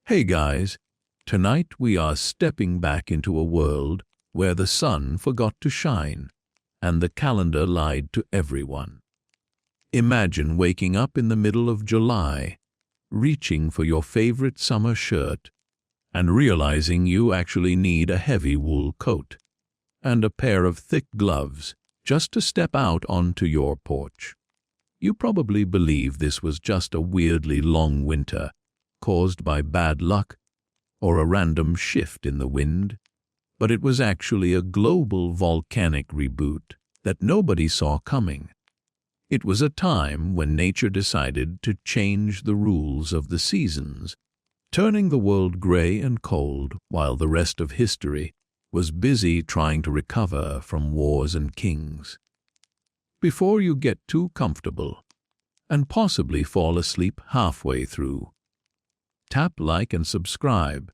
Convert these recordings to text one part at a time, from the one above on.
Hey guys, tonight we are stepping back into a world where the sun forgot to shine and the calendar lied to everyone. Imagine waking up in the middle of July, reaching for your favorite summer shirt, and realizing you actually need a heavy wool coat and a pair of thick gloves just to step out onto your porch. You probably believe this was just a weirdly long winter caused by bad luck or a random shift in the wind, but it was actually a global volcanic reboot that nobody saw coming. It was a time when nature decided to change the rules of the seasons, turning the world gray and cold while the rest of history was busy trying to recover from wars and kings. Before you get too comfortable and possibly fall asleep halfway through, tap like and subscribe,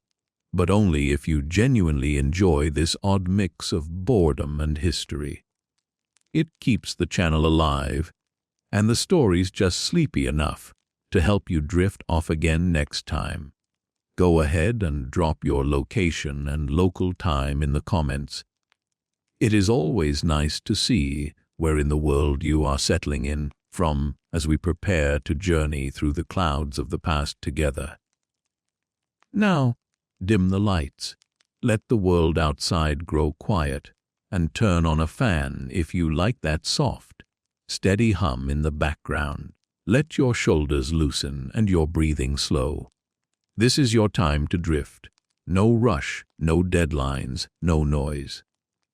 but only if you genuinely enjoy this odd mix of boredom and history. It keeps the channel alive, and the story's just sleepy enough to help you drift off again next time. Go ahead and drop your location and local time in the comments. It is always nice to see where in the world you are settling in from as we prepare to journey through the clouds of the past together. Now, dim the lights, let the world outside grow quiet, and turn on a fan if you like that soft, steady hum in the background. Let your shoulders loosen and your breathing slow. This is your time to drift. No rush, no deadlines, no noise.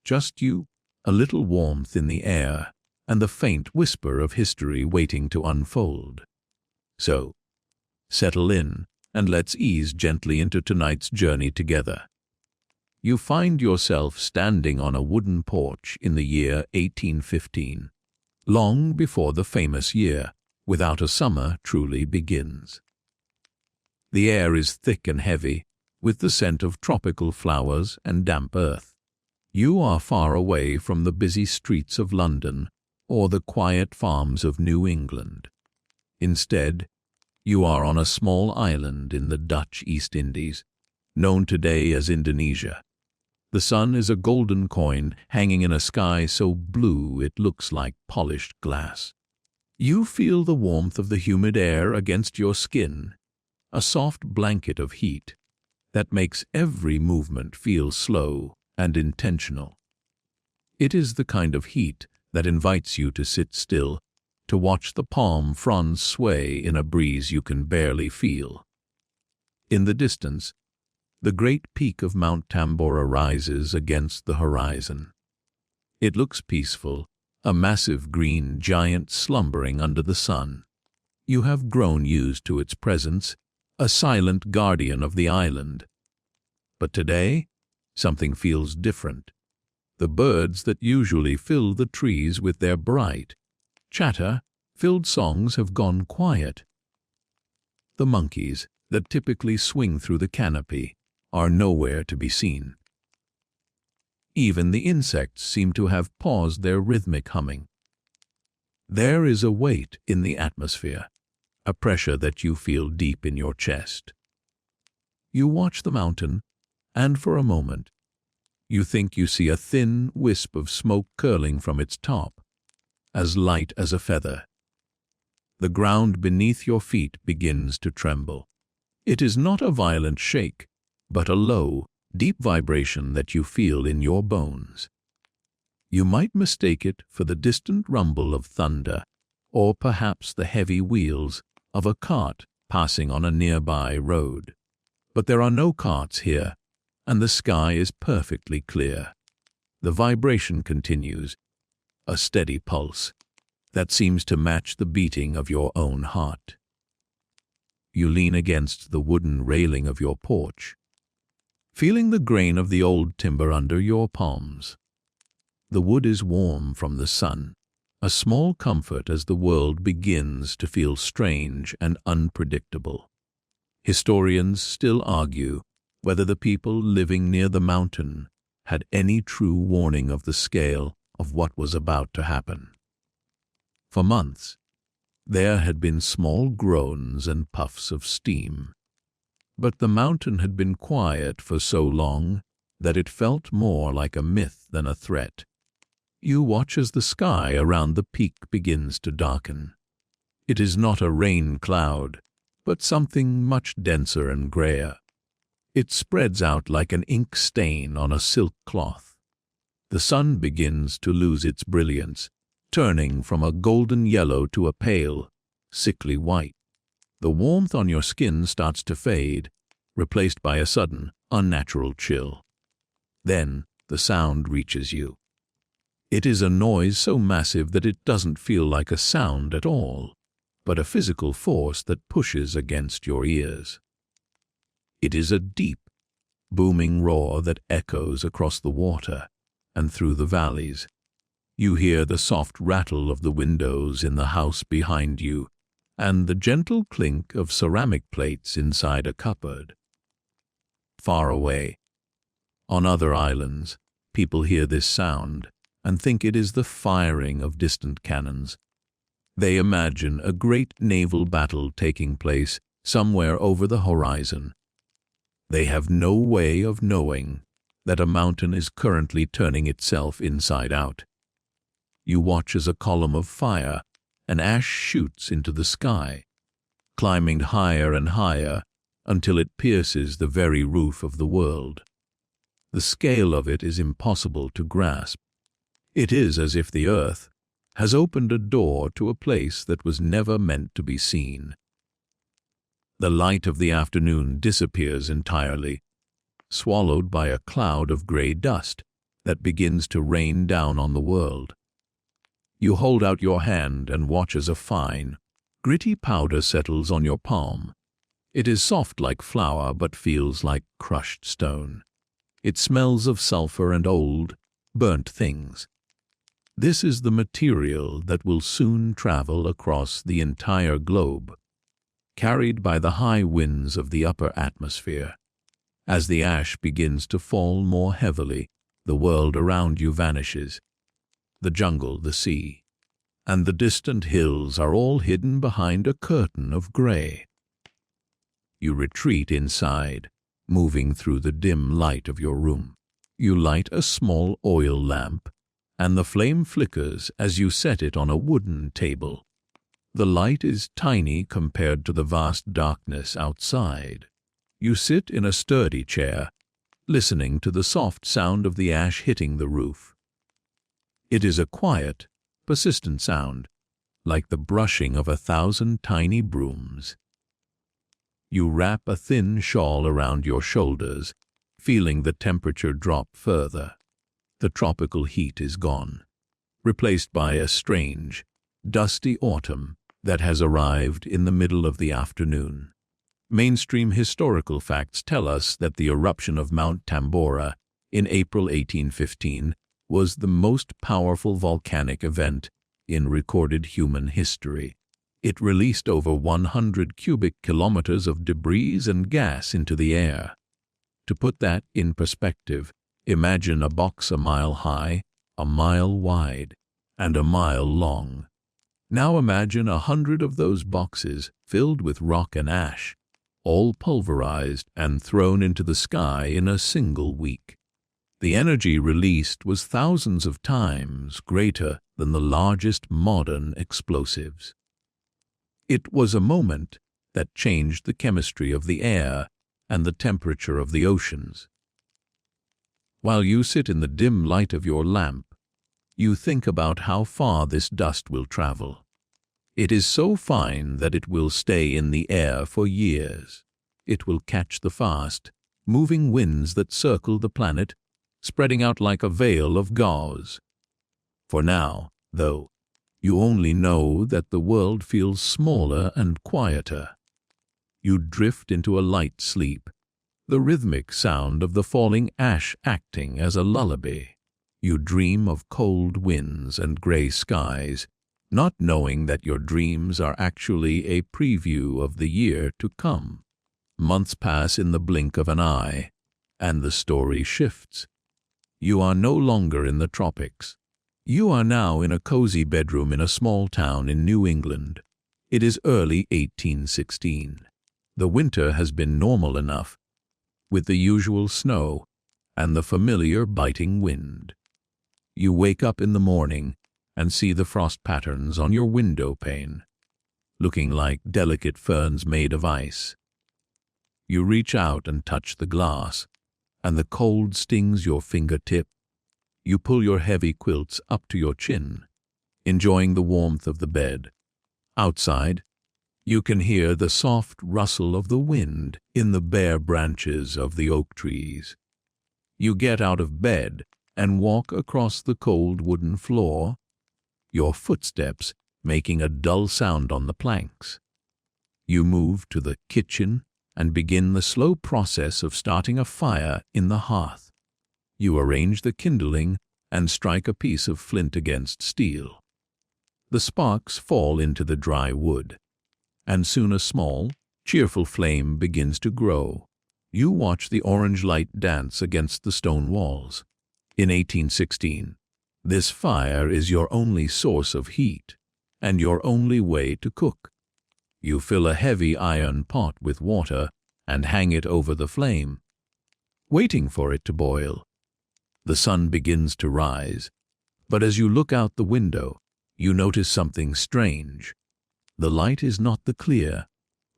Just you, a little warmth in the air, and the faint whisper of history waiting to unfold. So, settle in, and let's ease gently into tonight's journey together. You find yourself standing on a wooden porch in the year 1815, long before the famous year without a summer truly begins. The air is thick and heavy, with the scent of tropical flowers and damp earth. You are far away from the busy streets of London or the quiet farms of New England. Instead, you are on a small island in the Dutch East Indies, known today as Indonesia. The sun is a golden coin hanging in a sky so blue it looks like polished glass. You feel the warmth of the humid air against your skin, a soft blanket of heat that makes every movement feel slow and intentional. It is the kind of heat that invites you to sit still, to watch the palm fronds sway in a breeze you can barely feel. In the distance, the great peak of Mount Tambora rises against the horizon. It looks peaceful, a massive green giant slumbering under the sun. You have grown used to its presence, a silent guardian of the island. But today, something feels different. The birds that usually fill the trees with their bright, chatter-filled songs have gone quiet. The monkeys that typically swing through the canopy are nowhere to be seen. Even the insects seem to have paused their rhythmic humming. There is a weight in the atmosphere, a pressure that you feel deep in your chest. You watch the mountain, and for a moment, you think you see a thin wisp of smoke curling from its top, as light as a feather. The ground beneath your feet begins to tremble. It is not a violent shake, but a low, deep vibration that you feel in your bones. You might mistake it for the distant rumble of thunder, or perhaps the heavy wheels of a cart passing on a nearby road. But there are no carts here, and the sky is perfectly clear. The vibration continues, a steady pulse that seems to match the beating of your own heart. You lean against the wooden railing of your porch, feeling the grain of the old timber under your palms. The wood is warm from the sun, a small comfort as the world begins to feel strange and unpredictable. Historians still argue whether the people living near the mountain had any true warning of the scale of what was about to happen. For months, there had been small groans and puffs of steam, But the mountain had been quiet for so long that it felt more like a myth than a threat. You watch as the sky around the peak begins to darken. It is not a rain cloud, but something much denser and grayer. It spreads out like an ink stain on a silk cloth. The sun begins to lose its brilliance, turning from a golden yellow to a pale, sickly white. The warmth on your skin starts to fade, replaced by a sudden, unnatural chill. Then the sound reaches you. It is a noise so massive that it doesn't feel like a sound at all, but a physical force that pushes against your ears. It is a deep, booming roar that echoes across the water and through the valleys. You hear the soft rattle of the windows in the house behind you and the gentle clink of ceramic plates inside a cupboard. Far away, on other islands, people hear this sound and think it is the firing of distant cannons. They imagine a great naval battle taking place somewhere over the horizon. They have no way of knowing that a mountain is currently turning itself inside out. You watch as a column of fire and ash shoots into the sky, climbing higher and higher until it pierces the very roof of the world. The scale of it is impossible to grasp. It is as if the earth has opened a door to a place that was never meant to be seen. The light of the afternoon disappears entirely, swallowed by a cloud of gray dust that begins to rain down on the world. You hold out your hand and watch as a fine, gritty powder settles on your palm. It is soft like flour but feels like crushed stone. It smells of sulfur and old, burnt things. This is the material that will soon travel across the entire globe, carried by the high winds of the upper atmosphere. As the ash begins to fall more heavily, the world around you vanishes. The jungle, the sea, and the distant hills are all hidden behind a curtain of gray. You retreat inside, moving through the dim light of your room. You light a small oil lamp, and the flame flickers as you set it on a wooden table. The light is tiny compared to the vast darkness outside. You sit in a sturdy chair, listening to the soft sound of the ash hitting the roof. It is a quiet, persistent sound, like the brushing of 1,000 tiny brooms. You wrap a thin shawl around your shoulders, feeling the temperature drop further. The tropical heat is gone, replaced by a strange, dusty autumn that has arrived in the middle of the afternoon. Mainstream historical facts tell us that the eruption of Mount Tambora in April 1815 was the most powerful volcanic event in recorded human history. It released over 100 cubic kilometers of debris and gas into the air. To put that in perspective, imagine a box a mile high, a mile wide, and a mile long. Now imagine 100 of those boxes filled with rock and ash, all pulverized and thrown into the sky in a single week. The energy released was thousands of times greater than the largest modern explosives. It was a moment that changed the chemistry of the air and the temperature of the oceans. While you sit in the dim light of your lamp, you think about how far this dust will travel. It is so fine that it will stay in the air for years. It will catch the fast, moving winds that circle the planet, spreading out like a veil of gauze. For now, though, you only know that the world feels smaller and quieter. You drift into a light sleep, the rhythmic sound of the falling ash acting as a lullaby. You dream of cold winds and gray skies, not knowing that your dreams are actually a preview of the year to come. Months pass in the blink of an eye, and the story shifts. You are no longer in the tropics. You are now in a cozy bedroom in a small town in New England. It is early 1816. The winter has been normal enough, with the usual snow and the familiar biting wind. You wake up in the morning and see the frost patterns on your window pane, looking like delicate ferns made of ice. You reach out and touch the glass, and the cold stings your fingertip. You pull your heavy quilts up to your chin, enjoying the warmth of the bed. Outside, you can hear the soft rustle of the wind in the bare branches of the oak trees. You get out of bed and walk across the cold wooden floor, your footsteps making a dull sound on the planks. You move to the kitchen and begin the slow process of starting a fire in the hearth. You arrange the kindling and strike a piece of flint against steel. The sparks fall into the dry wood, and soon a small, cheerful flame begins to grow. You watch the orange light dance against the stone walls. In 1816, this fire is your only source of heat and your only way to cook. You fill a heavy iron pot with water and hang it over the flame, waiting for it to boil. The sun begins to rise, but as you look out the window, you notice something strange. The light is not the clear,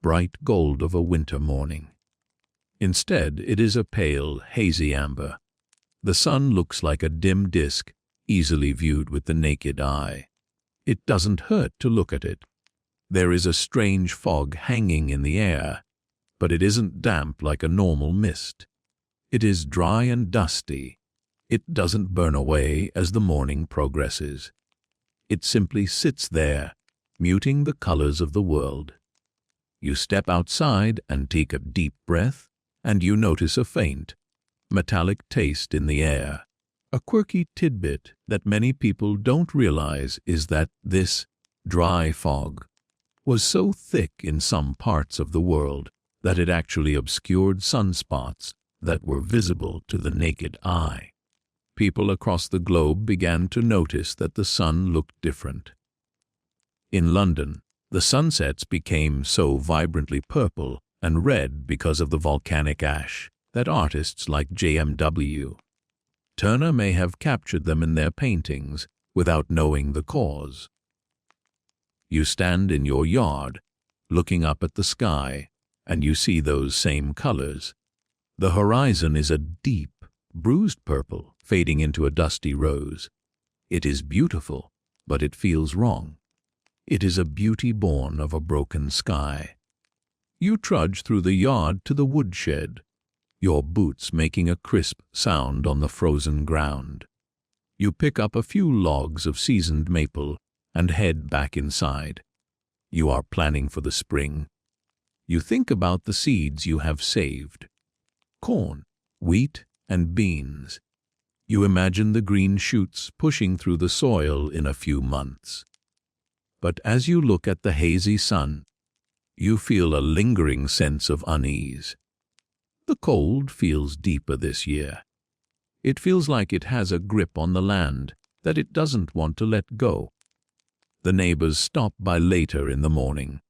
bright gold of a winter morning. Instead, it is a pale, hazy amber. The sun looks like a dim disk, easily viewed with the naked eye. It doesn't hurt to look at it. There is a strange fog hanging in the air, but it isn't damp like a normal mist. It is dry and dusty. It doesn't burn away as the morning progresses. It simply sits there, muting the colors of the world. You step outside and take a deep breath, and you notice a faint, metallic taste in the air. A quirky tidbit that many people don't realize is that this dry fog was so thick in some parts of the world that it actually obscured sunspots that were visible to the naked eye. People across the globe began to notice that the sun looked different. In London, the sunsets became so vibrantly purple and red because of the volcanic ash that artists like JMW. Turner may have captured them in their paintings without knowing the cause. You stand in your yard, looking up at the sky, and you see those same colors. The horizon is a deep, bruised purple, fading into a dusty rose. It is beautiful, but it feels wrong. It is a beauty born of a broken sky. You trudge through the yard to the woodshed, your boots making a crisp sound on the frozen ground. You pick up a few logs of seasoned maple and head back inside. You are planning for the spring. You think about the seeds you have saved: corn, wheat, and beans. You imagine the green shoots pushing through the soil in a few months. But as you look at the hazy sun, you feel a lingering sense of unease. The cold feels deeper this year. It feels like it has a grip on the land that it doesn't want to let go. The neighbors stop by later in the morning.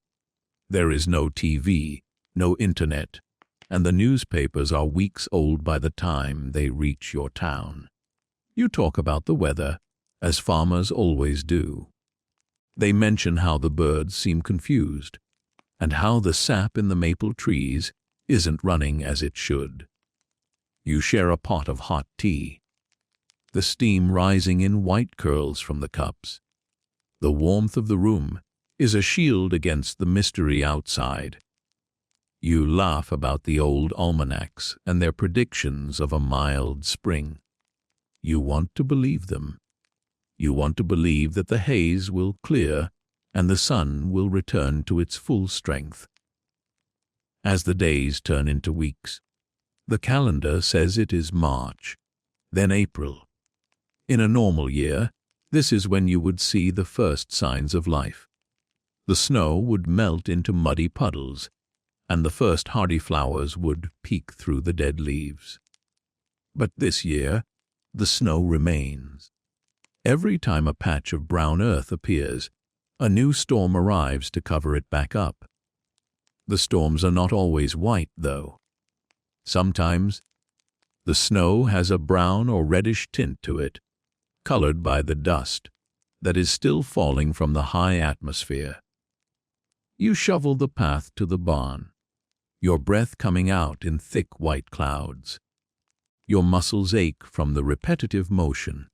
There is no TV, no internet, and the newspapers are weeks old by the time they reach your town. You talk about the weather, as farmers always do. They mention how the birds seem confused, and how the sap in the maple trees isn't running as it should. You share a pot of hot tea, the steam rising in white curls from the cups. The warmth of the room is a shield against the mystery outside. You laugh about the old almanacs and their predictions of a mild spring. You want to believe them. You want to believe that the haze will clear and the sun will return to its full strength. As the days turn into weeks, the calendar says it is March, then April. In a normal year, this is when you would see the first signs of life. The snow would melt into muddy puddles, and the first hardy flowers would peek through the dead leaves. But this year, the snow remains. Every time a patch of brown earth appears, a new storm arrives to cover it back up. The storms are not always white, though. Sometimes the snow has a brown or reddish tint to it, colored by the dust that is still falling from the high atmosphere. You shovel the path to the barn, your breath coming out in thick white clouds. Your muscles ache from the repetitive motion,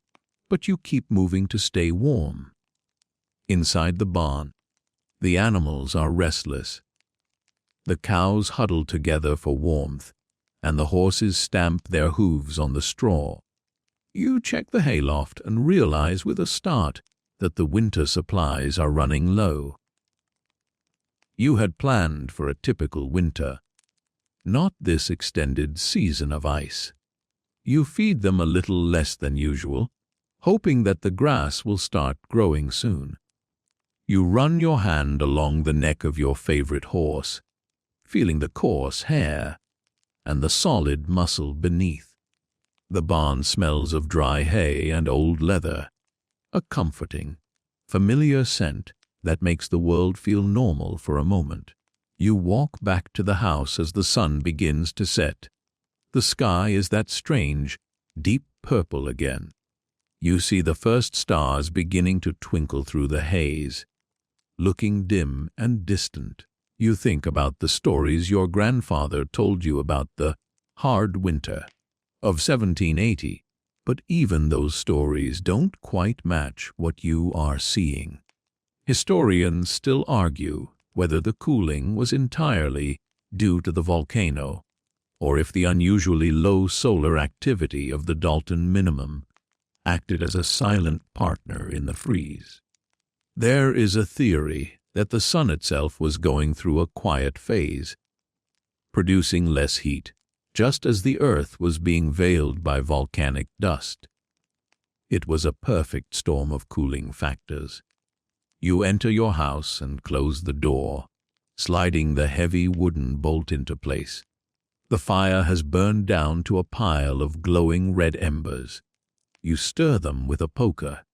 but you keep moving to stay warm. Inside the barn, the animals are restless. The cows huddle together for warmth, and the horses stamp their hooves on the straw. You check the hayloft and realize with a start that the winter supplies are running low. You had planned for a typical winter, not this extended season of ice. You feed them a little less than usual, hoping that the grass will start growing soon. You run your hand along the neck of your favorite horse, feeling the coarse hair and the solid muscle beneath. The barn smells of dry hay and old leather, a comforting, familiar scent that makes the world feel normal for a moment. You walk back to the house as the sun begins to set. The sky is that strange, deep purple again. You see the first stars beginning to twinkle through the haze, looking dim and distant. You think about the stories your grandfather told you about the hard winter of 1780, but even those stories don't quite match what you are seeing. Historians still argue whether the cooling was entirely due to the volcano, or if the unusually low solar activity of the Dalton minimum acted as a silent partner in the freeze. There is a theory that the sun itself was going through a quiet phase, producing less heat, just as the earth was being veiled by volcanic dust. It was a perfect storm of cooling factors. You enter your house and close the door, sliding the heavy wooden bolt into place. The fire has burned down to a pile of glowing red embers. You stir them with a poker,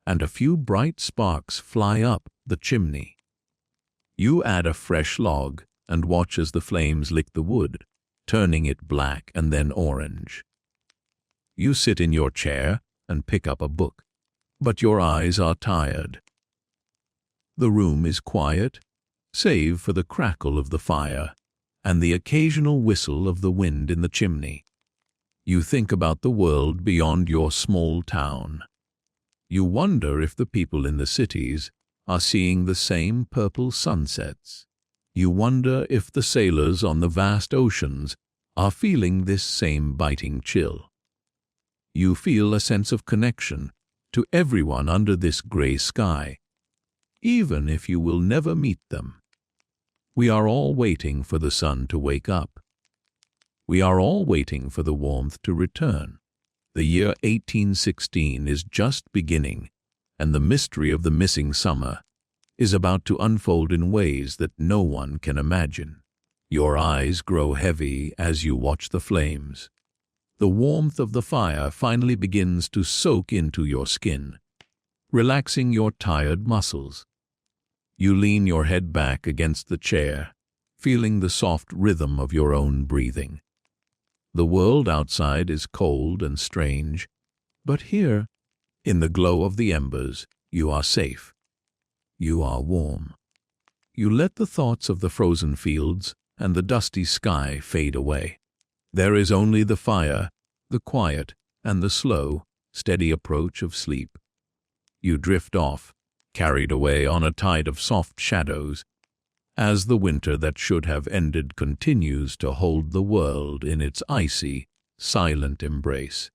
and a few bright sparks fly up the chimney. You add a fresh log and watch as the flames lick the wood, turning it black and then orange. You sit in your chair and pick up a book, but your eyes are tired. The room is quiet, save for the crackle of the fire and the occasional whistle of the wind in the chimney. You think about the world beyond your small town. You wonder if the people in the cities are seeing the same purple sunsets. You wonder if the sailors on the vast oceans are feeling this same biting chill. You feel a sense of connection to everyone under this gray sky, even if you will never meet them. We are all waiting for the sun to wake up. We are all waiting for the warmth to return. The year 1816 is just beginning, and the mystery of the missing summer is about to unfold in ways that no one can imagine. Your eyes grow heavy as you watch the flames. The warmth of the fire finally begins to soak into your skin, relaxing your tired muscles. You lean your head back against the chair, feeling the soft rhythm of your own breathing. The world outside is cold and strange, but here, in the glow of the embers, you are safe. You are warm. You let the thoughts of the frozen fields and the dusty sky fade away. There is only the fire, the quiet, and the slow, steady approach of sleep. You drift off, carried away on a tide of soft shadows, as the winter that should have ended continues to hold the world in its icy, silent embrace.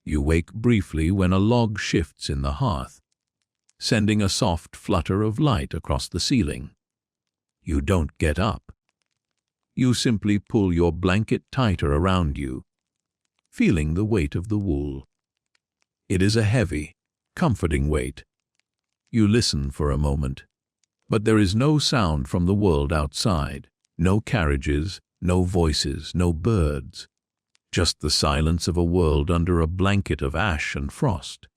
You wake briefly when a log shifts in the hearth, sending a soft flutter of light across the ceiling. You don't get up. You simply pull your blanket tighter around you, feeling the weight of the wool. It is a heavy, comforting weight. You listen for a moment, but there is no sound from the world outside. No carriages, no voices, no birds. Just the silence of a world under a blanket of ash and frost.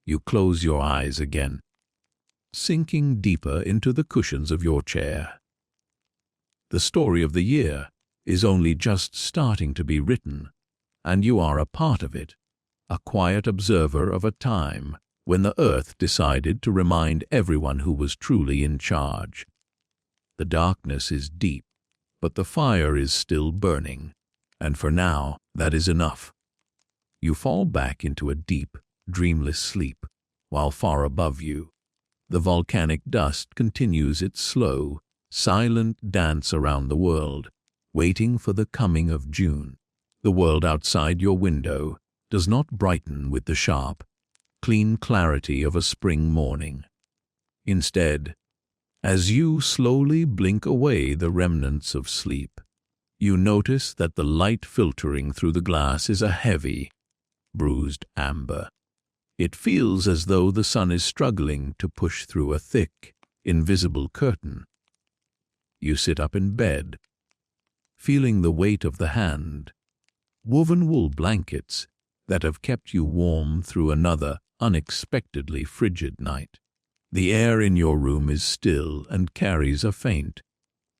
You close your eyes again, sinking deeper into the cushions of your chair. The story of the year is only just starting to be written, and you are a part of it, a quiet observer of a time when the earth decided to remind everyone who was truly in charge. The darkness is deep, but the fire is still burning, and for now that is enough. You fall back into a deep, dreamless sleep, while far above you, the volcanic dust continues its slow, silent dance around the world, waiting for the coming of June. The world outside your window does not brighten with the sharp, clean clarity of a spring morning. Instead, as you slowly blink away the remnants of sleep, you notice that the light filtering through the glass is a heavy, bruised amber. It feels as though the sun is struggling to push through a thick, invisible curtain. You sit up in bed, feeling the weight of the woven wool blankets that have kept you warm through another unexpectedly frigid night. The air in your room is still and carries a faint,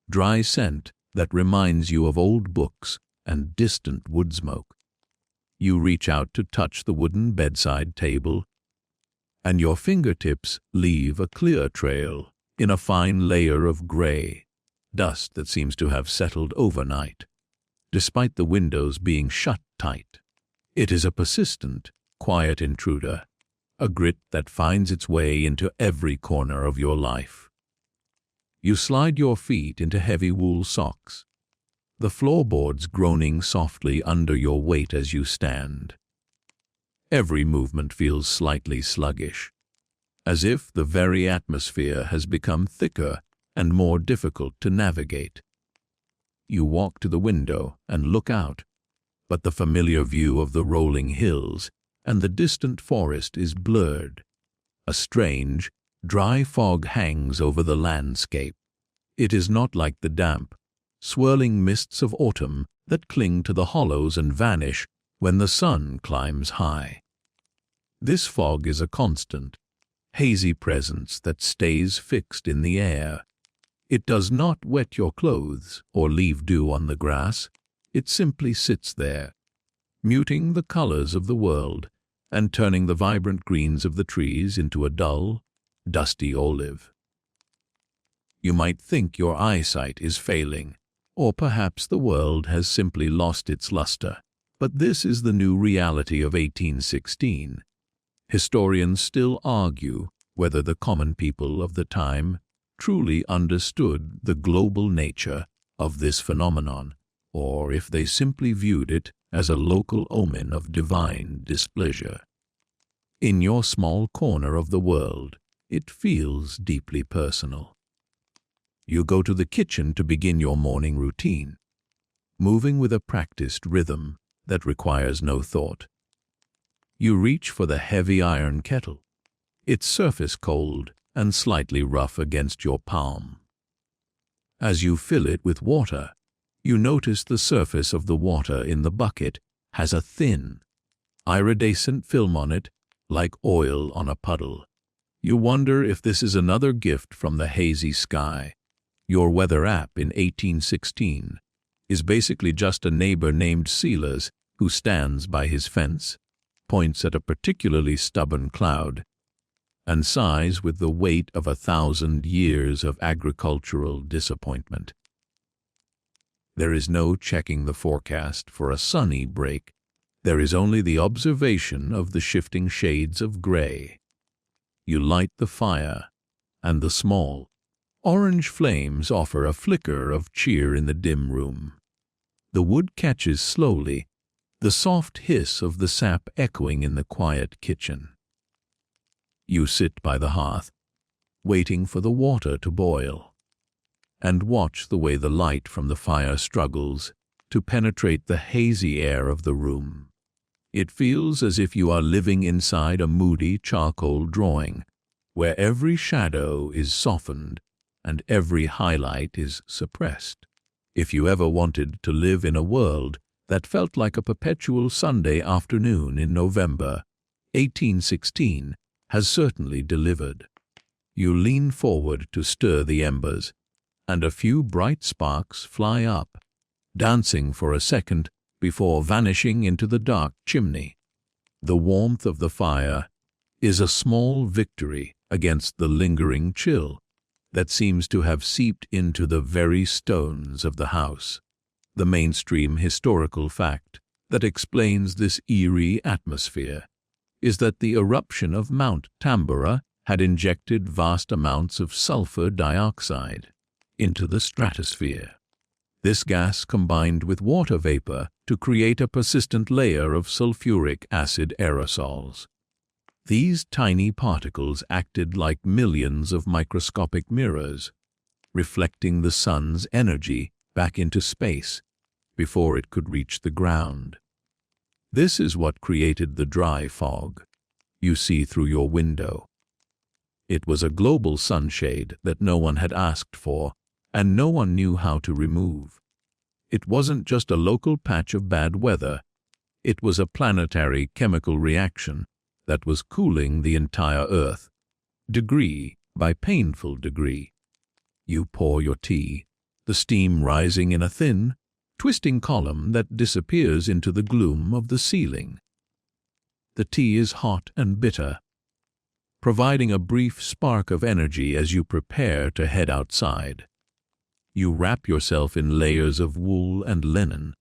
dry scent that reminds you of old books and distant wood smoke. You reach out to touch the wooden bedside table, and your fingertips leave a clear trail in a fine layer of gray, dust that seems to have settled overnight, despite the windows being shut tight. It is a persistent, quiet intruder, a grit that finds its way into every corner of your life. You slide your feet into heavy wool socks, the floorboards groaning softly under your weight as you stand. Every movement feels slightly sluggish, as if the very atmosphere has become thicker and more difficult to navigate. You walk to the window and look out, but the familiar view of the rolling hills and the distant forest is blurred. A strange, dry fog hangs over the landscape. It is not like the damp, swirling mists of autumn that cling to the hollows and vanish when the sun climbs high. This fog is a constant, hazy presence that stays fixed in the air. It does not wet your clothes or leave dew on the grass. It simply sits there, muting the colors of the world and turning the vibrant greens of the trees into a dull, dusty olive. You might think your eyesight is failing, or perhaps the world has simply lost its luster. But this is the new reality of 1816. Historians still argue whether the common people of the time truly understood the global nature of this phenomenon, or if they simply viewed it as a local omen of divine displeasure. In your small corner of the world, it feels deeply personal. You go to the kitchen to begin your morning routine, moving with a practiced rhythm that requires no thought. You reach for the heavy iron kettle, its surface cold and slightly rough against your palm. As you fill it with water, you notice the surface of the water in the bucket has a thin, iridescent film on it, like oil on a puddle. You wonder if this is another gift from the hazy sky. Your weather app in 1816 is basically just a neighbor named Silas who stands by his fence, points at a particularly stubborn cloud, and sighs with the weight of 1,000 years of agricultural disappointment. There is no checking the forecast for a sunny break. There is only the observation of the shifting shades of gray. You light the fire, and the small, orange flames offer a flicker of cheer in the dim room. The wood catches slowly, the soft hiss of the sap echoing in the quiet kitchen. You sit by the hearth, waiting for the water to boil, and watch the way the light from the fire struggles to penetrate the hazy air of the room. It feels as if you are living inside a moody charcoal drawing, where every shadow is softened and every highlight is suppressed. If you ever wanted to live in a world that felt like a perpetual Sunday afternoon in November, 1816 has certainly delivered. You lean forward to stir the embers, and a few bright sparks fly up, dancing for a second before vanishing into the dark chimney. The warmth of the fire is a small victory against the lingering chill that seems to have seeped into the very stones of the house. The mainstream historical fact that explains this eerie atmosphere is that the eruption of Mount Tambora had injected vast amounts of sulfur dioxide into the stratosphere. This gas combined with water vapor to create a persistent layer of sulfuric acid aerosols. These tiny particles acted like millions of microscopic mirrors, reflecting the sun's energy back into space before it could reach the ground. This is what created the dry fog you see through your window. It was a global sunshade that no one had asked for, and no one knew how to remove. It wasn't just a local patch of bad weather. It was a planetary chemical reaction that was cooling the entire Earth, degree by painful degree. You pour your tea, the steam rising in a thin, twisting column that disappears into the gloom of the ceiling. The tea is hot and bitter, providing a brief spark of energy as you prepare to head outside. You wrap yourself in layers of wool and linen,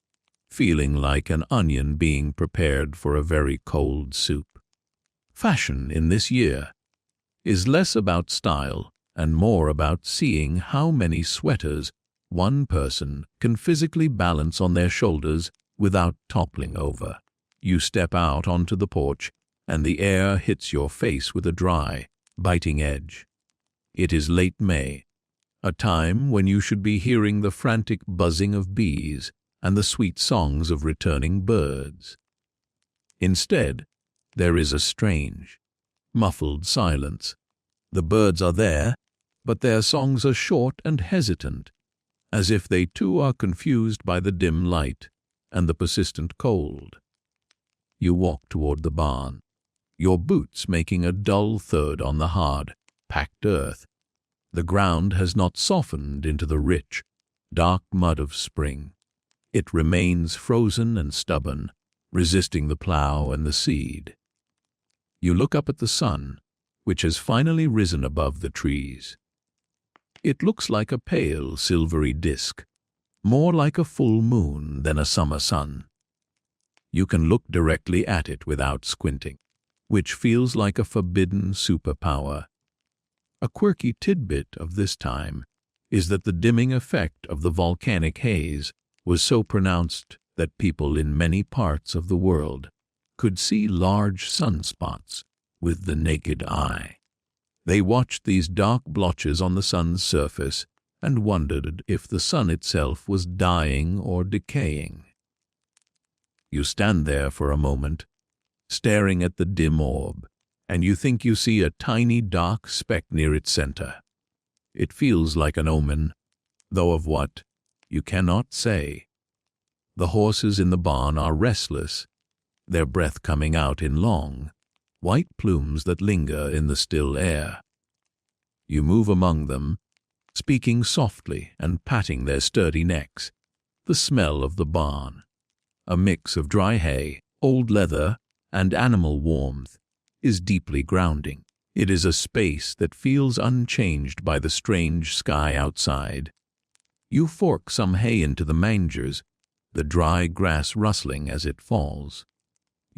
feeling like an onion being prepared for a very cold soup. Fashion in this year is less about style and more about seeing how many sweaters one person can physically balance on their shoulders without toppling over. You step out onto the porch, and the air hits your face with a dry, biting edge. It is late May, a time when you should be hearing the frantic buzzing of bees and the sweet songs of returning birds. Instead, there is a strange, muffled silence. The birds are there, but their songs are short and hesitant, as if they too are confused by the dim light and the persistent cold. You walk toward the barn, your boots making a dull thud on the hard, packed earth. The ground has not softened into the rich, dark mud of spring. It remains frozen and stubborn, resisting the plow and the seed. You look up at the sun, which has finally risen above the trees. It looks like a pale, silvery disk, more like a full moon than a summer sun. You can look directly at it without squinting, which feels like a forbidden superpower. A quirky tidbit of this time is that the dimming effect of the volcanic haze was so pronounced that people in many parts of the world could see large sunspots with the naked eye. They watched these dark blotches on the sun's surface and wondered if the sun itself was dying or decaying. You stand there for a moment, staring at the dim orb, and you think you see a tiny dark speck near its center. It feels like an omen, though of what, you cannot say. The horses in the barn are restless, their breath coming out in long, white plumes that linger in the still air. You move among them, speaking softly and patting their sturdy necks. The smell of the barn, a mix of dry hay, old leather, and animal warmth, is deeply grounding. It is a space that feels unchanged by the strange sky outside. You fork some hay into the mangers, the dry grass rustling as it falls.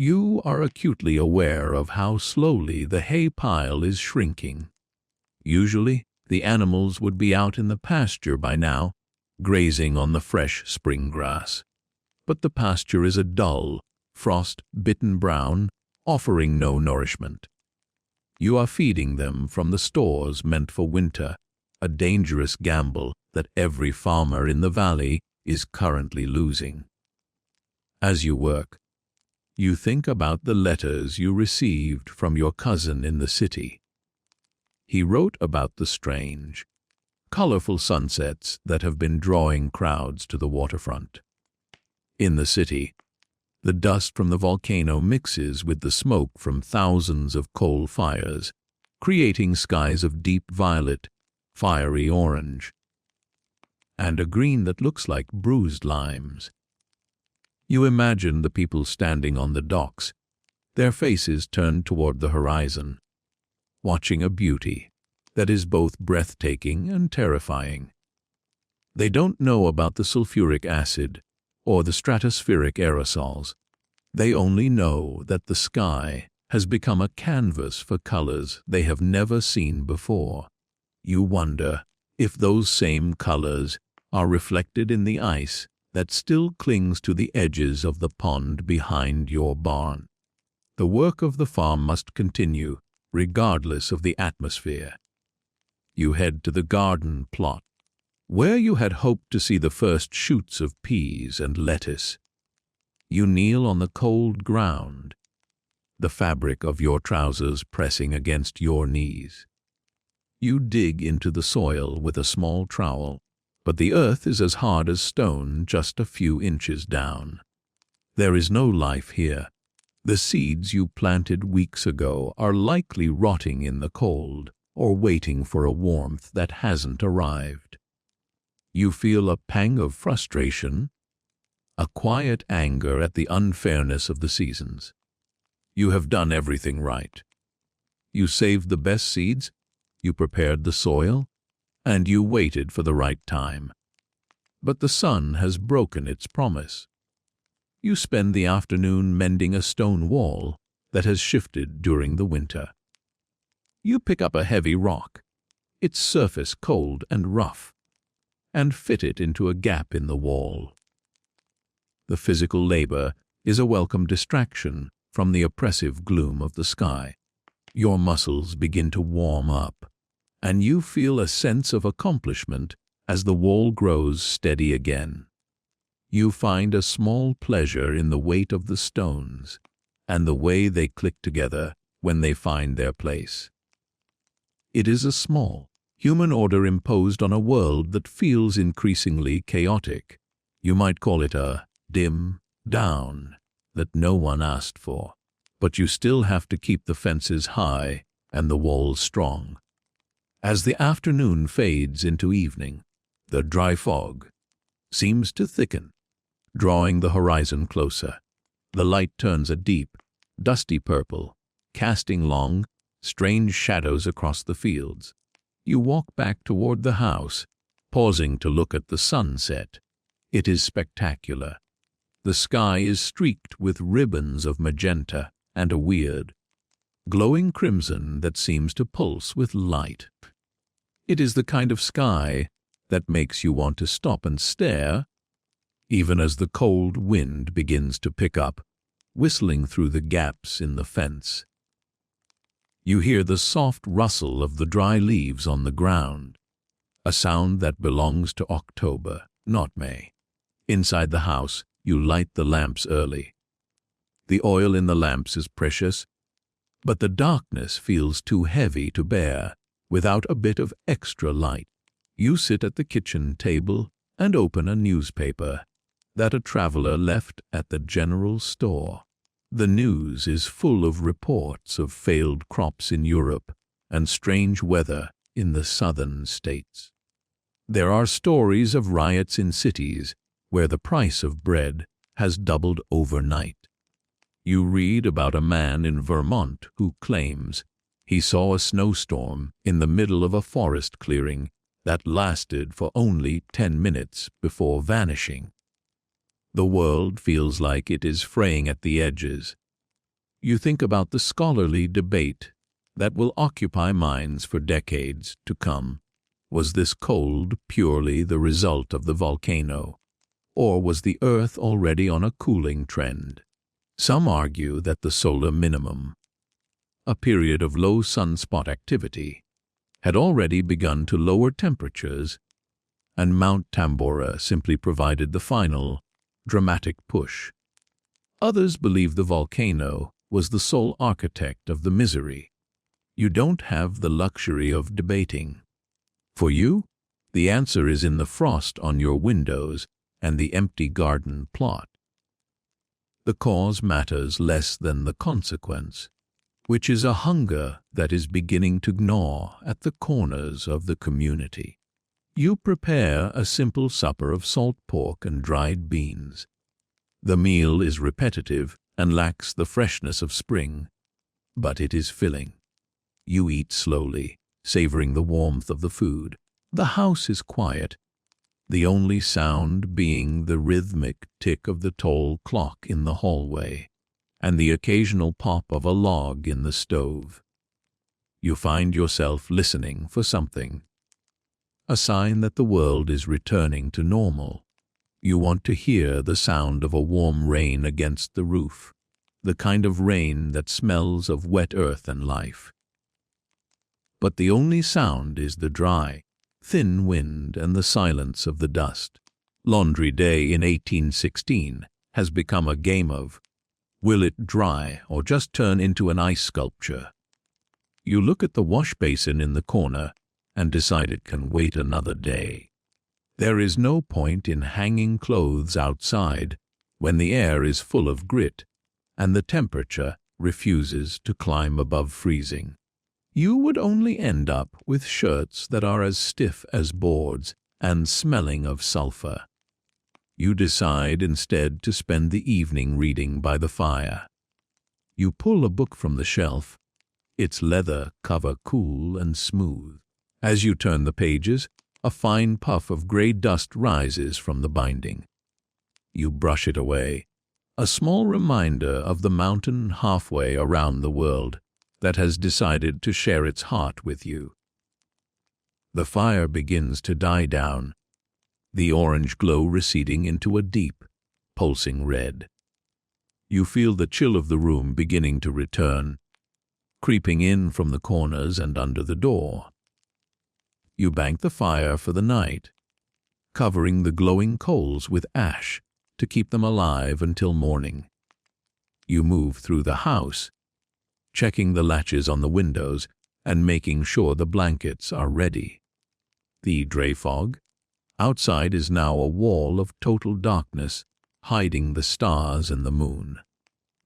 You are acutely aware of how slowly the hay pile is shrinking. Usually, the animals would be out in the pasture by now, grazing on the fresh spring grass. But the pasture is a dull, frost-bitten brown, offering no nourishment. You are feeding them from the stores meant for winter, a dangerous gamble that every farmer in the valley is currently losing. As you work, you think about the letters you received from your cousin in the city. He wrote about the strange, colorful sunsets that have been drawing crowds to the waterfront. In the city, the dust from the volcano mixes with the smoke from thousands of coal fires, creating skies of deep violet, fiery orange. and a green that looks like bruised limes. You imagine the people standing on the docks, their faces turned toward the horizon, watching a beauty that is both breathtaking and terrifying. They don't know about the sulfuric acid or the stratospheric aerosols. They only know that the sky has become a canvas for colors they have never seen before. You wonder if those same colors are reflected in the ice that still clings to the edges of the pond behind your barn. The work of the farm must continue, regardless of the atmosphere. You head to the garden plot, where you had hoped to see the first shoots of peas and lettuce. You kneel on the cold ground, the fabric of your trousers pressing against your knees. You dig into the soil with a small trowel, but the earth is as hard as stone just a few inches down. There is no life here. The seeds you planted weeks ago are likely rotting in the cold or waiting for a warmth that hasn't arrived. You feel a pang of frustration, a quiet anger at the unfairness of the seasons. You have done everything right. You saved the best seeds, you prepared the soil, and you waited for the right time. But the sun has broken its promise. You spend the afternoon mending a stone wall that has shifted during the winter. You pick up a heavy rock, its surface cold and rough, and fit it into a gap in the wall. The physical labor is a welcome distraction from the oppressive gloom of the sky. Your muscles begin to warm up, and you feel a sense of accomplishment as the wall grows steady again. You find a small pleasure in the weight of the stones and the way they click together when they find their place. It is a small, human order imposed on a world that feels increasingly chaotic. You might call it a dim down that no one asked for, but you still have to keep the fences high and the walls strong. As the afternoon fades into evening, the dry fog seems to thicken, drawing the horizon closer. The light turns a deep, dusty purple, casting long, strange shadows across the fields. You walk back toward the house, pausing to look at the sunset. It is spectacular. The sky is streaked with ribbons of magenta and a weird, glowing crimson that seems to pulse with light. It is the kind of sky that makes you want to stop and stare, even as the cold wind begins to pick up, whistling through the gaps in the fence. You hear the soft rustle of the dry leaves on the ground, a sound that belongs to October, not May. Inside the house, you light the lamps early. The oil in the lamps is precious, but the darkness feels too heavy to bear without a bit of extra light. You sit at the kitchen table and open a newspaper that a traveler left at the general store. The news is full of reports of failed crops in Europe and strange weather in the southern states. There are stories of riots in cities where the price of bread has doubled overnight. You read about a man in Vermont who claims he saw a snowstorm in the middle of a forest clearing that lasted for only 10 minutes before vanishing. The world feels like it is fraying at the edges. You think about the scholarly debate that will occupy minds for decades to come. Was this cold purely the result of the volcano, or was the Earth already on a cooling trend? Some argue that the solar minimum, a period of low sunspot activity, had already begun to lower temperatures, and Mount Tambora simply provided the final, dramatic push. Others believe the volcano was the sole architect of the misery. You don't have the luxury of debating. For you, the answer is in the frost on your windows and the empty garden plot. The cause matters less than the consequence, which is a hunger that is beginning to gnaw at the corners of the community. You prepare a simple supper of salt pork and dried beans. The meal is repetitive and lacks the freshness of spring, but it is filling. You eat slowly, savoring the warmth of the food. The house is quiet, the only sound being the rhythmic tick of the tall clock in the hallway and the occasional pop of a log in the stove. You find yourself listening for something, a sign that the world is returning to normal. You want to hear the sound of a warm rain against the roof, the kind of rain that smells of wet earth and life. But the only sound is the dry, thin wind and the silence of the dust. Laundry Day in 1816 has become a game of, will it dry or just turn into an ice sculpture? You look at the wash basin in the corner and decide it can wait another day. There is no point in hanging clothes outside when the air is full of grit and the temperature refuses to climb above freezing. You would only end up with shirts that are as stiff as boards and smelling of sulfur. You decide instead to spend the evening reading by the fire. You pull a book from the shelf, its leather cover cool and smooth. As you turn the pages, a fine puff of gray dust rises from the binding. You brush it away, a small reminder of the mountain halfway around the world that has decided to share its heart with you. The fire begins to die down, the orange glow receding into a deep, pulsing red. You feel the chill of the room beginning to return, creeping in from the corners and under the door. You bank the fire for the night, covering the glowing coals with ash to keep them alive until morning. You move through the house, checking the latches on the windows and making sure the blankets are ready. The dray fog outside is now a wall of total darkness, hiding the stars and the moon.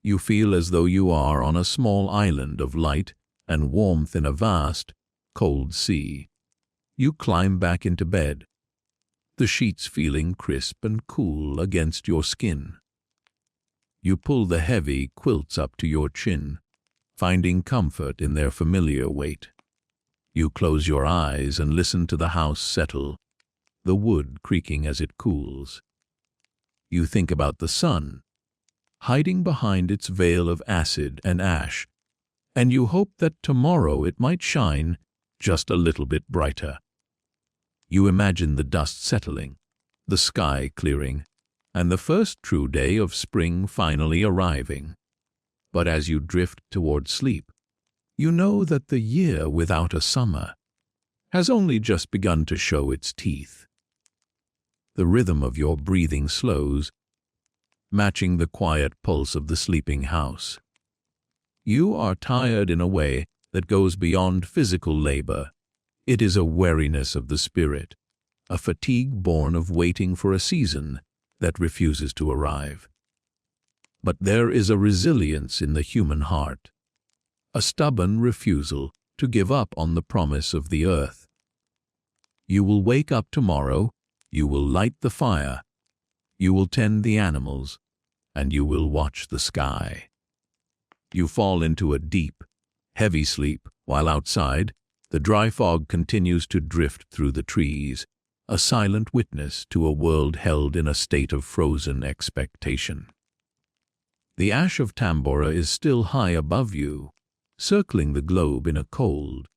You feel as though you are on a small island of light and warmth in a vast, cold sea. You climb back into bed, the sheets feeling crisp and cool against your skin. You pull the heavy quilts up to your chin, finding comfort in their familiar weight. You close your eyes and listen to the house settle, the wood creaking as it cools. You think about the sun, hiding behind its veil of acid and ash, and you hope that tomorrow it might shine just a little bit brighter. You imagine the dust settling, the sky clearing, and the first true day of spring finally arriving. But as you drift toward sleep, you know that the year without a summer has only just begun to show its teeth. The rhythm of your breathing slows, matching the quiet pulse of the sleeping house. You are tired in a way that goes beyond physical labor. It is a weariness of the spirit, a fatigue born of waiting for a season that refuses to arrive. But there is a resilience in the human heart, a stubborn refusal to give up on the promise of the earth. You will wake up tomorrow, you will light the fire, you will tend the animals, and you will watch the sky. You fall into a deep, heavy sleep, while outside, the dry fog continues to drift through the trees, a silent witness to a world held in a state of frozen expectation. The ash of Tambora is still high above you, circling the globe in a cold,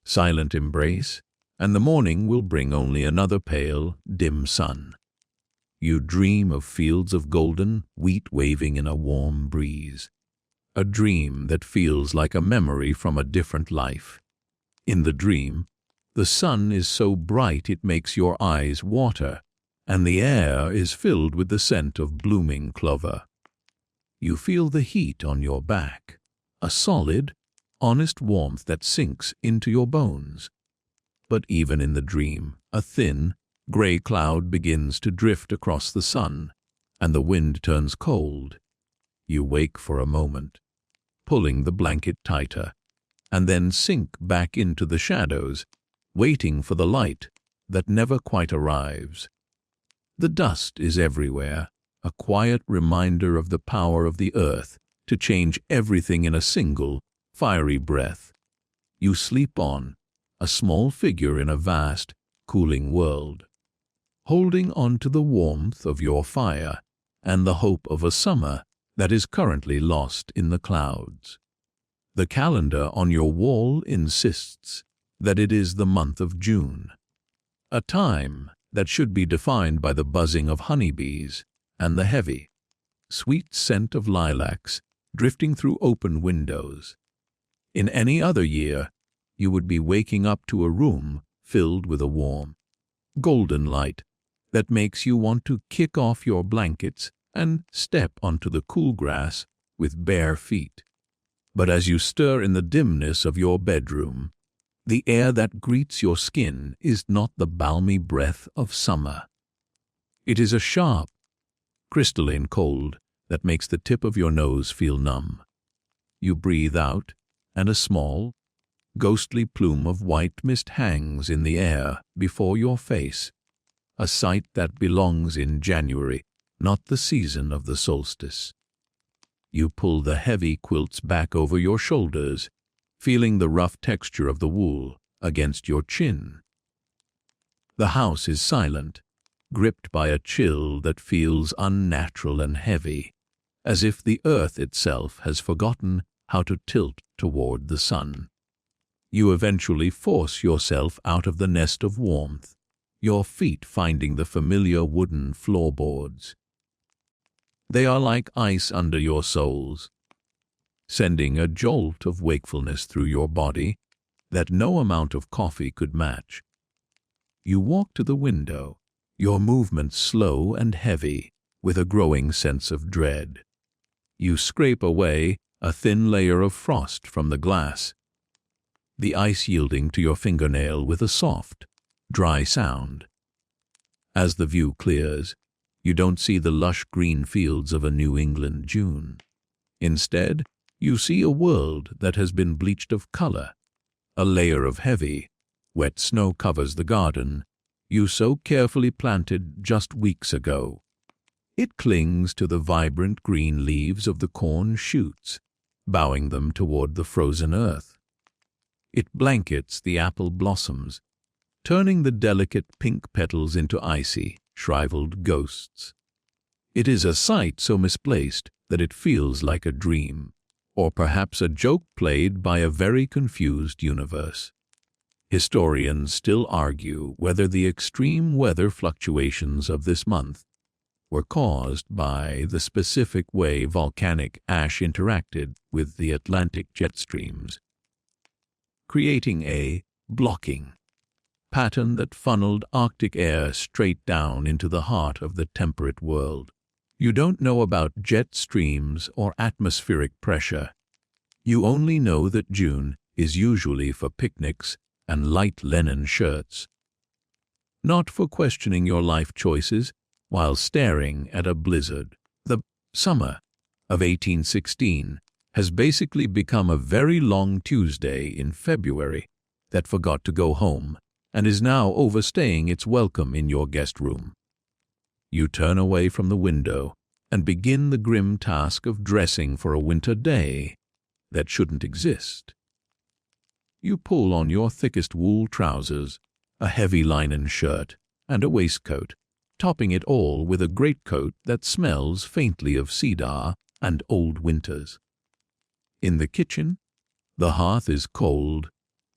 silent embrace, and the morning will bring only another pale, dim sun. You dream of fields of golden wheat waving in a warm breeze, a dream that feels like a memory from a different life. In the dream, the sun is so bright it makes your eyes water, and the air is filled with the scent of blooming clover. You feel the heat on your back, a solid, honest warmth that sinks into your bones. But even in the dream, a thin, gray cloud begins to drift across the sun, and the wind turns cold. You wake for a moment, pulling the blanket tighter, and then sink back into the shadows, waiting for the light that never quite arrives. The dust is everywhere, a quiet reminder of the power of the earth to change everything in a single, fiery breath. You sleep on, a small figure in a vast, cooling world, holding on to the warmth of your fire and the hope of a summer that is currently lost in the clouds. The calendar on your wall insists that it is the month of June, a time that should be defined by the buzzing of honeybees and the heavy, sweet scent of lilacs drifting through open windows. In any other year, you would be waking up to a room filled with a warm, golden light that makes you want to kick off your blankets and step onto the cool grass with bare feet. But as you stir in the dimness of your bedroom, the air that greets your skin is not the balmy breath of summer. It is a sharp, crystalline cold that makes the tip of your nose feel numb. You breathe out, and a small, ghostly plume of white mist hangs in the air before your face, a sight that belongs in January, not the season of the solstice. You pull the heavy quilts back over your shoulders, feeling the rough texture of the wool against your chin. The house is silent, gripped by a chill that feels unnatural and heavy, as if the earth itself has forgotten how to tilt toward the sun. You eventually force yourself out of the nest of warmth, your feet finding the familiar wooden floorboards. They are like ice under your soles, sending a jolt of wakefulness through your body that no amount of coffee could match. You walk to the window, your movements slow and heavy, with a growing sense of dread. You scrape away a thin layer of frost from the glass, the ice yielding to your fingernail with a soft, dry sound. As the view clears, you don't see the lush green fields of a New England June. Instead, you see a world that has been bleached of color. A layer of heavy, wet snow covers the garden you so carefully planted just weeks ago. It clings to the vibrant green leaves of the corn shoots, bowing them toward the frozen earth. It blankets the apple blossoms, turning the delicate pink petals into icy, shriveled ghosts. It is a sight so misplaced that it feels like a dream, or perhaps a joke played by a very confused universe. Historians still argue whether the extreme weather fluctuations of this month were caused by the specific way volcanic ash interacted with the Atlantic jet streams, creating a blocking pattern that funneled Arctic air straight down into the heart of the temperate world. You don't know about jet streams or atmospheric pressure. You only know that June is usually for picnics and light linen shirts, not for questioning your life choices while staring at a blizzard. The summer of 1816 has basically become a very long Tuesday in February that forgot to go home and is now overstaying its welcome in your guest room. You turn away from the window and begin the grim task of dressing for a winter day that shouldn't exist. You pull on your thickest wool trousers, a heavy linen shirt, and a waistcoat, topping it all with a greatcoat that smells faintly of cedar and old winters. In the kitchen, the hearth is cold,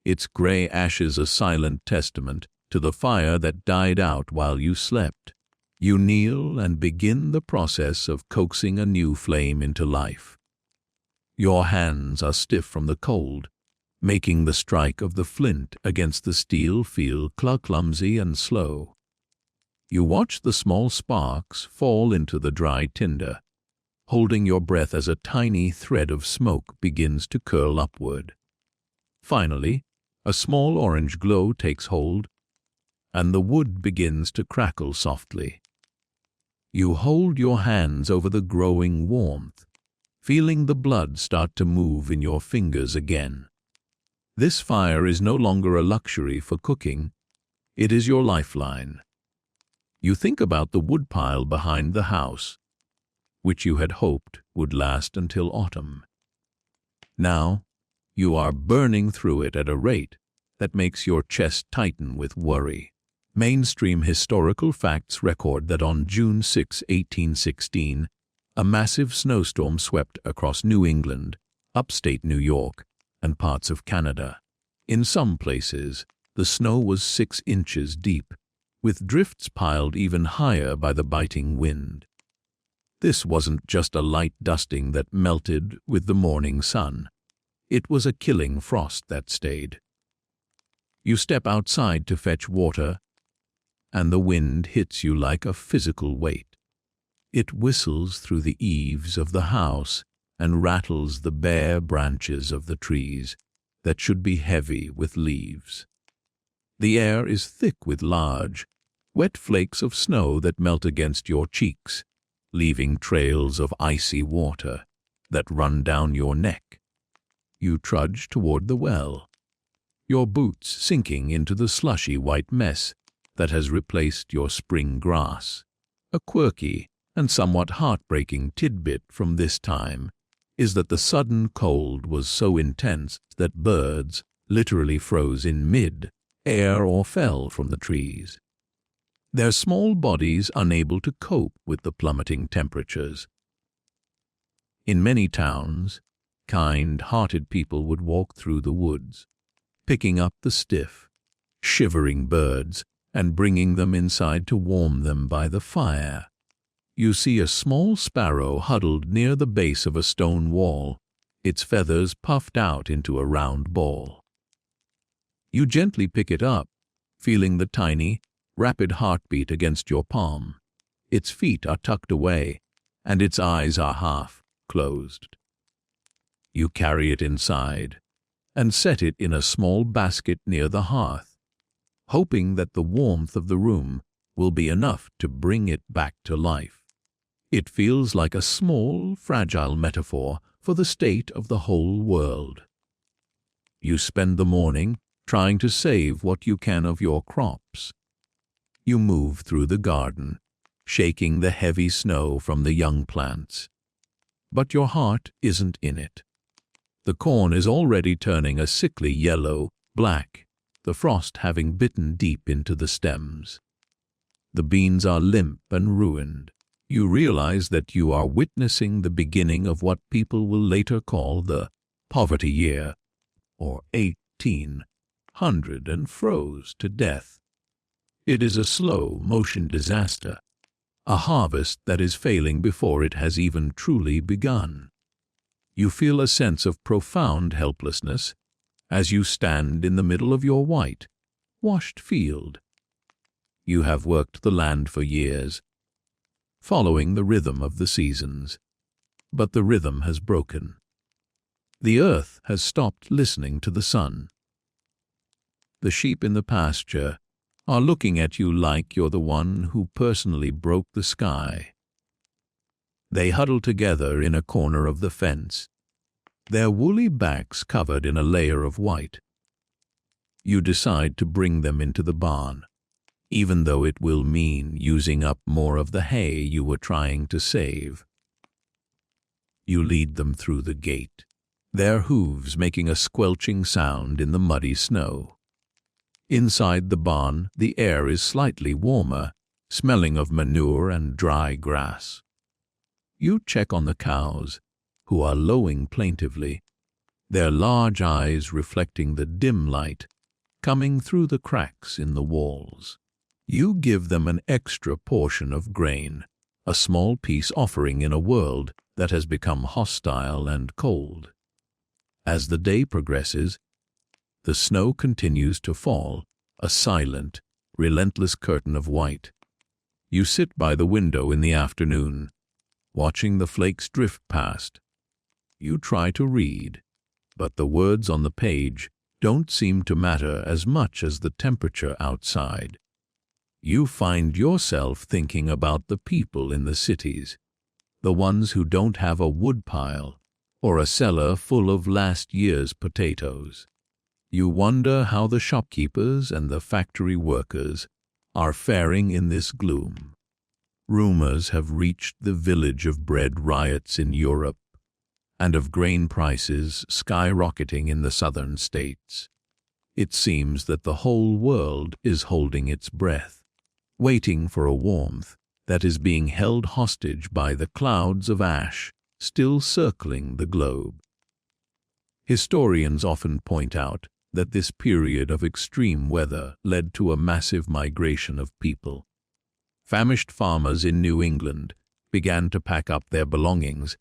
its gray ashes a silent testament to the fire that died out while you slept. You kneel and begin the process of coaxing a new flame into life. Your hands are stiff from the cold, making the strike of the flint against the steel feel clumsy and slow. You watch the small sparks fall into the dry tinder, holding your breath as a tiny thread of smoke begins to curl upward. Finally, a small orange glow takes hold, and the wood begins to crackle softly. You hold your hands over the growing warmth, feeling the blood start to move in your fingers again. This fire is no longer a luxury for cooking. It is your lifeline. You think about the woodpile behind the house, which you had hoped would last until autumn. Now, you are burning through it at a rate that makes your chest tighten with worry. Mainstream historical facts record that on June 6, 1816, a massive snowstorm swept across New England, upstate New York, and parts of Canada. In some places, the snow was 6 inches deep, with drifts piled even higher by the biting wind. This wasn't just a light dusting that melted with the morning sun. It was a killing frost that stayed. You step outside to fetch water, and the wind hits you like a physical weight. It whistles through the eaves of the house and rattles the bare branches of the trees that should be heavy with leaves. The air is thick with large, wet flakes of snow that melt against your cheeks, leaving trails of icy water that run down your neck. You trudge toward the well, your boots sinking into the slushy white mess that has replaced your spring grass. A quirky and somewhat heartbreaking tidbit from this time is that the sudden cold was so intense that birds literally froze in mid-air or fell from the trees, their small bodies unable to cope with the plummeting temperatures. In many towns, kind-hearted people would walk through the woods, picking up the stiff, shivering birds and bringing them inside to warm them by the fire. You see a small sparrow huddled near the base of a stone wall, its feathers puffed out into a round ball. You gently pick it up, feeling the tiny, rapid heartbeat against your palm. Its feet are tucked away, and its eyes are half closed. You carry it inside and set it in a small basket near the hearth, hoping that the warmth of the room will be enough to bring it back to life. It feels like a small, fragile metaphor for the state of the whole world. You spend the morning trying to save what you can of your crops. You move through the garden, shaking the heavy snow from the young plants. But your heart isn't in it. The corn is already turning a sickly yellow-black, the frost having bitten deep into the stems. The beans are limp and ruined. You realize that you are witnessing the beginning of what people will later call the poverty year, or 1800, and froze to death. It is a slow-motion disaster, a harvest that is failing before it has even truly begun. You feel a sense of profound helplessness as you stand in the middle of your white-washed field. You have worked the land for years, following the rhythm of the seasons, but the rhythm has broken. The earth has stopped listening to the sun. The sheep in the pasture are looking at you like you're the one who personally broke the sky. They huddle together in a corner of the fence, their woolly backs covered in a layer of white. You decide to bring them into the barn, even though it will mean using up more of the hay you were trying to save. You lead them through the gate, their hooves making a squelching sound in the muddy snow. Inside the barn, the air is slightly warmer, smelling of manure and dry grass. You check on the cows, who are lowing plaintively, their large eyes reflecting the dim light coming through the cracks in the walls. You give them an extra portion of grain, a small peace offering in a world that has become hostile and cold. As the day progresses, the snow continues to fall, a silent, relentless curtain of white. You sit by the window in the afternoon, watching the flakes drift past. You try to read, but the words on the page don't seem to matter as much as the temperature outside. You find yourself thinking about the people in the cities, the ones who don't have a woodpile or a cellar full of last year's potatoes. You wonder how the shopkeepers and the factory workers are faring in this gloom. Rumors have reached the village of bread riots in Europe and of grain prices skyrocketing in the southern states. It seems that the whole world is holding its breath, waiting for a warmth that is being held hostage by the clouds of ash still circling the globe. Historians often point out that this period of extreme weather led to a massive migration of people. Famished farmers in New England began to pack up their belongings,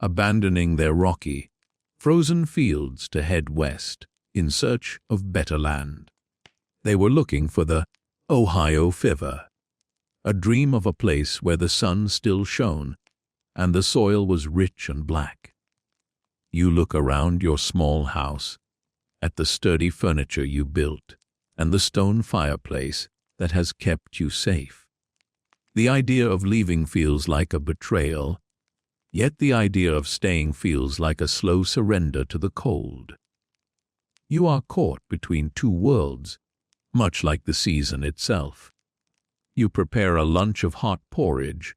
abandoning their rocky, frozen fields to head west in search of better land. They were looking for the Ohio Fever, a dream of a place where the sun still shone and the soil was rich and black. You look around your small house, at the sturdy furniture you built and the stone fireplace that has kept you safe. The idea of leaving feels like a betrayal, yet the idea of staying feels like a slow surrender to the cold. You are caught between two worlds, much like the season itself. You prepare a lunch of hot porridge,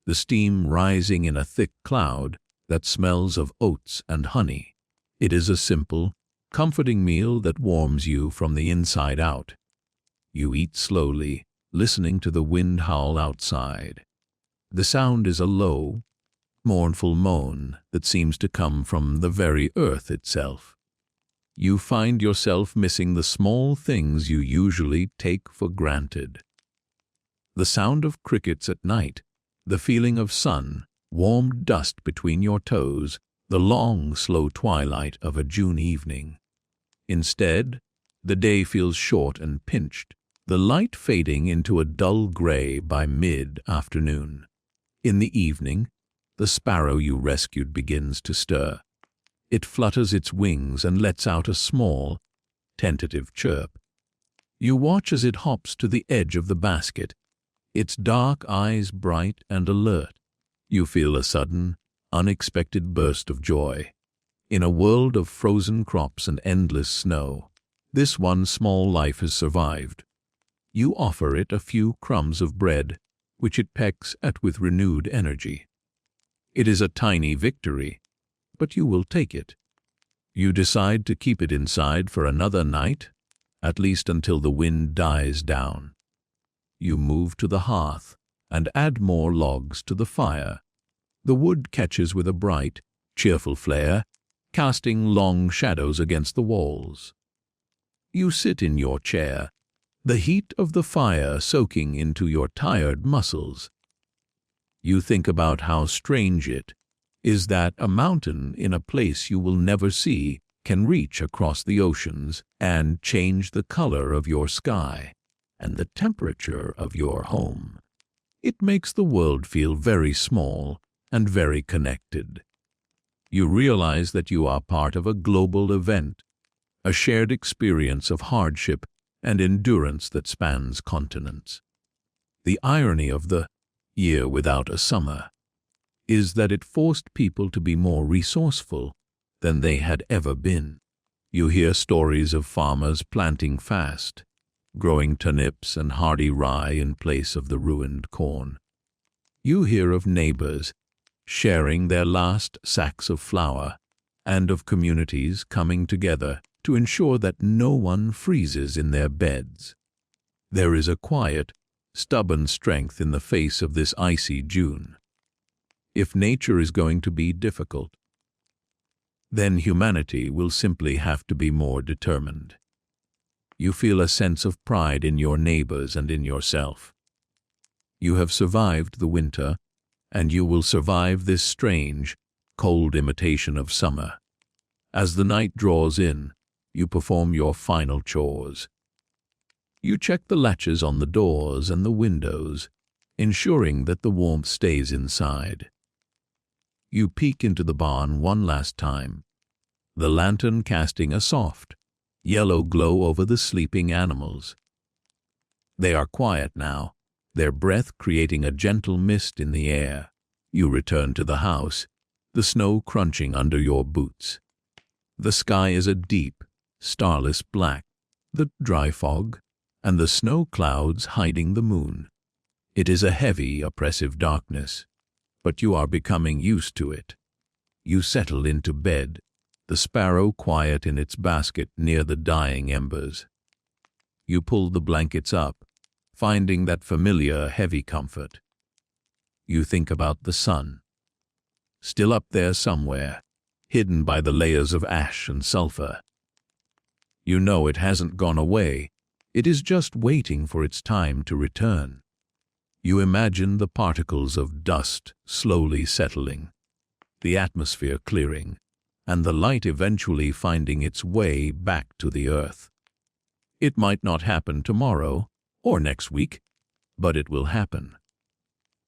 the steam rising in a thick cloud that smells of oats and honey. It is a simple, comforting meal that warms you from the inside out. You eat slowly, listening to the wind howl outside. The sound is a low, mournful moan that seems to come from the very earth itself. You find yourself missing the small things you usually take for granted. The sound of crickets at night, the feeling of sun, warm dust between your toes, the long, slow twilight of a June evening. Instead, the day feels short and pinched, the light fading into a dull gray by mid-afternoon. In the evening, the sparrow you rescued begins to stir. It flutters its wings and lets out a small, tentative chirp. You watch as it hops to the edge of the basket, its dark eyes bright and alert. You feel a sudden, unexpected burst of joy. In a world of frozen crops and endless snow, this one small life has survived. You offer it a few crumbs of bread, which it pecks at with renewed energy. It is a tiny victory, but you will take it. You decide to keep it inside for another night, at least until the wind dies down. You move to the hearth and add more logs to the fire. The wood catches with a bright, cheerful flare, casting long shadows against the walls. You sit in your chair, the heat of the fire soaking into your tired muscles. You think about how strange it is that a mountain in a place you will never see can reach across the oceans and change the color of your sky and the temperature of your home. It makes the world feel very small and very connected. You realize that you are part of a global event, a shared experience of hardship and endurance that spans continents. The irony of the year without a summer is that it forced people to be more resourceful than they had ever been. You hear stories of farmers planting fast, growing turnips and hardy rye in place of the ruined corn. You hear of neighbors sharing their last sacks of flour and of communities coming together to ensure that no one freezes in their beds. There is a quiet, stubborn strength in the face of this icy June. If nature is going to be difficult, then humanity will simply have to be more determined. You feel a sense of pride in your neighbors and in yourself. You have survived the winter, and you will survive this strange, cold imitation of summer. As the night draws in, you perform your final chores. You check the latches on the doors and the windows, ensuring that the warmth stays inside. You peek into the barn one last time, the lantern casting a soft, yellow glow over the sleeping animals. They are quiet now, their breath creating a gentle mist in the air. You return to the house, the snow crunching under your boots. The sky is a deep, starless black, the dry fog, and the snow clouds hiding the moon. It is a heavy, oppressive darkness, but you are becoming used to it. You settle into bed, the sparrow quiet in its basket near the dying embers. You pull the blankets up, finding that familiar, heavy comfort. You think about the sun, still up there somewhere, hidden by the layers of ash and sulfur. You know it hasn't gone away, it is just waiting for its time to return. You imagine the particles of dust slowly settling, the atmosphere clearing, and the light eventually finding its way back to the earth. It might not happen tomorrow or next week, but it will happen.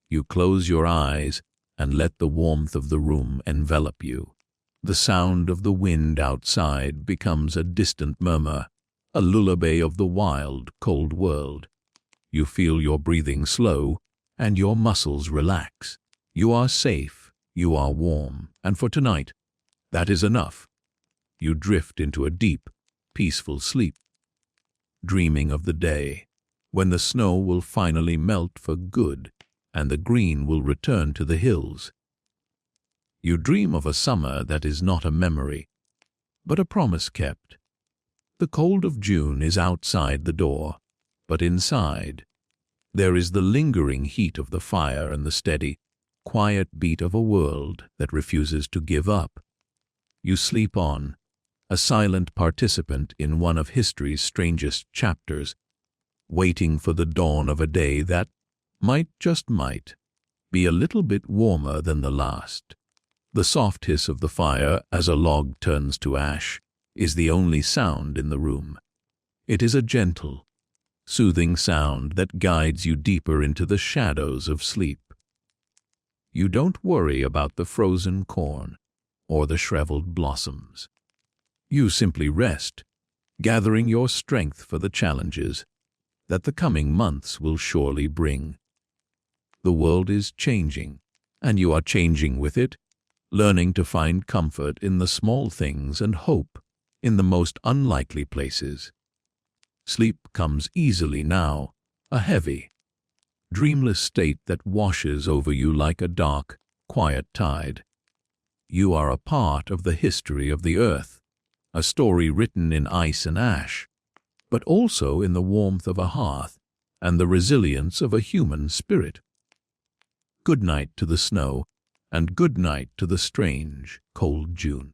You close your eyes and let the warmth of the room envelop you. The sound of the wind outside becomes a distant murmur, a lullaby of the wild, cold world. You feel your breathing slow and your muscles relax. You are safe, you are warm, and for tonight, that is enough. You drift into a deep, peaceful sleep, dreaming of the day when the snow will finally melt for good and the green will return to the hills. You dream of a summer that is not a memory, but a promise kept. The cold of June is outside the door, but inside, there is the lingering heat of the fire and the steady, quiet beat of a world that refuses to give up. You sleep on, a silent participant in one of history's strangest chapters, waiting for the dawn of a day that just might, be a little bit warmer than the last. The soft hiss of the fire as a log turns to ash is the only sound in the room. It is a gentle, soothing sound that guides you deeper into the shadows of sleep. You don't worry about the frozen corn or the shriveled blossoms. You simply rest, gathering your strength for the challenges that the coming months will surely bring. The world is changing, and you are changing with it, learning to find comfort in the small things and hope in the most unlikely places. Sleep comes easily now, a heavy, dreamless state that washes over you like a dark, quiet tide. You are a part of the history of the earth, a story written in ice and ash, but also in the warmth of a hearth and the resilience of a human spirit. Good night to the snow, and good night to the strange, cold June.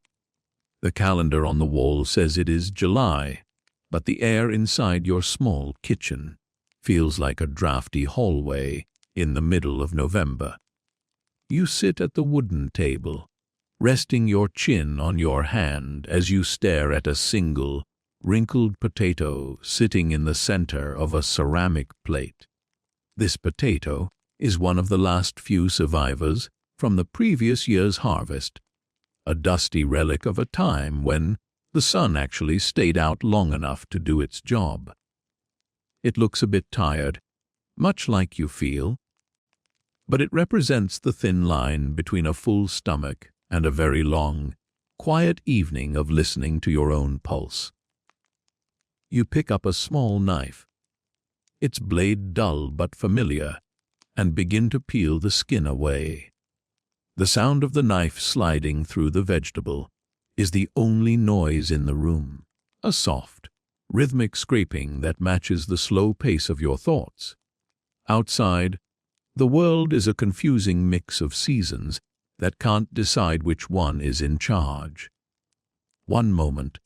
The calendar on the wall says it is July, but the air inside your small kitchen feels like a drafty hallway in the middle of November. You sit at the wooden table, resting your chin on your hand as you stare at a single, wrinkled potato sitting in the center of a ceramic plate. This potato is one of the last few survivors from the previous year's harvest, a dusty relic of a time when the sun actually stayed out long enough to do its job. It looks a bit tired, much like you feel, but it represents the thin line between a full stomach and a very long, quiet evening of listening to your own pulse. You pick up a small knife, its blade dull but familiar, and begin to peel the skin away. The sound of the knife sliding through the vegetable is the only noise in the room, a soft, rhythmic scraping that matches the slow pace of your thoughts. Outside, the world is a confusing mix of seasons that can't decide which one is in charge. One moment,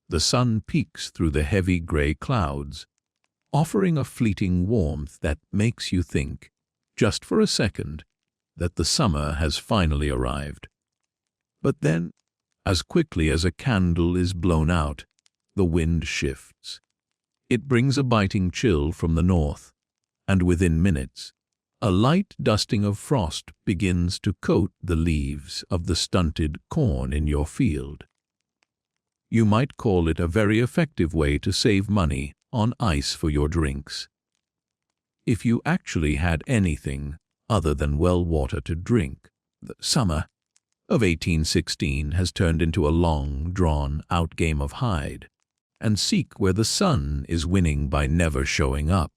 the sun peeks through the heavy gray clouds, offering a fleeting warmth that makes you think, just for a second, that the summer has finally arrived. But then, as quickly as a candle is blown out, the wind shifts. It brings a biting chill from the north, and within minutes, a light dusting of frost begins to coat the leaves of the stunted corn in your field. You might call it a very effective way to save money on ice for your drinks. If you actually had anything other than well water to drink, the summer of 1816 has turned into a long, drawn-out game of hide. and seek where the sun is winning by never showing up.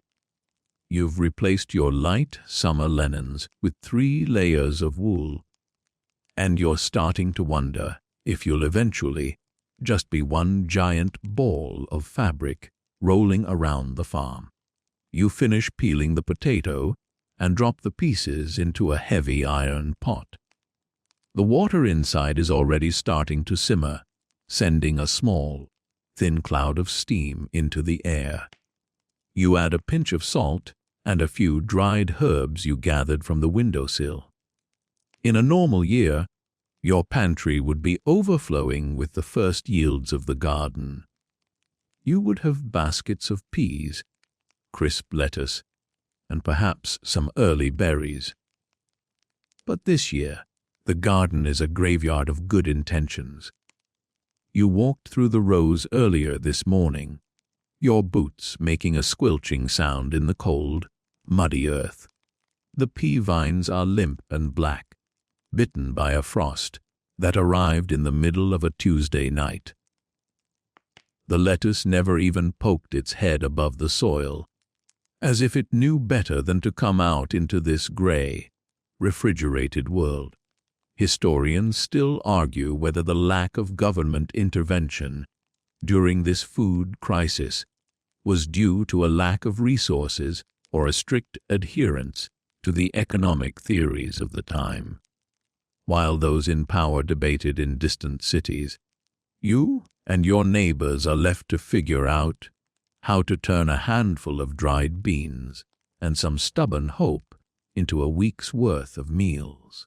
You've replaced your light summer linens with 3 layers of wool, and you're starting to wonder if you'll eventually just be one giant ball of fabric rolling around the farm. You finish peeling the potato and drop the pieces into a heavy iron pot. The water inside is already starting to simmer, sending a small, thin cloud of steam into the air. You add a pinch of salt and a few dried herbs you gathered from the windowsill. In a normal year, your pantry would be overflowing with the first yields of the garden. You would have baskets of peas, crisp lettuce, and perhaps some early berries. But this year, the garden is a graveyard of good intentions. You walked through the rows earlier this morning, your boots making a squelching sound in the cold, muddy earth. The pea vines are limp and black, bitten by a frost that arrived in the middle of a Tuesday night. The lettuce never even poked its head above the soil, as if it knew better than to come out into this gray, refrigerated world. Historians still argue whether the lack of government intervention during this food crisis was due to a lack of resources or a strict adherence to the economic theories of the time. While those in power debated in distant cities, you and your neighbors are left to figure out how to turn a handful of dried beans and some stubborn hope into a week's worth of meals.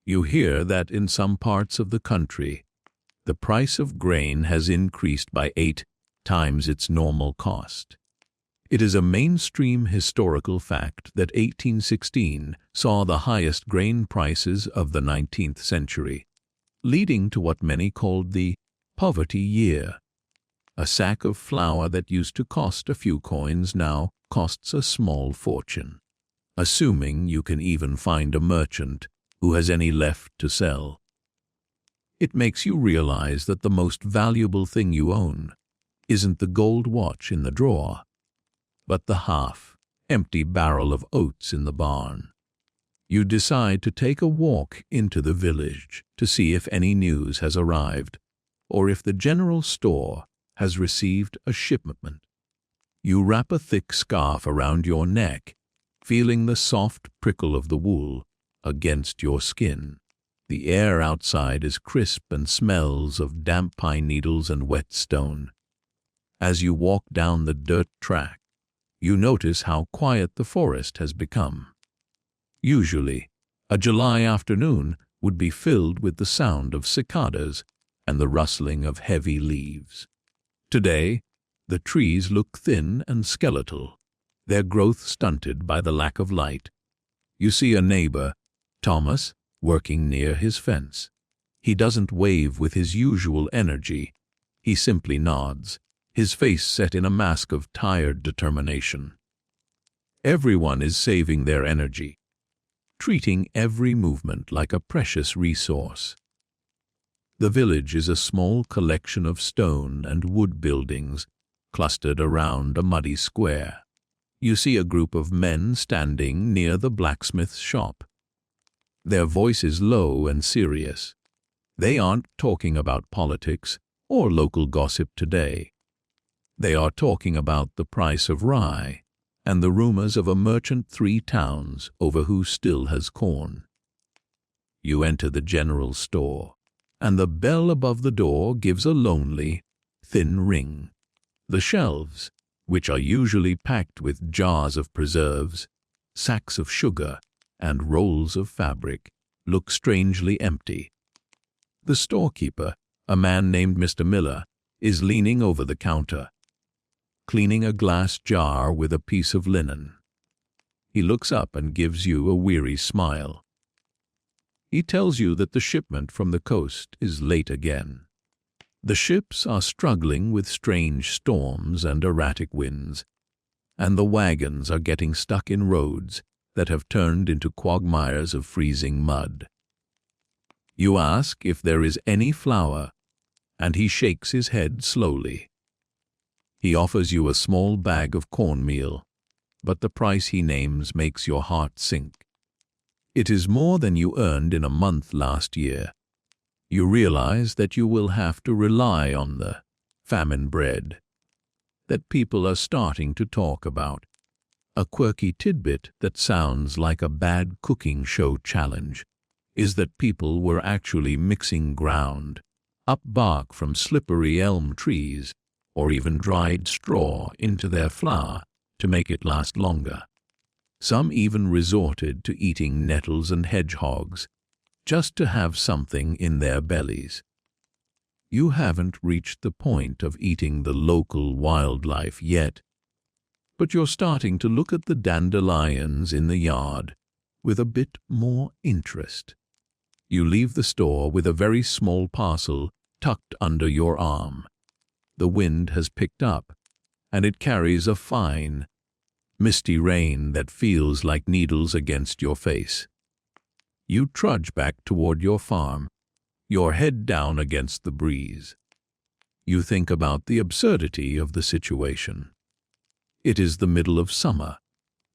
You hear that in some parts of the country, the price of grain has increased by 8 times its normal cost. It is a mainstream historical fact that 1816 saw the highest grain prices of the 19th century, leading to what many called the poverty year. A sack of flour that used to cost a few coins now costs a small fortune, assuming you can even find a merchant who has any left to sell. It makes you realize that the most valuable thing you own isn't the gold watch in the drawer, but the half-empty barrel of oats in the barn. You decide to take a walk into the village to see if any news has arrived, or if the general store has received a shipment. You wrap a thick scarf around your neck, feeling the soft prickle of the wool against your skin. The air outside is crisp and smells of damp pine needles and wet stone. As you walk down the dirt track, you notice how quiet the forest has become. Usually, a July afternoon would be filled with the sound of cicadas and the rustling of heavy leaves. Today, the trees look thin and skeletal, their growth stunted by the lack of light. You see a neighbor, Thomas, working near his fence. He doesn't wave with his usual energy. He simply nods, his face set in a mask of tired determination. Everyone is saving their energy, treating every movement like a precious resource. The village is a small collection of stone and wood buildings clustered around a muddy square. You see a group of men standing near the blacksmith's shop. Their voice is low and serious. They aren't talking about politics or local gossip today. They are talking about the price of rye and the rumors of a merchant 3 towns over who still has corn. You enter the general store, and the bell above the door gives a lonely, thin ring. The shelves, which are usually packed with jars of preserves, sacks of sugar, and rolls of fabric, look strangely empty. The storekeeper, a man named Mr. Miller, is leaning over the counter, cleaning a glass jar with a piece of linen. He looks up and gives you a weary smile. He tells you that the shipment from the coast is late again. The ships are struggling with strange storms and erratic winds, and the wagons are getting stuck in roads that have turned into quagmires of freezing mud. You ask if there is any flour, and he shakes his head slowly. He offers you a small bag of cornmeal, but the price he names makes your heart sink. It is more than you earned in a month last year. You realize that you will have to rely on the famine bread that people are starting to talk about. A quirky tidbit that sounds like a bad cooking show challenge is that people were actually mixing ground up bark from slippery elm trees or even dried straw into their flour to make it last longer. Some even resorted to eating nettles and hedgehogs just to have something in their bellies. You haven't reached the point of eating the local wildlife yet, but you're starting to look at the dandelions in the yard with a bit more interest. You leave the store with a very small parcel tucked under your arm. The wind has picked up, and it carries a fine, misty rain that feels like needles against your face. You trudge back toward your farm, your head down against the breeze. You think about the absurdity of the situation. It is the middle of summer,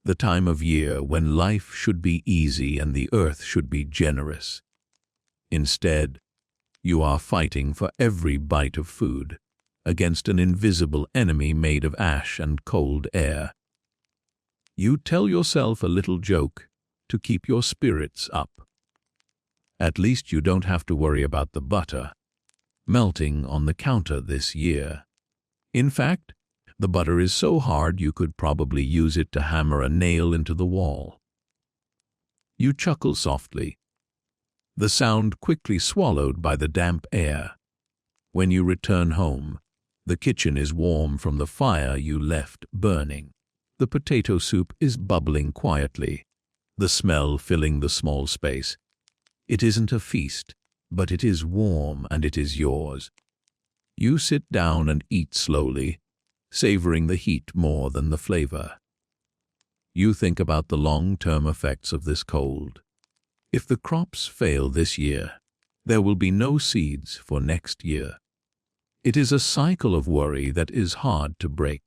the time of year when life should be easy and the earth should be generous. Instead, you are fighting for every bite of food against an invisible enemy made of ash and cold air. You tell yourself a little joke to keep your spirits up. At least you don't have to worry about the butter melting on the counter this year. In fact, the butter is so hard you could probably use it to hammer a nail into the wall. You chuckle softly, the sound quickly swallowed by the damp air. When you return home, the kitchen is warm from the fire you left burning. The potato soup is bubbling quietly, the smell filling the small space. It isn't a feast, but it is warm and it is yours. You sit down and eat slowly, savoring the heat more than the flavor. You think about the long-term effects of this cold. If the crops fail this year, there will be no seeds for next year. It is a cycle of worry that is hard to break.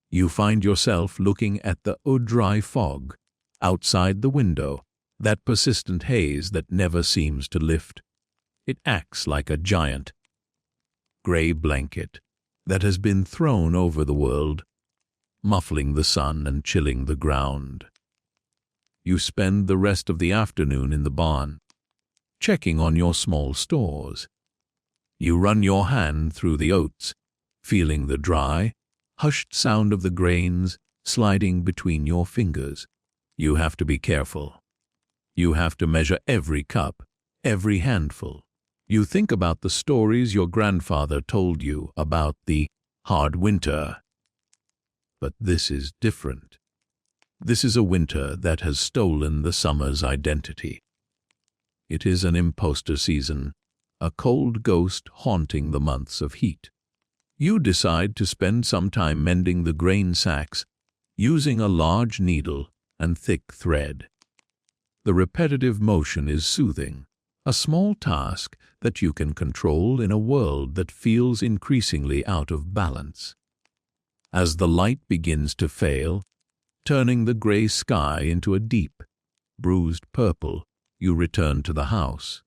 You find yourself looking at the dry fog outside the window, that persistent haze that never seems to lift. It acts like a giant gray blanket that has been thrown over the world, muffling the sun and chilling the ground. You spend the rest of the afternoon in the barn, checking on your small stores. You run your hand through the oats, feeling the dry, hushed sound of the grains sliding between your fingers. You have to be careful. You have to measure every cup, every handful. You think about the stories your grandfather told you about the hard winter. But this is different. This is a winter that has stolen the summer's identity. It is an imposter season, a cold ghost haunting the months of heat. You decide to spend some time mending the grain sacks, using a large needle and thick thread. The repetitive motion is soothing, a small task that you can control in a world that feels increasingly out of balance. As the light begins to fail, turning the gray sky into a deep, bruised purple, you return to the house.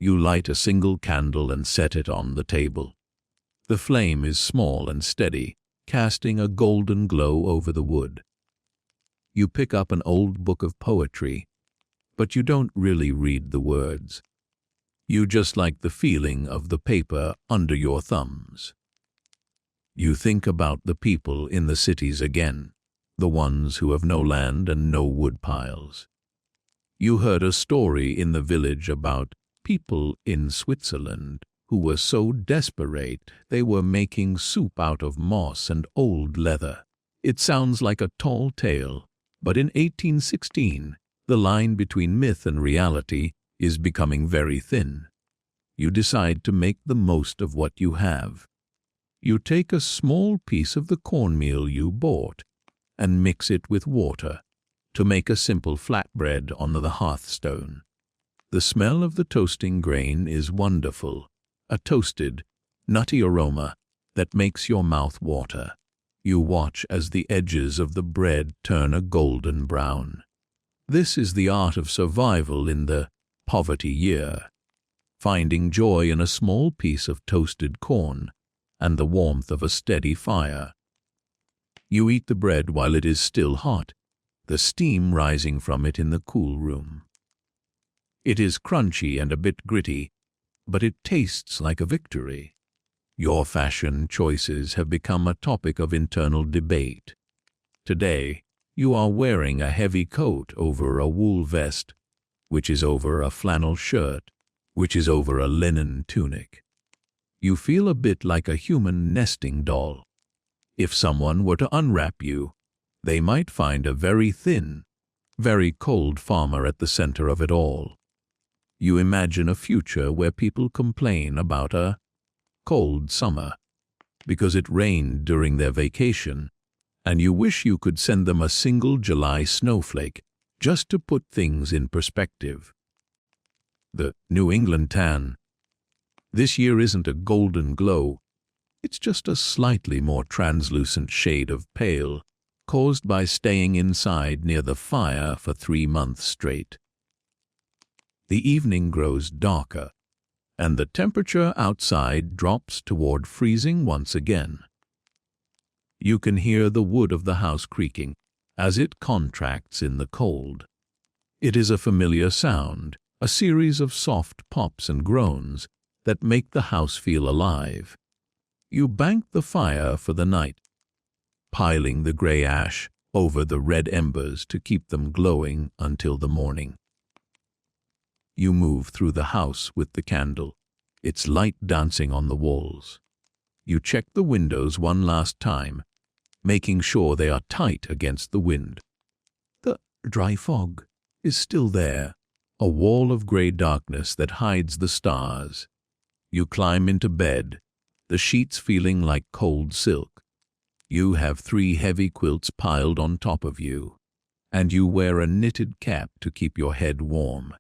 You light a single candle and set it on the table. The flame is small and steady, casting a golden glow over the wood. You pick up an old book of poetry, but you don't really read the words. You just like the feeling of the paper under your thumbs. You think about the people in the cities again, the ones who have no land and no wood piles. You heard a story in the village about people in Switzerland who were so desperate they were making soup out of moss and old leather. It sounds like a tall tale, but in 1816, the line between myth and reality is becoming very thin. You decide to make the most of what you have. You take a small piece of the cornmeal you bought and mix it with water to make a simple flatbread on the hearthstone. The smell of the toasting grain is wonderful, a toasted, nutty aroma that makes your mouth water. You watch as the edges of the bread turn a golden brown. This is the art of survival in the poverty year, finding joy in a small piece of toasted corn and the warmth of a steady fire. You eat the bread while it is still hot, the steam rising from it in the cool room. It is crunchy and a bit gritty, but it tastes like a victory. Your fashion choices have become a topic of internal debate. Today, you are wearing a heavy coat over a wool vest, which is over a flannel shirt, which is over a linen tunic. You feel a bit like a human nesting doll. If someone were to unwrap you, they might find a very thin, very cold farmer at the center of it all. You imagine a future where people complain about a cold summer because it rained during their vacation, and you wish you could send them a single July snowflake just to put things in perspective. The New England tan. This year isn't a golden glow, it's just a slightly more translucent shade of pale, caused by staying inside near the fire for 3 months straight. The evening grows darker, and the temperature outside drops toward freezing once again. You can hear the wood of the house creaking as it contracts in the cold. It is a familiar sound, a series of soft pops and groans that make the house feel alive. You bank the fire for the night, piling the gray ash over the red embers to keep them glowing until the morning. You move through the house with the candle, its light dancing on the walls. You check the windows one last time, making sure they are tight against the wind. The dry fog is still there, a wall of gray darkness that hides the stars. You climb into bed, the sheets feeling like cold silk. You have 3 heavy quilts piled on top of you, and you wear a knitted cap to keep your head warm.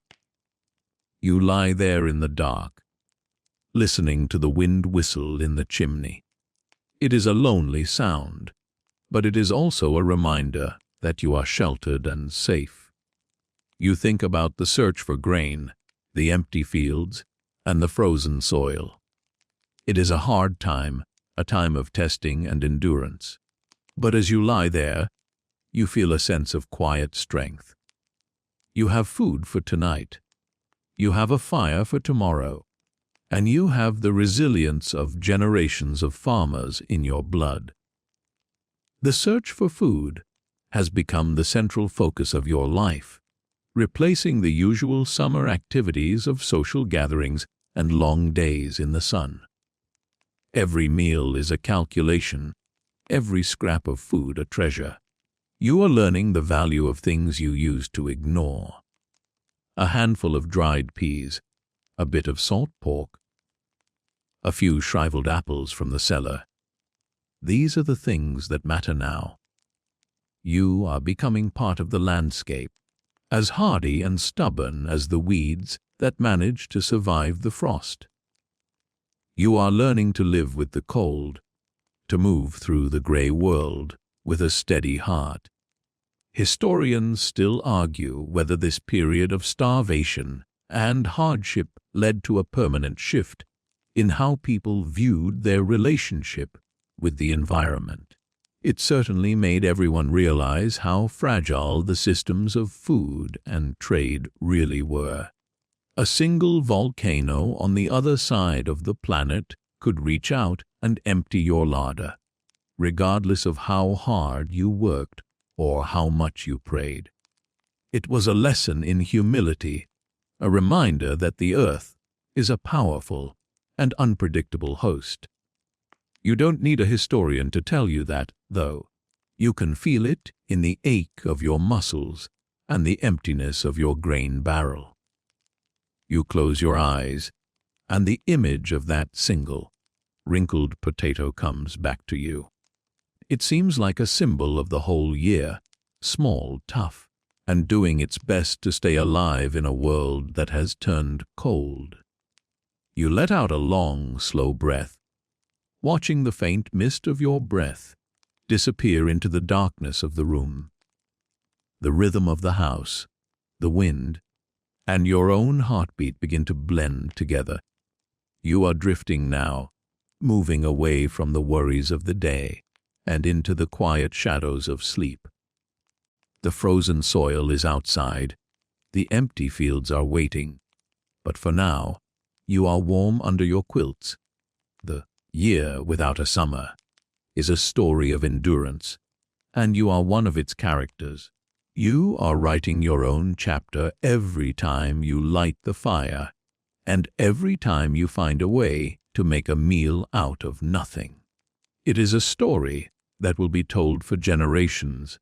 You lie there in the dark, listening to the wind whistle in the chimney. It is a lonely sound, but it is also a reminder that you are sheltered and safe. You think about the search for grain, the empty fields, and the frozen soil. It is a hard time, a time of testing and endurance. But as you lie there, you feel a sense of quiet strength. You have food for tonight. You have a fire for tomorrow. And you have the resilience of generations of farmers in your blood. The search for food has become the central focus of your life, replacing the usual summer activities of social gatherings and long days in the sun. Every meal is a calculation, every scrap of food a treasure. You are learning the value of things you used to ignore. A handful of dried peas, a bit of salt pork, a few shriveled apples from the cellar. These are the things that matter now. You are becoming part of the landscape, as hardy and stubborn as the weeds that manage to survive the frost. You are learning to live with the cold, to move through the gray world with a steady heart. Historians still argue whether this period of starvation and hardship led to a permanent shift in how people viewed their relationship with the environment. It certainly made everyone realize how fragile the systems of food and trade really were. A single volcano on the other side of the planet could reach out and empty your larder, regardless of how hard you worked or how much you prayed. It was a lesson in humility, a reminder that the earth is a powerful and unpredictable host. You don't need a historian to tell you that, though. You can feel it in the ache of your muscles and the emptiness of your grain barrel. You close your eyes, and the image of that single, wrinkled potato comes back to you. It seems like a symbol of the whole year, small, tough, and doing its best to stay alive in a world that has turned cold. You let out a long, slow breath, watching the faint mist of your breath disappear into the darkness of the room. The rhythm of the house, the wind, and your own heartbeat begin to blend together. You are drifting now, moving away from the worries of the day and into the quiet shadows of sleep. The frozen soil is outside, the empty fields are waiting, but for now, you are warm under your quilts. The year without a summer is a story of endurance, and you are one of its characters. You are writing your own chapter every time you light the fire, and every time you find a way to make a meal out of nothing. It is a story that will be told for generations,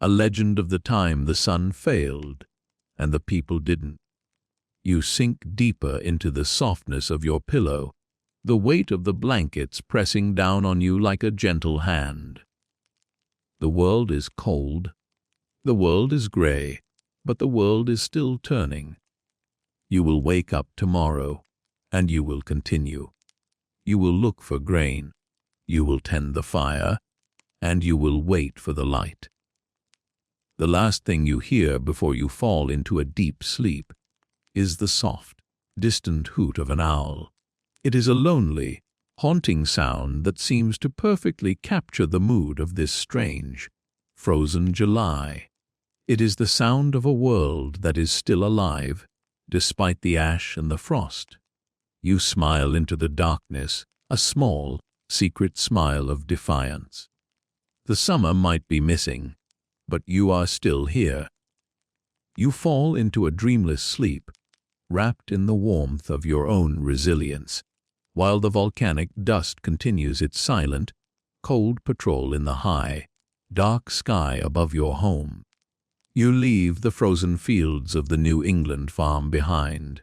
a legend of the time the sun failed and the people didn't. You sink deeper into the softness of your pillow, the weight of the blankets pressing down on you like a gentle hand. The world is cold, the world is gray, but the world is still turning. You will wake up tomorrow, and you will continue. You will look for grain, you will tend the fire, and you will wait for the light. The last thing you hear before you fall into a deep sleep is the soft, distant hoot of an owl. It is a lonely, haunting sound that seems to perfectly capture the mood of this strange, frozen July. It is the sound of a world that is still alive, despite the ash and the frost. You smile into the darkness, a small, secret smile of defiance. The summer might be missing, but you are still here. You fall into a dreamless sleep, wrapped in the warmth of your own resilience, while the volcanic dust continues its silent, cold patrol in the high, dark sky above your home. You leave the frozen fields of the New England farm behind,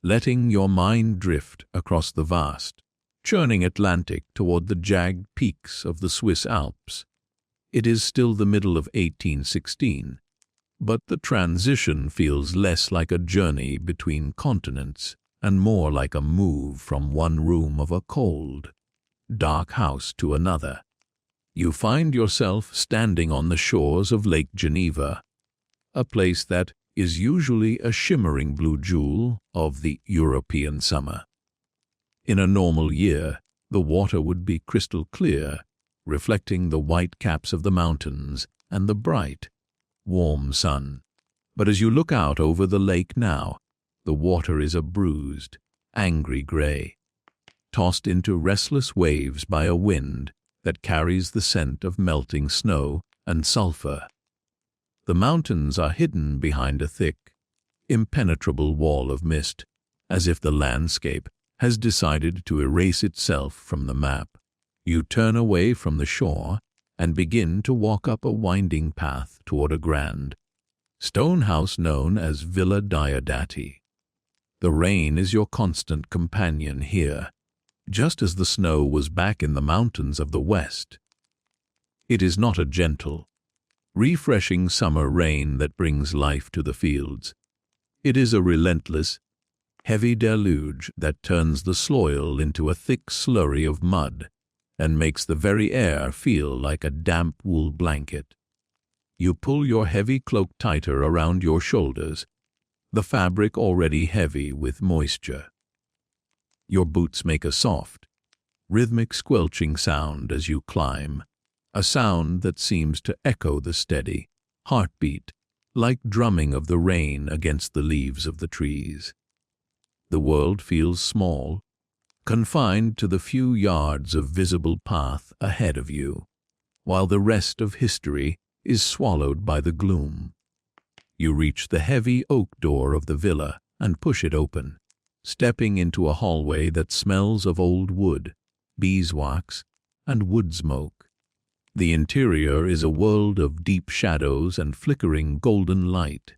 letting your mind drift across the vast, churning Atlantic toward the jagged peaks of the Swiss Alps. It is still the middle of 1816, but the transition feels less like a journey between continents and more like a move from one room of a cold, dark house to another. You find yourself standing on the shores of Lake Geneva, a place that is usually a shimmering blue jewel of the European summer. In a normal year, the water would be crystal clear, reflecting the white caps of the mountains and the bright, warm sun. But as you look out over the lake now, the water is a bruised, angry gray, tossed into restless waves by a wind that carries the scent of melting snow and sulfur. The mountains are hidden behind a thick, impenetrable wall of mist, as if the landscape has decided to erase itself from the map. You turn away from the shore and begin to walk up a winding path toward a grand, stone house known as Villa Diodati. The rain is your constant companion here, just as the snow was back in the mountains of the west. It is not a gentle, refreshing summer rain that brings life to the fields. It is a relentless, heavy deluge that turns the soil into a thick slurry of mud and makes the very air feel like a damp wool blanket. You pull your heavy cloak tighter around your shoulders, the fabric already heavy with moisture. Your boots make a soft, rhythmic squelching sound as you climb, a sound that seems to echo the steady heartbeat, like drumming of the rain against the leaves of the trees. The world feels small, confined to the few yards of visible path ahead of you, while the rest of history is swallowed by the gloom. You reach the heavy oak door of the villa and push it open, stepping into a hallway that smells of old wood, beeswax, and wood smoke. The interior is a world of deep shadows and flickering golden light.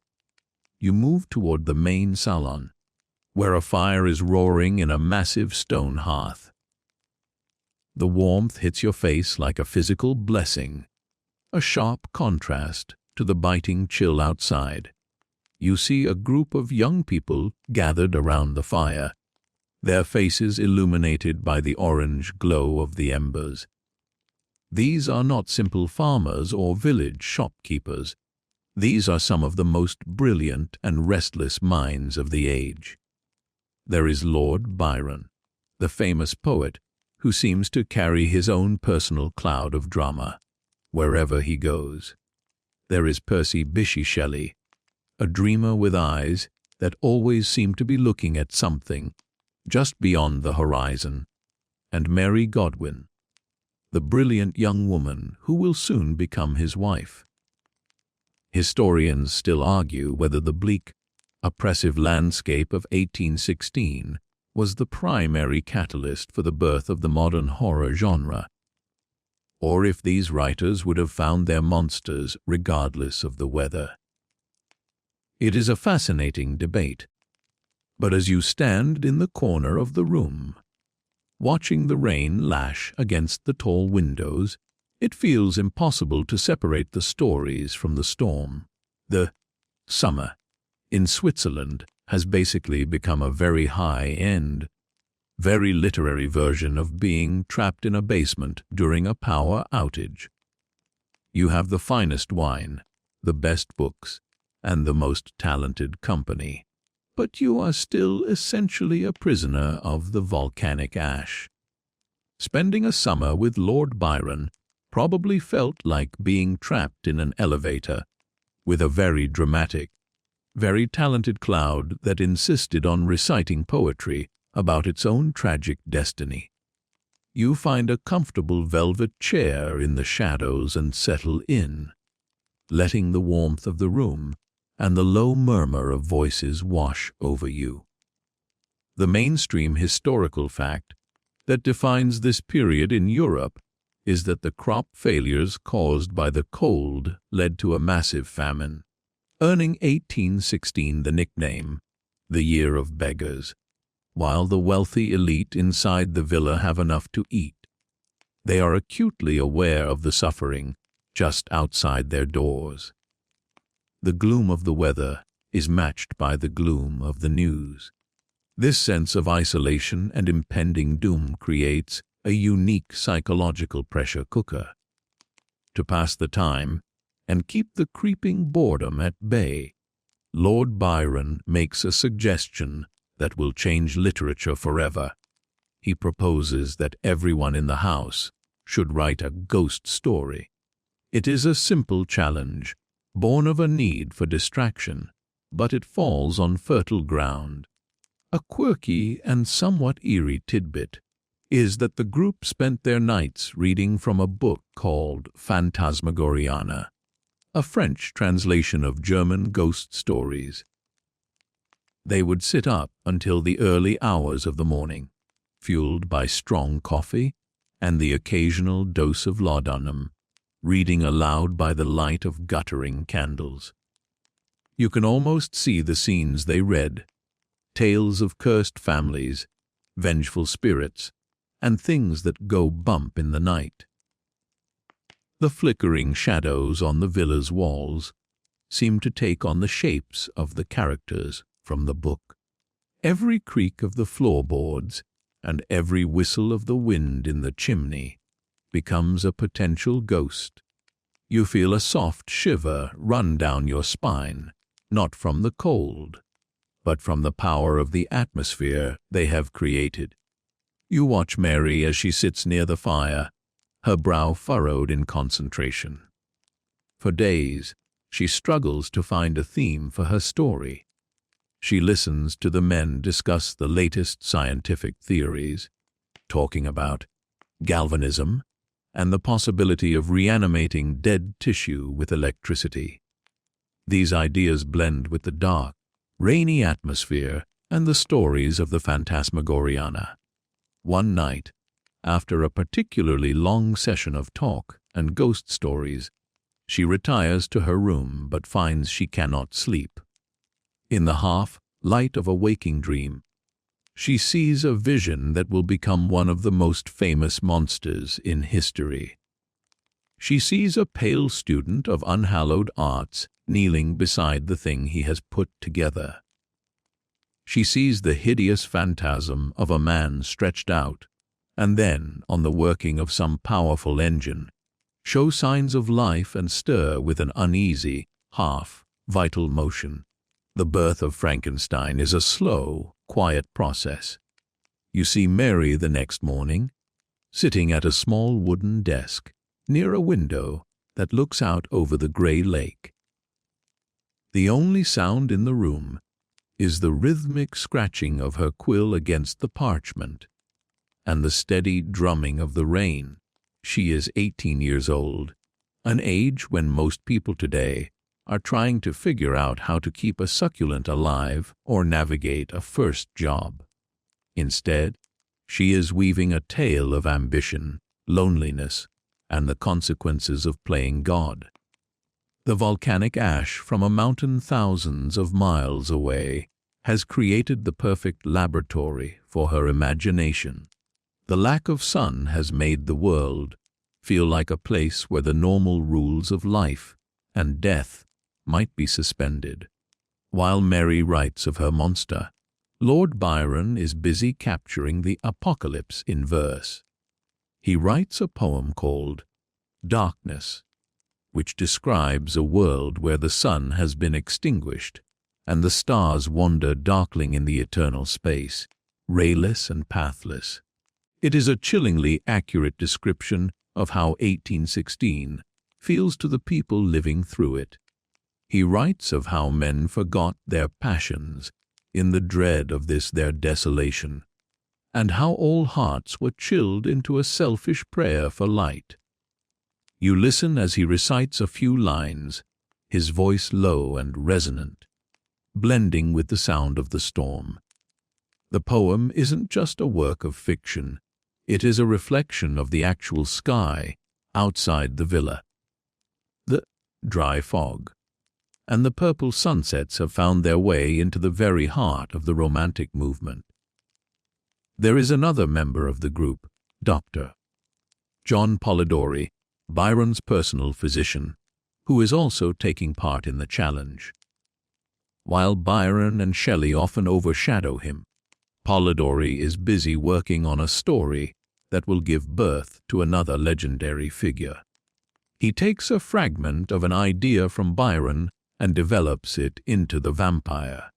You move toward the main salon, where a fire is roaring in a massive stone hearth. The warmth hits your face like a physical blessing, a sharp contrast to the biting chill outside. You see a group of young people gathered around the fire, their faces illuminated by the orange glow of the embers. These are not simple farmers or village shopkeepers. These are some of the most brilliant and restless minds of the age. There is Lord Byron, the famous poet, who seems to carry his own personal cloud of drama wherever he goes. There is Percy Bysshe Shelley, a dreamer with eyes that always seem to be looking at something just beyond the horizon, and Mary Godwin, the brilliant young woman who will soon become his wife. Historians still argue whether the bleak, oppressive landscape of 1816 was the primary catalyst for the birth of the modern horror genre, or if these writers would have found their monsters regardless of the weather. It is a fascinating debate, but as you stand in the corner of the room, watching the rain lash against the tall windows, it feels impossible to separate the stories from the storm. The summer in Switzerland has basically become a very high-end, very literary version of being trapped in a basement during a power outage. You have the finest wine, the best books, and the most talented company, but you are still essentially a prisoner of the volcanic ash. Spending a summer with Lord Byron probably felt like being trapped in an elevator with a very dramatic, very talented cloud that insisted on reciting poetry about its own tragic destiny. You find a comfortable velvet chair in the shadows and settle in, letting the warmth of the room and the low murmur of voices wash over you. The mainstream historical fact that defines this period in Europe is that the crop failures caused by the cold led to a massive famine, earning 1816 the nickname, the Year of Beggars. While the wealthy elite inside the villa have enough to eat, they are acutely aware of the suffering just outside their doors. The gloom of the weather is matched by the gloom of the news. This sense of isolation and impending doom creates a unique psychological pressure cooker. To pass the time and keep the creeping boredom at bay, Lord Byron makes a suggestion that will change literature forever. He proposes that everyone in the house should write a ghost story. It is a simple challenge, born of a need for distraction, but it falls on fertile ground. A quirky and somewhat eerie tidbit is that the group spent their nights reading from a book called Phantasmagoriana, a French translation of German ghost stories. They would sit up until the early hours of the morning, fueled by strong coffee and the occasional dose of laudanum, reading aloud by the light of guttering candles. You can almost see the scenes they read: tales of cursed families, vengeful spirits, and things that go bump in the night. The flickering shadows on the villa's walls seem to take on the shapes of the characters from the book. Every creak of the floorboards and every whistle of the wind in the chimney becomes a potential ghost. You feel a soft shiver run down your spine, not from the cold, but from the power of the atmosphere they have created. You watch Mary as she sits near the fire, her brow furrowed in concentration. For days, she struggles to find a theme for her story. She listens to the men discuss the latest scientific theories, talking about galvanism and the possibility of reanimating dead tissue with electricity. These ideas blend with the dark, rainy atmosphere and the stories of the Phantasmagoriana. One night, after a particularly long session of talk and ghost stories, she retires to her room but finds she cannot sleep. In the half-light of a waking dream, she sees a vision that will become one of the most famous monsters in history. She sees a pale student of unhallowed arts kneeling beside the thing he has put together. She sees the hideous phantasm of a man stretched out, and then, on the working of some powerful engine, show signs of life and stir with an uneasy, half-vital motion. The birth of Frankenstein is a slow, quiet process. You see Mary the next morning, sitting at a small wooden desk near a window that looks out over the grey lake. The only sound in the room is the rhythmic scratching of her quill against the parchment and the steady drumming of the rain. She is 18 years old, an age when most people today are trying to figure out how to keep a succulent alive or navigate a first job. Instead, she is weaving a tale of ambition, loneliness, and the consequences of playing God. The volcanic ash from a mountain thousands of miles away has created the perfect laboratory for her imagination. The lack of sun has made the world feel like a place where the normal rules of life and death might be suspended. While Mary writes of her monster, Lord Byron is busy capturing the apocalypse in verse. He writes a poem called Darkness, which describes a world where the sun has been extinguished and the stars wander darkling in the eternal space, rayless and pathless. It is a chillingly accurate description of how 1816 feels to the people living through it. He writes of how men forgot their passions in the dread of this their desolation, and how all hearts were chilled into a selfish prayer for light. You listen as he recites a few lines, his voice low and resonant, blending with the sound of the storm. The poem isn't just a work of fiction, it is a reflection of the actual sky outside the villa. The dry fog and the purple sunsets have found their way into the very heart of the Romantic movement. There is another member of the group, Dr. John Polidori, Byron's personal physician, who is also taking part in the challenge. While Byron and Shelley often overshadow him, Polidori is busy working on a story that will give birth to another legendary figure. He takes a fragment of an idea from Byron and develops it into the vampire.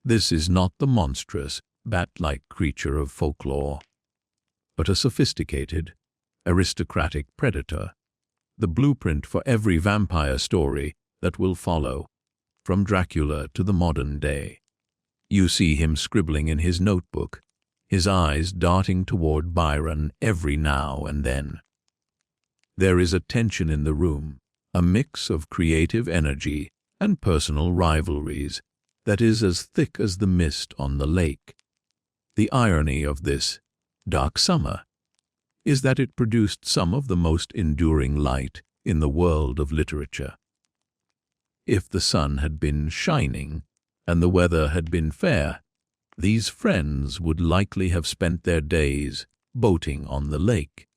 This is not the monstrous, bat-like creature of folklore, but a sophisticated, aristocratic predator, the blueprint for every vampire story that will follow, from Dracula to the modern day. You see him scribbling in his notebook, his eyes darting toward Byron every now and then. There is a tension in the room, a mix of creative energy and personal rivalries that is as thick as the mist on the lake. The irony of this dark summer is that it produced some of the most enduring light in the world of literature. If the sun had been shining and the weather had been fair, these friends would likely have spent their days boating on the lake,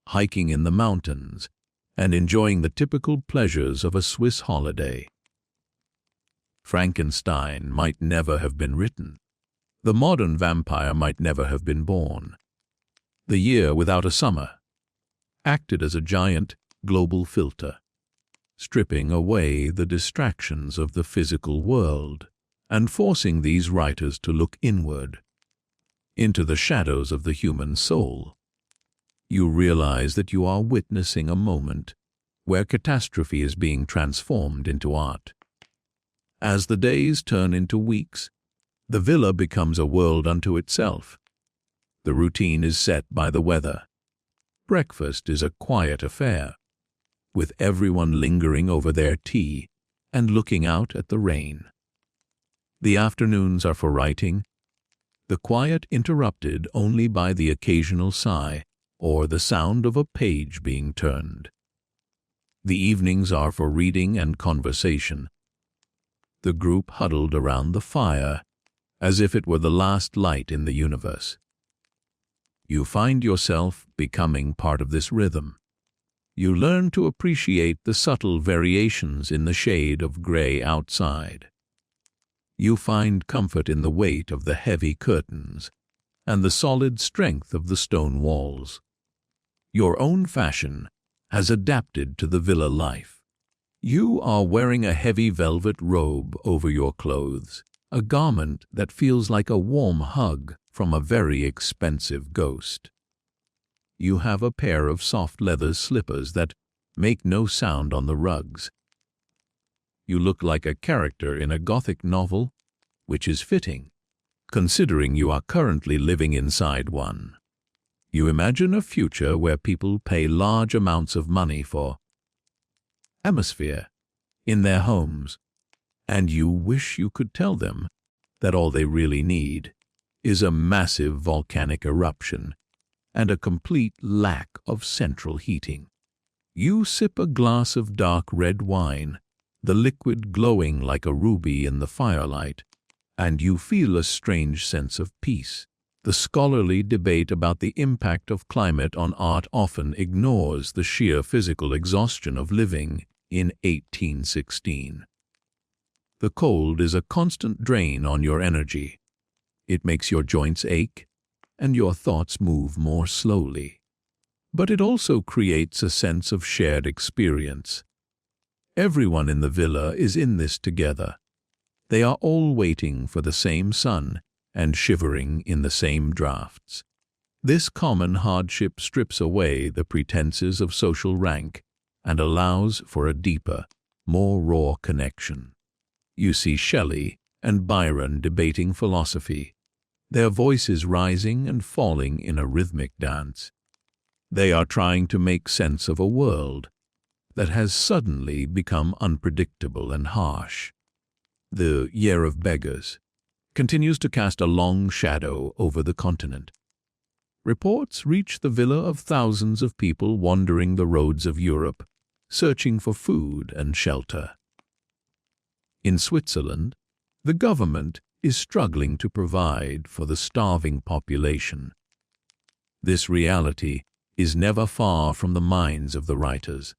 hiking in the mountains, and enjoying the typical pleasures of a Swiss holiday. Frankenstein might never have been written. The modern vampire might never have been born. The year without a summer acted as a giant global filter, stripping away the distractions of the physical world and forcing these writers to look inward, into the shadows of the human soul. You realize that you are witnessing a moment where catastrophe is being transformed into art. As the days turn into weeks, the villa becomes a world unto itself. The routine is set by the weather. Breakfast is a quiet affair, with everyone lingering over their tea and looking out at the rain. The afternoons are for writing, the quiet interrupted only by the occasional sigh or the sound of a page being turned. The evenings are for reading and conversation, the group huddled around the fire as if it were the last light in the universe. You find yourself becoming part of this rhythm. You learn to appreciate the subtle variations in the shade of gray outside. You find comfort in the weight of the heavy curtains and the solid strength of the stone walls. Your own fashion has adapted to the villa life. You are wearing a heavy velvet robe over your clothes, a garment that feels like a warm hug from a very expensive ghost. You have a pair of soft leather slippers that make no sound on the rugs. You look like a character in a Gothic novel, which is fitting, considering you are currently living inside one. You imagine a future where people pay large amounts of money for atmosphere in their homes, and you wish you could tell them that all they really need is a massive volcanic eruption and a complete lack of central heating. You sip a glass of dark red wine, the liquid glowing like a ruby in the firelight, and you feel a strange sense of peace. The scholarly debate about the impact of climate on art often ignores the sheer physical exhaustion of living in 1816. The cold is a constant drain on your energy. It makes your joints ache and your thoughts move more slowly. But it also creates a sense of shared experience. Everyone in the villa is in this together. They are all waiting for the same sun and shivering in the same drafts. This common hardship strips away the pretenses of social rank and allows for a deeper, more raw connection. You see Shelley and Byron debating philosophy, their voices rising and falling in a rhythmic dance. They are trying to make sense of a world that has suddenly become unpredictable and harsh. The Year of Beggars continues to cast a long shadow over the continent. Reports reach the villa of thousands of people wandering the roads of Europe, searching for food and shelter. In Switzerland, the government is struggling to provide for the starving population. This reality is never far from the minds of the writers.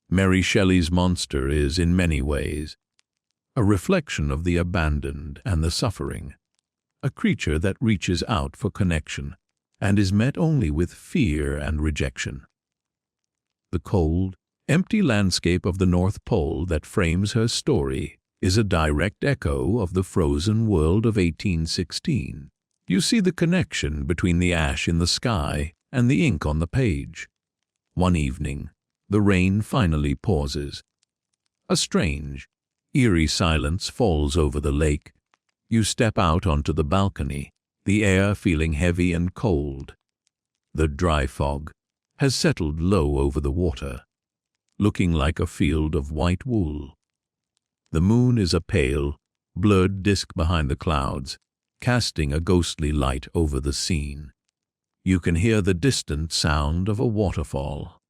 Mary Shelley's monster is, in many ways, a reflection of the abandoned and the suffering, a creature that reaches out for connection and is met only with fear and rejection. The cold, empty landscape of the North Pole that frames her story is a direct echo of the frozen world of 1816. You see the connection between the ash in the sky and the ink on the page. One evening, the rain finally pauses. A strange, eerie silence falls over the lake. You step out onto the balcony, the air feeling heavy and cold. The dry fog has settled low over the water, looking like a field of white wool. The moon is a pale, blurred disk behind the clouds, casting a ghostly light over the scene. You can hear the distant sound of a waterfall,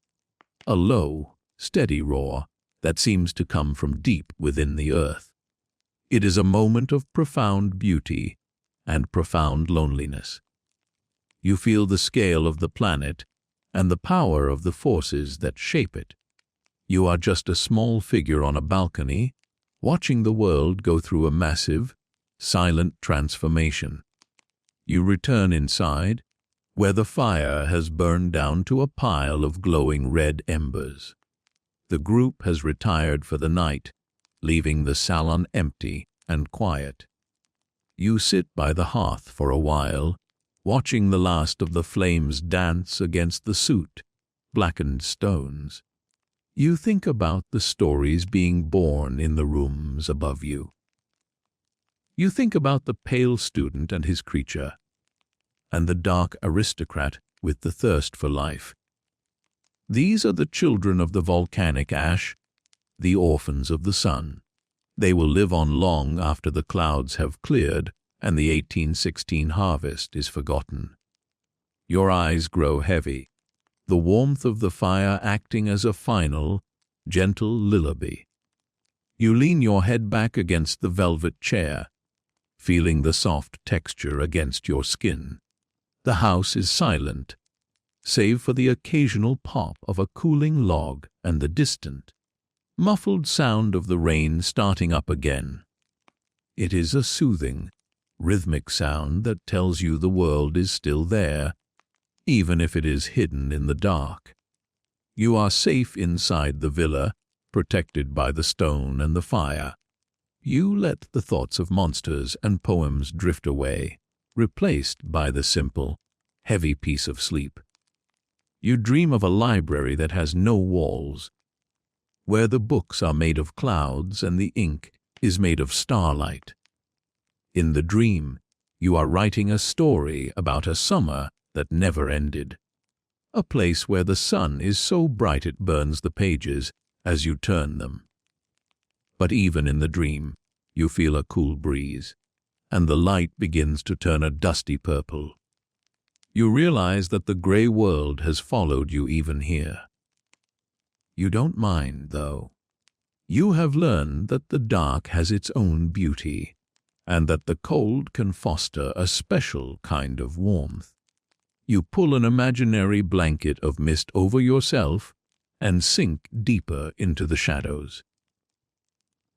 a low, steady roar that seems to come from deep within the earth. It is a moment of profound beauty and profound loneliness. You feel the scale of the planet and the power of the forces that shape it. You are just a small figure on a balcony, watching the world go through a massive, silent transformation. You return inside, where the fire has burned down to a pile of glowing red embers. The group has retired for the night, leaving the salon empty and quiet. You sit by the hearth for a while, watching the last of the flames dance against the soot, blackened stones. You think about the stories being born in the rooms above you. You think about the pale student and his creature, and the dark aristocrat with the thirst for life. These are the children of the volcanic ash, the orphans of the sun. They will live on long after the clouds have cleared and the 1816 harvest is forgotten. Your eyes grow heavy, the warmth of the fire acting as a final, gentle lullaby. You lean your head back against the velvet chair, feeling the soft texture against your skin. The house is silent, save for the occasional pop of a cooling log and the distant, muffled sound of the rain starting up again. It is a soothing, rhythmic sound that tells you the world is still there, even if it is hidden in the dark. You are safe inside the villa, protected by the stone and the fire. You let the thoughts of monsters and poems drift away, replaced by the simple, heavy peace of sleep. You dream of a library that has no walls, where the books are made of clouds and the ink is made of starlight. In the dream, you are writing a story about a summer that never ended, a place where the sun is so bright it burns the pages as you turn them. But even in the dream, you feel a cool breeze, and the light begins to turn a dusty purple. You realize that the gray world has followed you even here. You don't mind, though. You have learned that the dark has its own beauty, and that the cold can foster a special kind of warmth. You pull an imaginary blanket of mist over yourself and sink deeper into the shadows.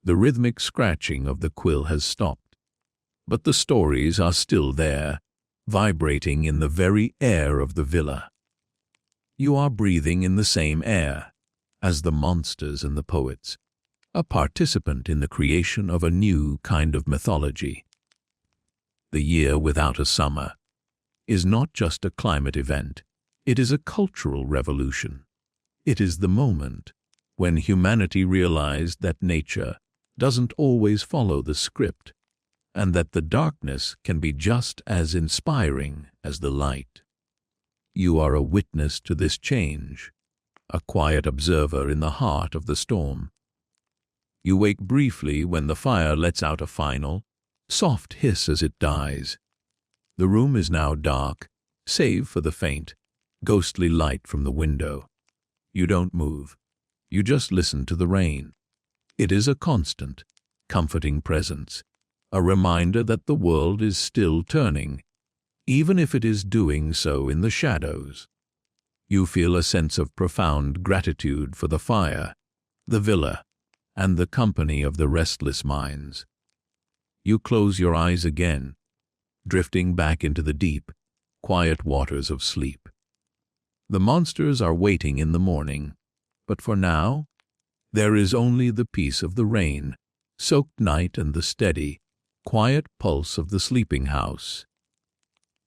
The rhythmic scratching of the quill has stopped, but the stories are still there, vibrating in the very air of the villa. You are breathing in the same air as the monsters and the poets, a participant in the creation of a new kind of mythology. The year without a summer is not just a climate event, it is a cultural revolution. It is the moment when humanity realized that nature doesn't always follow the script, and that the darkness can be just as inspiring as the light. You are a witness to this change, a quiet observer in the heart of the storm. You wake briefly when the fire lets out a final, soft hiss as it dies. The room is now dark, save for the faint, ghostly light from the window. You don't move. You just listen to the rain. It is a constant, comforting presence, a reminder that the world is still turning, even if it is doing so in the shadows. You feel a sense of profound gratitude for the fire, the villa, and the company of the restless minds. You close your eyes again, drifting back into the deep, quiet waters of sleep. The monsters are waiting in the morning, but for now, there is only the peace of the rain-soaked night and the steady, quiet pulse of the sleeping house.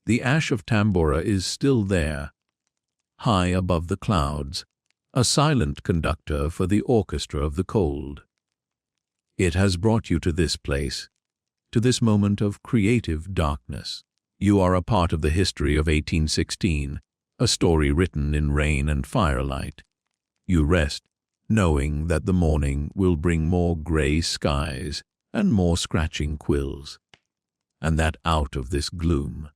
The ash of Tambora is still there, high above the clouds, a silent conductor for the orchestra of the cold. It has brought you to this place, to this moment of creative darkness. You are a part of the history of 1816, a story written in rain and firelight. You rest, knowing that the morning will bring more gray skies and more scratching quills, and that out of this gloom,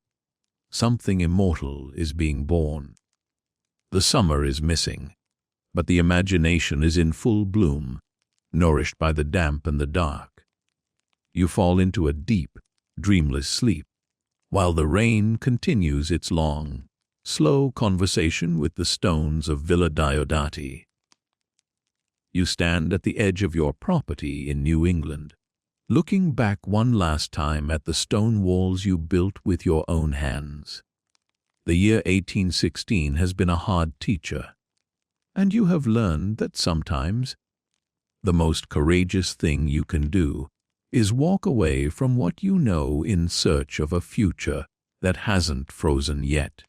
something immortal is being born. The summer is missing, but the imagination is in full bloom, nourished by the damp and the dark. You fall into a deep, dreamless sleep, while the rain continues its long, slow conversation with the stones of Villa Diodati. You stand at the edge of your property in New England, looking back one last time at the stone walls you built with your own hands. The year 1816 has been a hard teacher, and you have learned that sometimes the most courageous thing you can do is walk away from what you know in search of a future that hasn't frozen yet.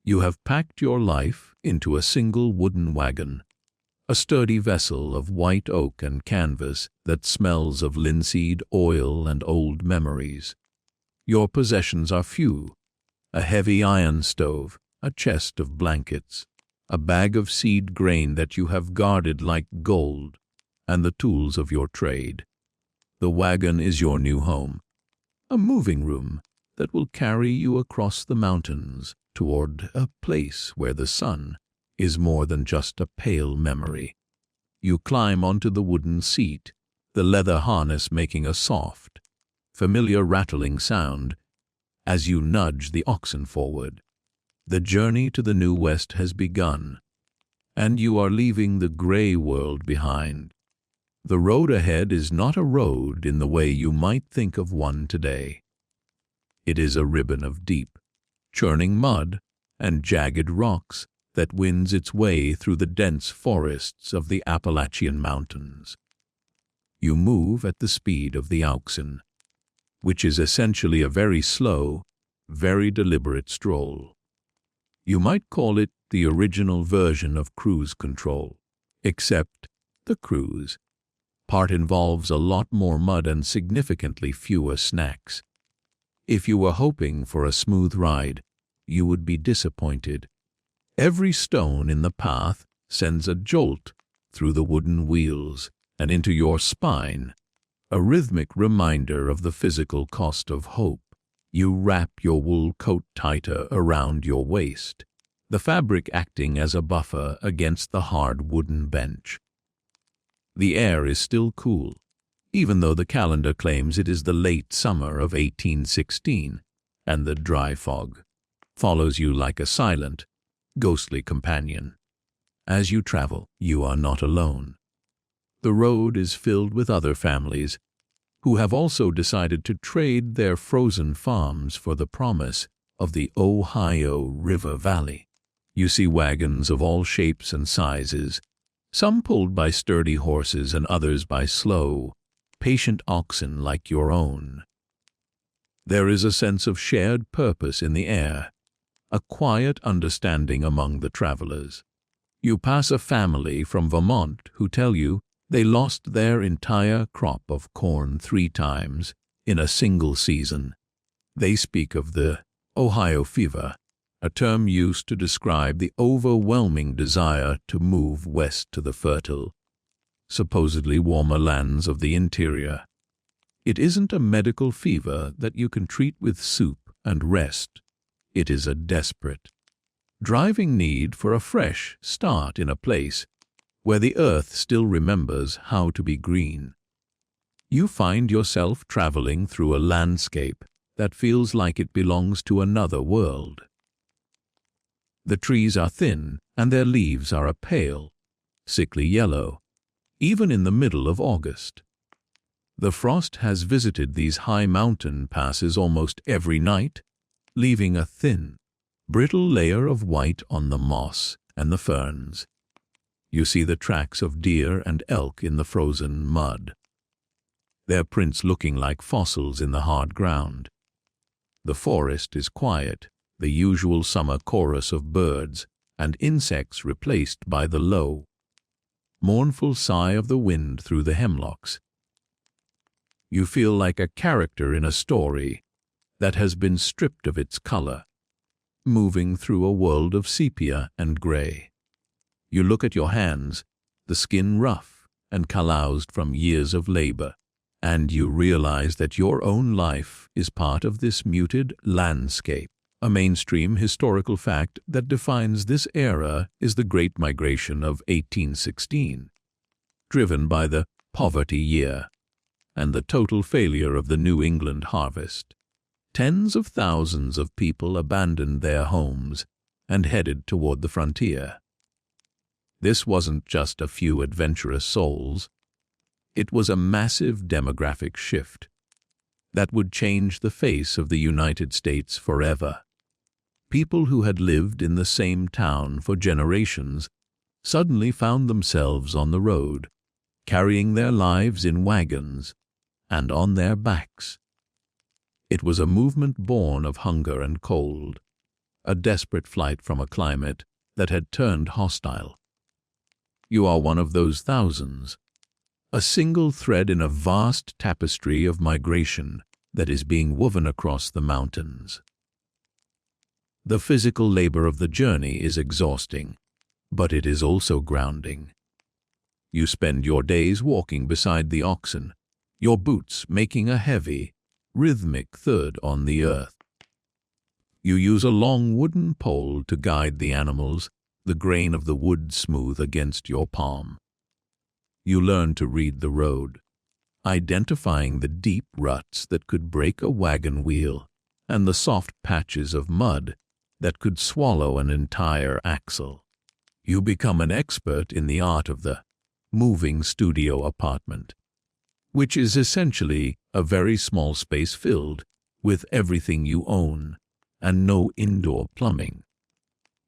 You have packed your life into a single wooden wagon, a sturdy vessel of white oak and canvas that smells of linseed oil and old memories. Your possessions are few: a heavy iron stove, a chest of blankets, a bag of seed grain that you have guarded like gold, and the tools of your trade. The wagon is your new home, a moving room that will carry you across the mountains toward a place where the sun is more than just a pale memory. You climb onto the wooden seat, the leather harness making a soft, familiar rattling sound as you nudge the oxen forward. The journey to the New West has begun, and you are leaving the gray world behind. The road ahead is not a road in the way you might think of one today. It is a ribbon of deep, churning mud and jagged rocks that winds its way through the dense forests of the Appalachian Mountains. You move at the speed of the oxen, which is essentially a very slow, very deliberate stroll. You might call it the original version of cruise control, except the cruise part involves a lot more mud and significantly fewer snacks. If you were hoping for a smooth ride, you would be disappointed. Every stone in the path sends a jolt through the wooden wheels and into your spine, a rhythmic reminder of the physical cost of hope. You wrap your wool coat tighter around your waist, the fabric acting as a buffer against the hard wooden bench. The air is still cool, even though the calendar claims it is the late summer of 1816, and the dry fog follows you like a silent, ghostly companion. As you travel, you are not alone. The road is filled with other families who have also decided to trade their frozen farms for the promise of the Ohio River Valley. You see wagons of all shapes and sizes, some pulled by sturdy horses and others by slow, patient oxen like your own. There is a sense of shared purpose in the air, a quiet understanding among the travelers. You pass a family from Vermont who tell you they lost their entire crop of corn 3 times in a single season. They speak of the Ohio fever, a term used to describe the overwhelming desire to move west to the fertile, supposedly warmer lands of the interior. It isn't a medical fever that you can treat with soup and rest. It is a desperate, driving need for a fresh start in a place where the earth still remembers how to be green. You find yourself traveling through a landscape that feels like it belongs to another world. The trees are thin and their leaves are a pale, sickly yellow, even in the middle of August. The frost has visited these high mountain passes almost every night, leaving a thin, brittle layer of white on the moss and the ferns. You see the tracks of deer and elk in the frozen mud, their prints looking like fossils in the hard ground. The forest is quiet, the usual summer chorus of birds and insects replaced by the low, mournful sigh of the wind through the hemlocks. You feel like a character in a story that has been stripped of its color, moving through a world of sepia and gray. You look at your hands, the skin rough and calloused from years of labor, and you realize that your own life is part of this muted landscape. A mainstream historical fact that defines this era is the Great Migration of 1816, driven by the poverty year and the total failure of the New England harvest. Tens of thousands of people abandoned their homes and headed toward the frontier. This wasn't just a few adventurous souls. It was a massive demographic shift that would change the face of the United States forever. People who had lived in the same town for generations suddenly found themselves on the road, carrying their lives in wagons and on their backs. It was a movement born of hunger and cold, a desperate flight from a climate that had turned hostile. You are one of those thousands, a single thread in a vast tapestry of migration that is being woven across the mountains. The physical labor of the journey is exhausting, but it is also grounding. You spend your days walking beside the oxen, your boots making a heavy, rhythmic thud on the earth. You use a long wooden pole to guide the animals, the grain of the wood smooth against your palm. You learn to read the road, identifying the deep ruts that could break a wagon wheel and the soft patches of mud that could swallow an entire axle. You become an expert in the art of the moving studio apartment, which is essentially a very small space filled with everything you own and no indoor plumbing.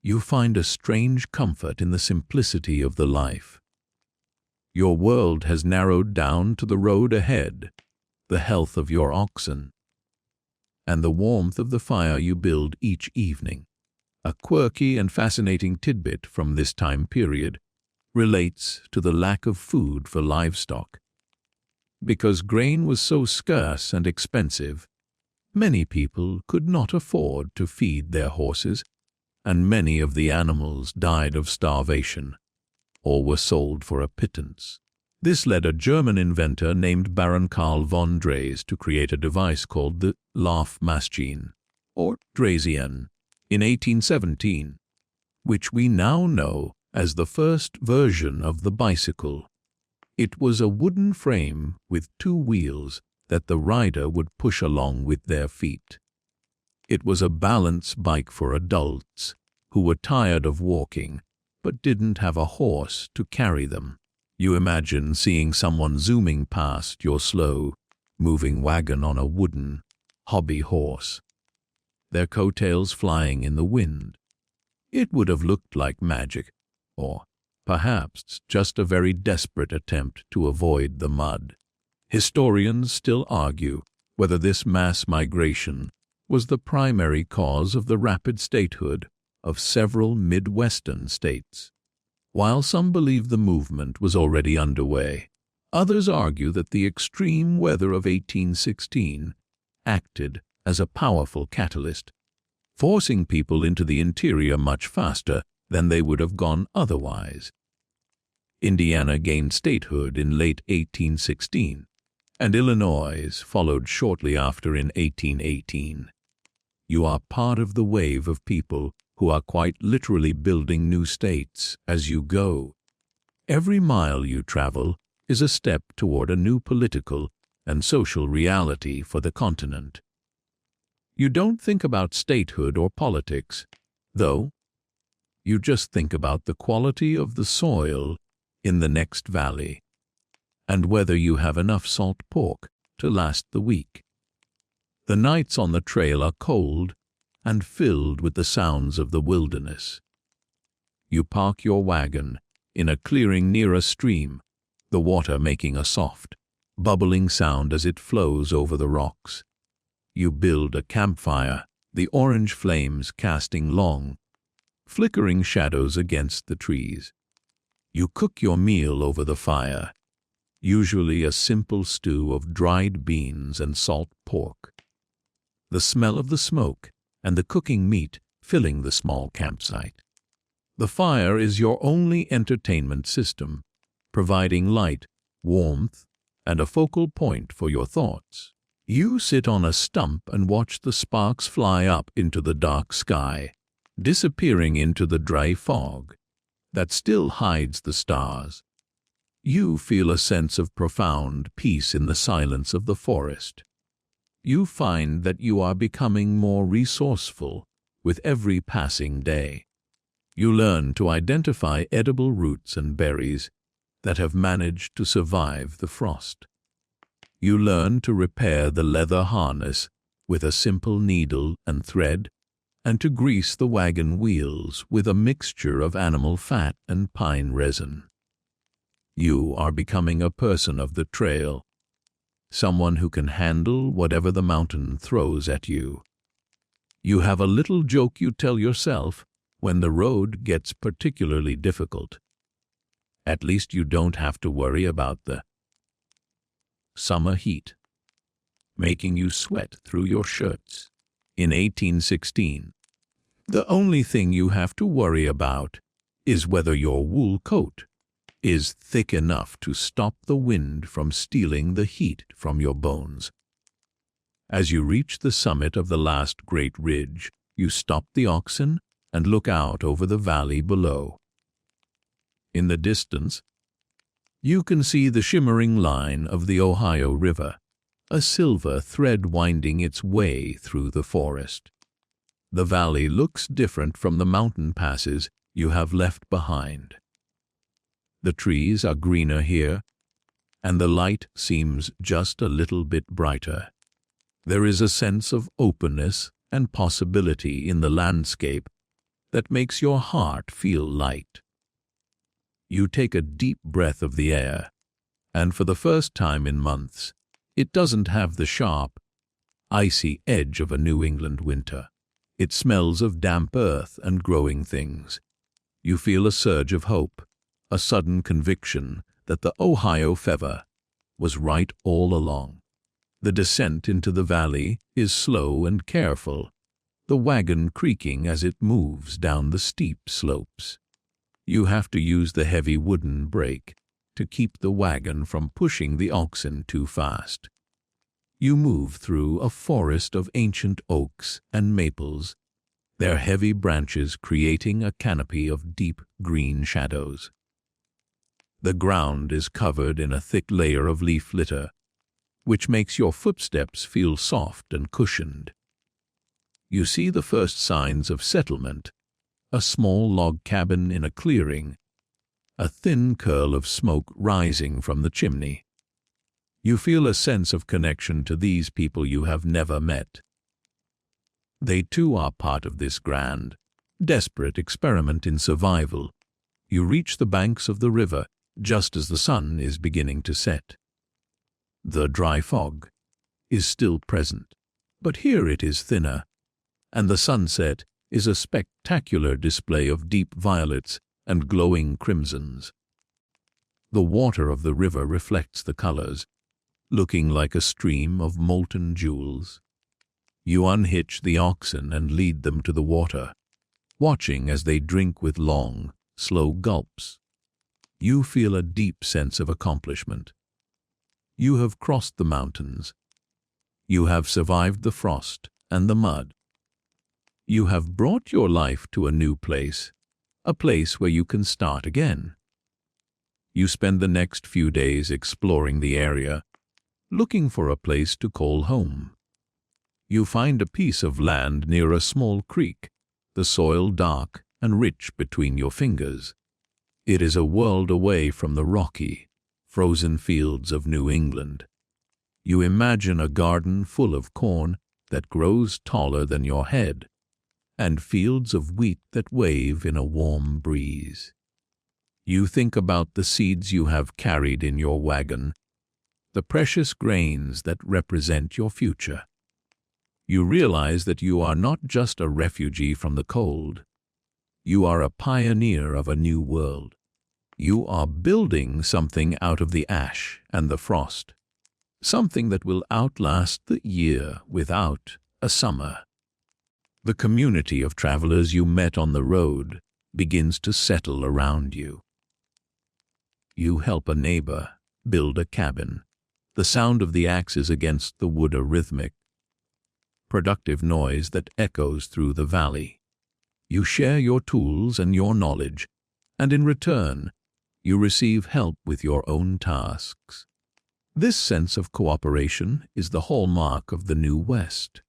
You find a strange comfort in the simplicity of the life. Your world has narrowed down to the road ahead, the health of your oxen, and the warmth of the fire you build each evening. A quirky and fascinating tidbit from this time period relates to the lack of food for livestock. Because grain was so scarce and expensive, many people could not afford to feed their horses, and many of the animals died of starvation or were sold for a pittance. This led a German inventor named Baron Karl von Drais to create a device called the Laufmaschine, or Draisienne, in 1817, which we now know as the first version of the bicycle. It was a wooden frame with two wheels that the rider would push along with their feet. It was a balance bike for adults who were tired of walking but didn't have a horse to carry them. You imagine seeing someone zooming past your slow-moving wagon on a wooden hobby horse, their coattails flying in the wind. It would have looked like magic, or perhaps just a very desperate attempt to avoid the mud. Historians still argue whether this mass migration was the primary cause of the rapid statehood of several Midwestern states. While some believe the movement was already underway, others argue that the extreme weather of 1816 acted as a powerful catalyst, forcing people into the interior much faster than they would have gone otherwise. Indiana gained statehood in late 1816, and Illinois followed shortly after in 1818. You are part of the wave of people who are quite literally building new states as you go. Every mile you travel is a step toward a new political and social reality for the continent. You don't think about statehood or politics, though. You just think about the quality of the soil in the next valley, and whether you have enough salt pork to last the week. The nights on the trail are cold and filled with the sounds of the wilderness. You park your wagon in a clearing near a stream, the water making a soft, bubbling sound as it flows over the rocks. You build a campfire, the orange flames casting long, flickering shadows against the trees. You cook your meal over the fire, usually a simple stew of dried beans and salt pork. The smell of the smoke and the cooking meat filling the small campsite. The fire is your only entertainment system, providing light, warmth, and a focal point for your thoughts. You sit on a stump and watch the sparks fly up into the dark sky, disappearing into the dry fog that still hides the stars. You feel a sense of profound peace in the silence of the forest. You find that you are becoming more resourceful with every passing day. You learn to identify edible roots and berries that have managed to survive the frost. You learn to repair the leather harness with a simple needle and thread, and to grease the wagon wheels with a mixture of animal fat and pine resin. You are becoming a person of the trail, someone who can handle whatever the mountain throws at you. You have a little joke you tell yourself when the road gets particularly difficult. At least you don't have to worry about the summer heat making you sweat through your shirts. In 1816, the only thing you have to worry about is whether your wool coat is thick enough to stop the wind from stealing the heat from your bones. As you reach the summit of the last great ridge, you stop the oxen and look out over the valley below. In the distance, you can see the shimmering line of the Ohio River, a silver thread winding its way through the forest. The valley looks different from the mountain passes you have left behind. The trees are greener here, and the light seems just a little bit brighter. There is a sense of openness and possibility in the landscape that makes your heart feel light. You take a deep breath of the air, and for the first time in months, it doesn't have the sharp, icy edge of a New England winter. It smells of damp earth and growing things. You feel a surge of hope, a sudden conviction that the Ohio fever was right all along. The descent into the valley is slow and careful, the wagon creaking as it moves down the steep slopes. You have to use the heavy wooden brake to keep the wagon from pushing the oxen too fast. You move through a forest of ancient oaks and maples, their heavy branches creating a canopy of deep green shadows. The ground is covered in a thick layer of leaf litter, which makes your footsteps feel soft and cushioned. You see the first signs of settlement, a small log cabin in a clearing, a thin curl of smoke rising from the chimney. You feel a sense of connection to these people you have never met. They too are part of this grand, desperate experiment in survival. You reach the banks of the river just as the sun is beginning to set. The dry fog is still present, but here it is thinner, and the sunset is a spectacular display of deep violets and glowing crimsons. The water of the river reflects the colors, looking like a stream of molten jewels. You unhitch the oxen and lead them to the water, watching as they drink with long, slow gulps. You feel a deep sense of accomplishment. You have crossed the mountains. You have survived the frost and the mud. You have brought your life to a new place, a place where you can start again. You spend the next few days exploring the area, looking for a place to call home. You find a piece of land near a small creek, the soil dark and rich between your fingers. It is a world away from the rocky, frozen fields of New England. You imagine a garden full of corn that grows taller than your head, and fields of wheat that wave in a warm breeze. You think about the seeds you have carried in your wagon, the precious grains that represent your future. You realize that you are not just a refugee from the cold. You are a pioneer of a new world. You are building something out of the ash and the frost, something that will outlast the year without a summer. The community of travelers you met on the road begins to settle around you. You help a neighbor build a cabin. The sound of the axes against the wood a rhythmic, productive noise that echoes through the valley. You share your tools and your knowledge, and in return, you receive help with your own tasks. This sense of cooperation is the hallmark of the New West.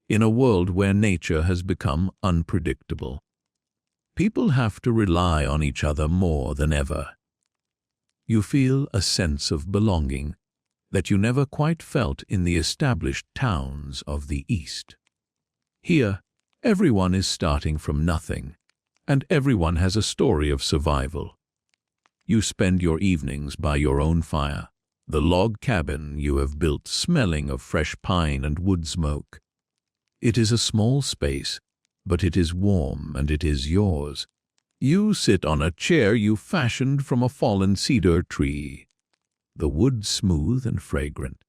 In a world where nature has become unpredictable, people have to rely on each other more than ever. You feel a sense of belonging that you never quite felt in the established towns of the East. Here, everyone is starting from nothing, and everyone has a story of survival. You spend your evenings by your own fire, the log cabin you have built smelling of fresh pine and wood smoke. It is a small space, but it is warm and it is yours. You sit on a chair you fashioned from a fallen cedar tree, the wood smooth and fragrant.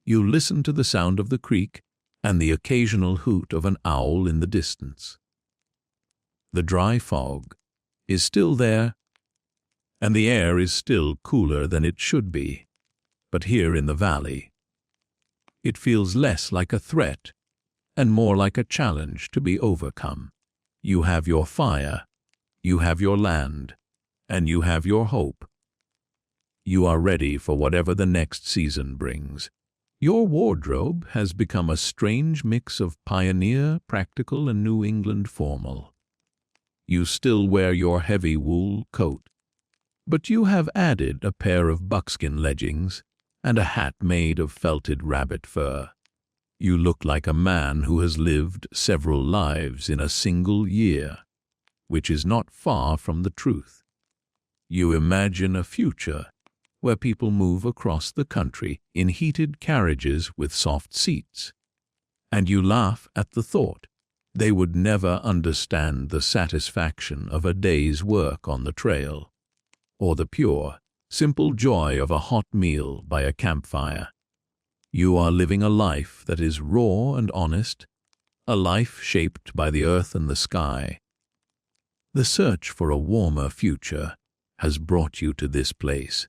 You listen to the sound of the creek and the occasional hoot of an owl in the distance. The dry fog is still there, and the air is still cooler than it should be. But here in the valley, it feels less like a threat and more like a challenge to be overcome. You have your fire, you have your land, and you have your hope. You are ready for whatever the next season brings. Your wardrobe has become a strange mix of pioneer, practical, and New England formal. You still wear your heavy wool coat, But you have added a pair of buckskin leggings and a hat made of felted rabbit fur. You look like a man who has lived several lives in a single year, which is not far from the truth. You imagine a future where people move across the country in heated carriages with soft seats, and you laugh at the thought they would never understand the satisfaction of a day's work on the trail, or the pure, simple joy of a hot meal by a campfire. You are living a life that is raw and honest, a life shaped by the earth and the sky. The search for a warmer future has brought you to this place,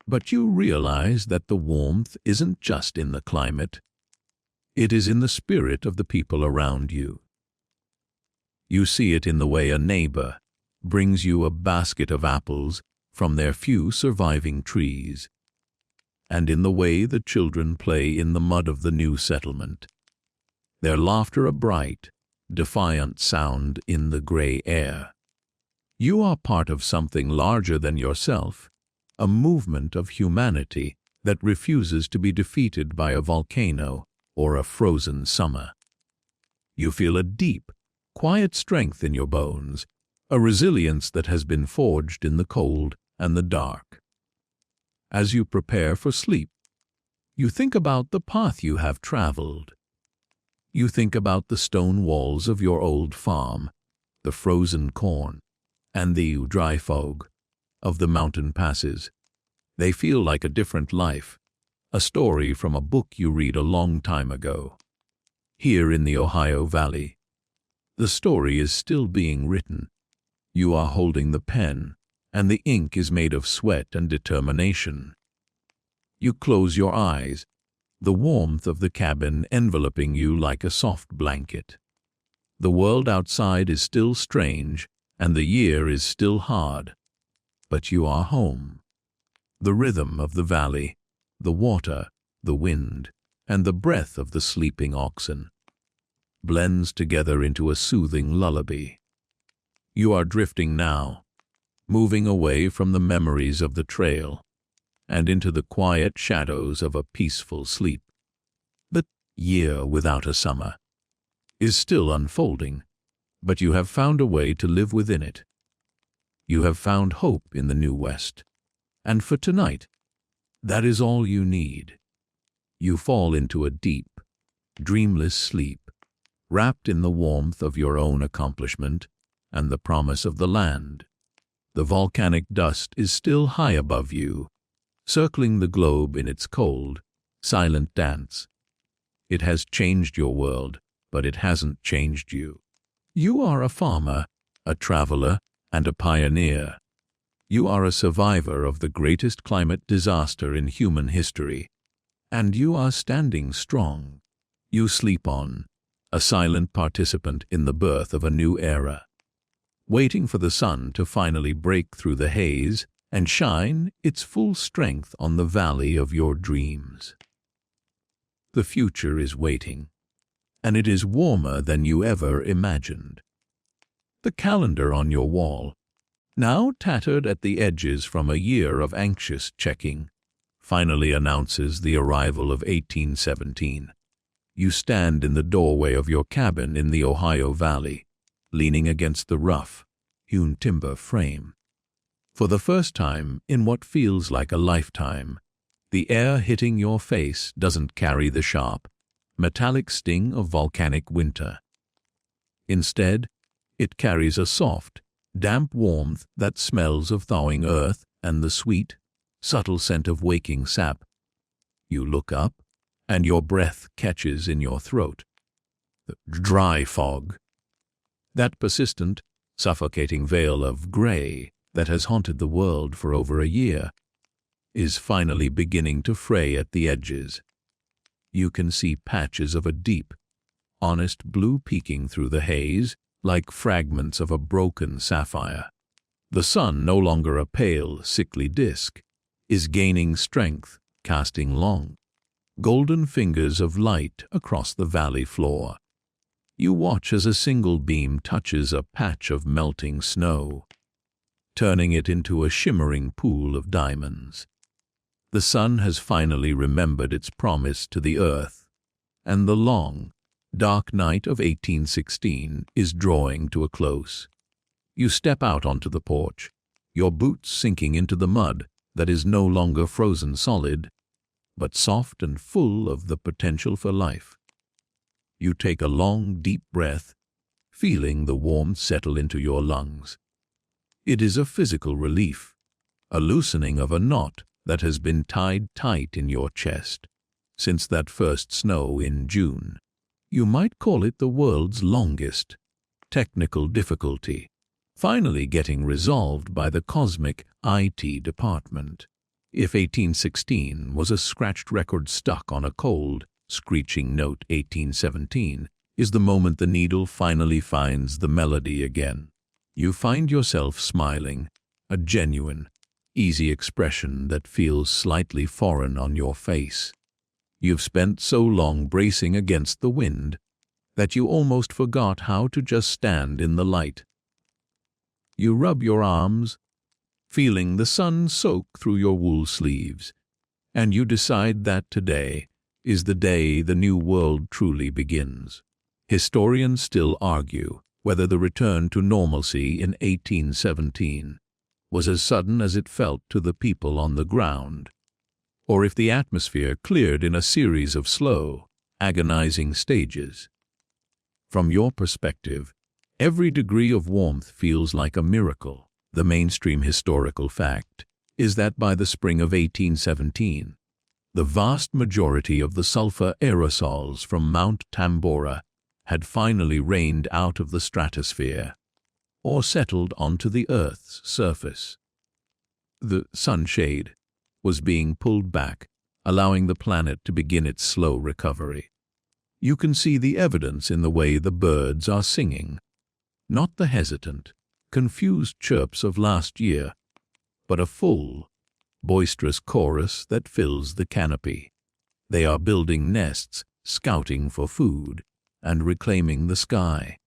but you realize that the warmth isn't just in the climate. It is in the spirit of the people around you. You see it in the way a neighbor brings you a basket of apples from their few surviving trees, and in the way the children play in the mud of the new settlement. Their laughter a bright, defiant sound in the gray air. You are part of something larger than yourself, a movement of humanity that refuses to be defeated by a volcano or a frozen summer. You feel a deep, quiet strength in your bones, a resilience that has been forged in the cold and the dark. As you prepare for sleep, you think about the path you have traveled. You think about the stone walls of your old farm, the frozen corn, and the dry fog of the mountain passes. They feel like a different life, a story from a book you read a long time ago. Here in the Ohio Valley, the story is still being written. You are holding the pen, and the ink is made of sweat and determination. You close your eyes, the warmth of the cabin enveloping you like a soft blanket. The world outside is still strange, and the year is still hard, but you are home. The rhythm of the valley, the water, the wind, and the breath of the sleeping oxen blends together into a soothing lullaby. You are drifting now, moving away from the memories of the trail and into the quiet shadows of a peaceful sleep. The year without a summer is still unfolding, but you have found a way to live within it. You have found hope in the new West, and for tonight, that is all you need. You fall into a deep, dreamless sleep, wrapped in the warmth of your own accomplishment and the promise of the land. The volcanic dust is still high above you, circling the globe in its cold, silent dance. It has changed your world, but it hasn't changed you. You are a farmer, a traveler, and a pioneer. You are a survivor of the greatest climate disaster in human history, and you are standing strong. You sleep on, a silent participant in the birth of a new era, waiting for the sun to finally break through the haze and shine its full strength on the valley of your dreams. The future is waiting, and it is warmer than you ever imagined. The calendar on your wall, now tattered at the edges from a year of anxious checking, finally announces the arrival of 1817. You stand in the doorway of your cabin in the Ohio Valley, leaning against the rough, hewn timber frame. For the first time in what feels like a lifetime, the air hitting your face doesn't carry the sharp, metallic sting of volcanic winter. Instead, it carries a soft, damp warmth that smells of thawing earth and the sweet, subtle scent of waking sap. You look up, and your breath catches in your throat. The dry fog, that persistent, suffocating veil of gray that has haunted the world for over a year, is finally beginning to fray at the edges. You can see patches of a deep, honest blue peeking through the haze, like fragments of a broken sapphire. The sun, no longer a pale, sickly disk, is gaining strength, casting long, golden fingers of light across the valley floor. You watch as a single beam touches a patch of melting snow, turning it into a shimmering pool of diamonds. The sun has finally remembered its promise to the earth, and the long, dark night of 1816 is drawing to a close. You step out onto the porch, your boots sinking into the mud that is no longer frozen solid, but soft and full of the potential for life. You take a long, deep breath, feeling the warmth settle into your lungs. It is a physical relief, a loosening of a knot that has been tied tight in your chest since that first snow in June. You might call it the world's longest technical difficulty, finally getting resolved by the cosmic IT department. If 1816 was a scratched record stuck on a cold, screeching note, 1817 is the moment the needle finally finds the melody again. You find yourself smiling, a genuine, easy expression that feels slightly foreign on your face. You've spent so long bracing against the wind that you almost forgot how to just stand in the light. You rub your arms, feeling the sun soak through your wool sleeves, and you decide that today is the day the new world truly begins. Historians still argue whether the return to normalcy in 1817 was as sudden as it felt to the people on the ground, or if the atmosphere cleared in a series of slow, agonizing stages. From your perspective, every degree of warmth feels like a miracle. The mainstream historical fact is that by the spring of 1817, the vast majority of the sulfur aerosols from Mount Tambora had finally rained out of the stratosphere or settled onto the Earth's surface. The sunshade was being pulled back, allowing the planet to begin its slow recovery. You can see the evidence in the way the birds are singing, not the hesitant, confused chirps of last year, but a full, boisterous chorus that fills the canopy. They are building nests, scouting for food, and reclaiming the sky.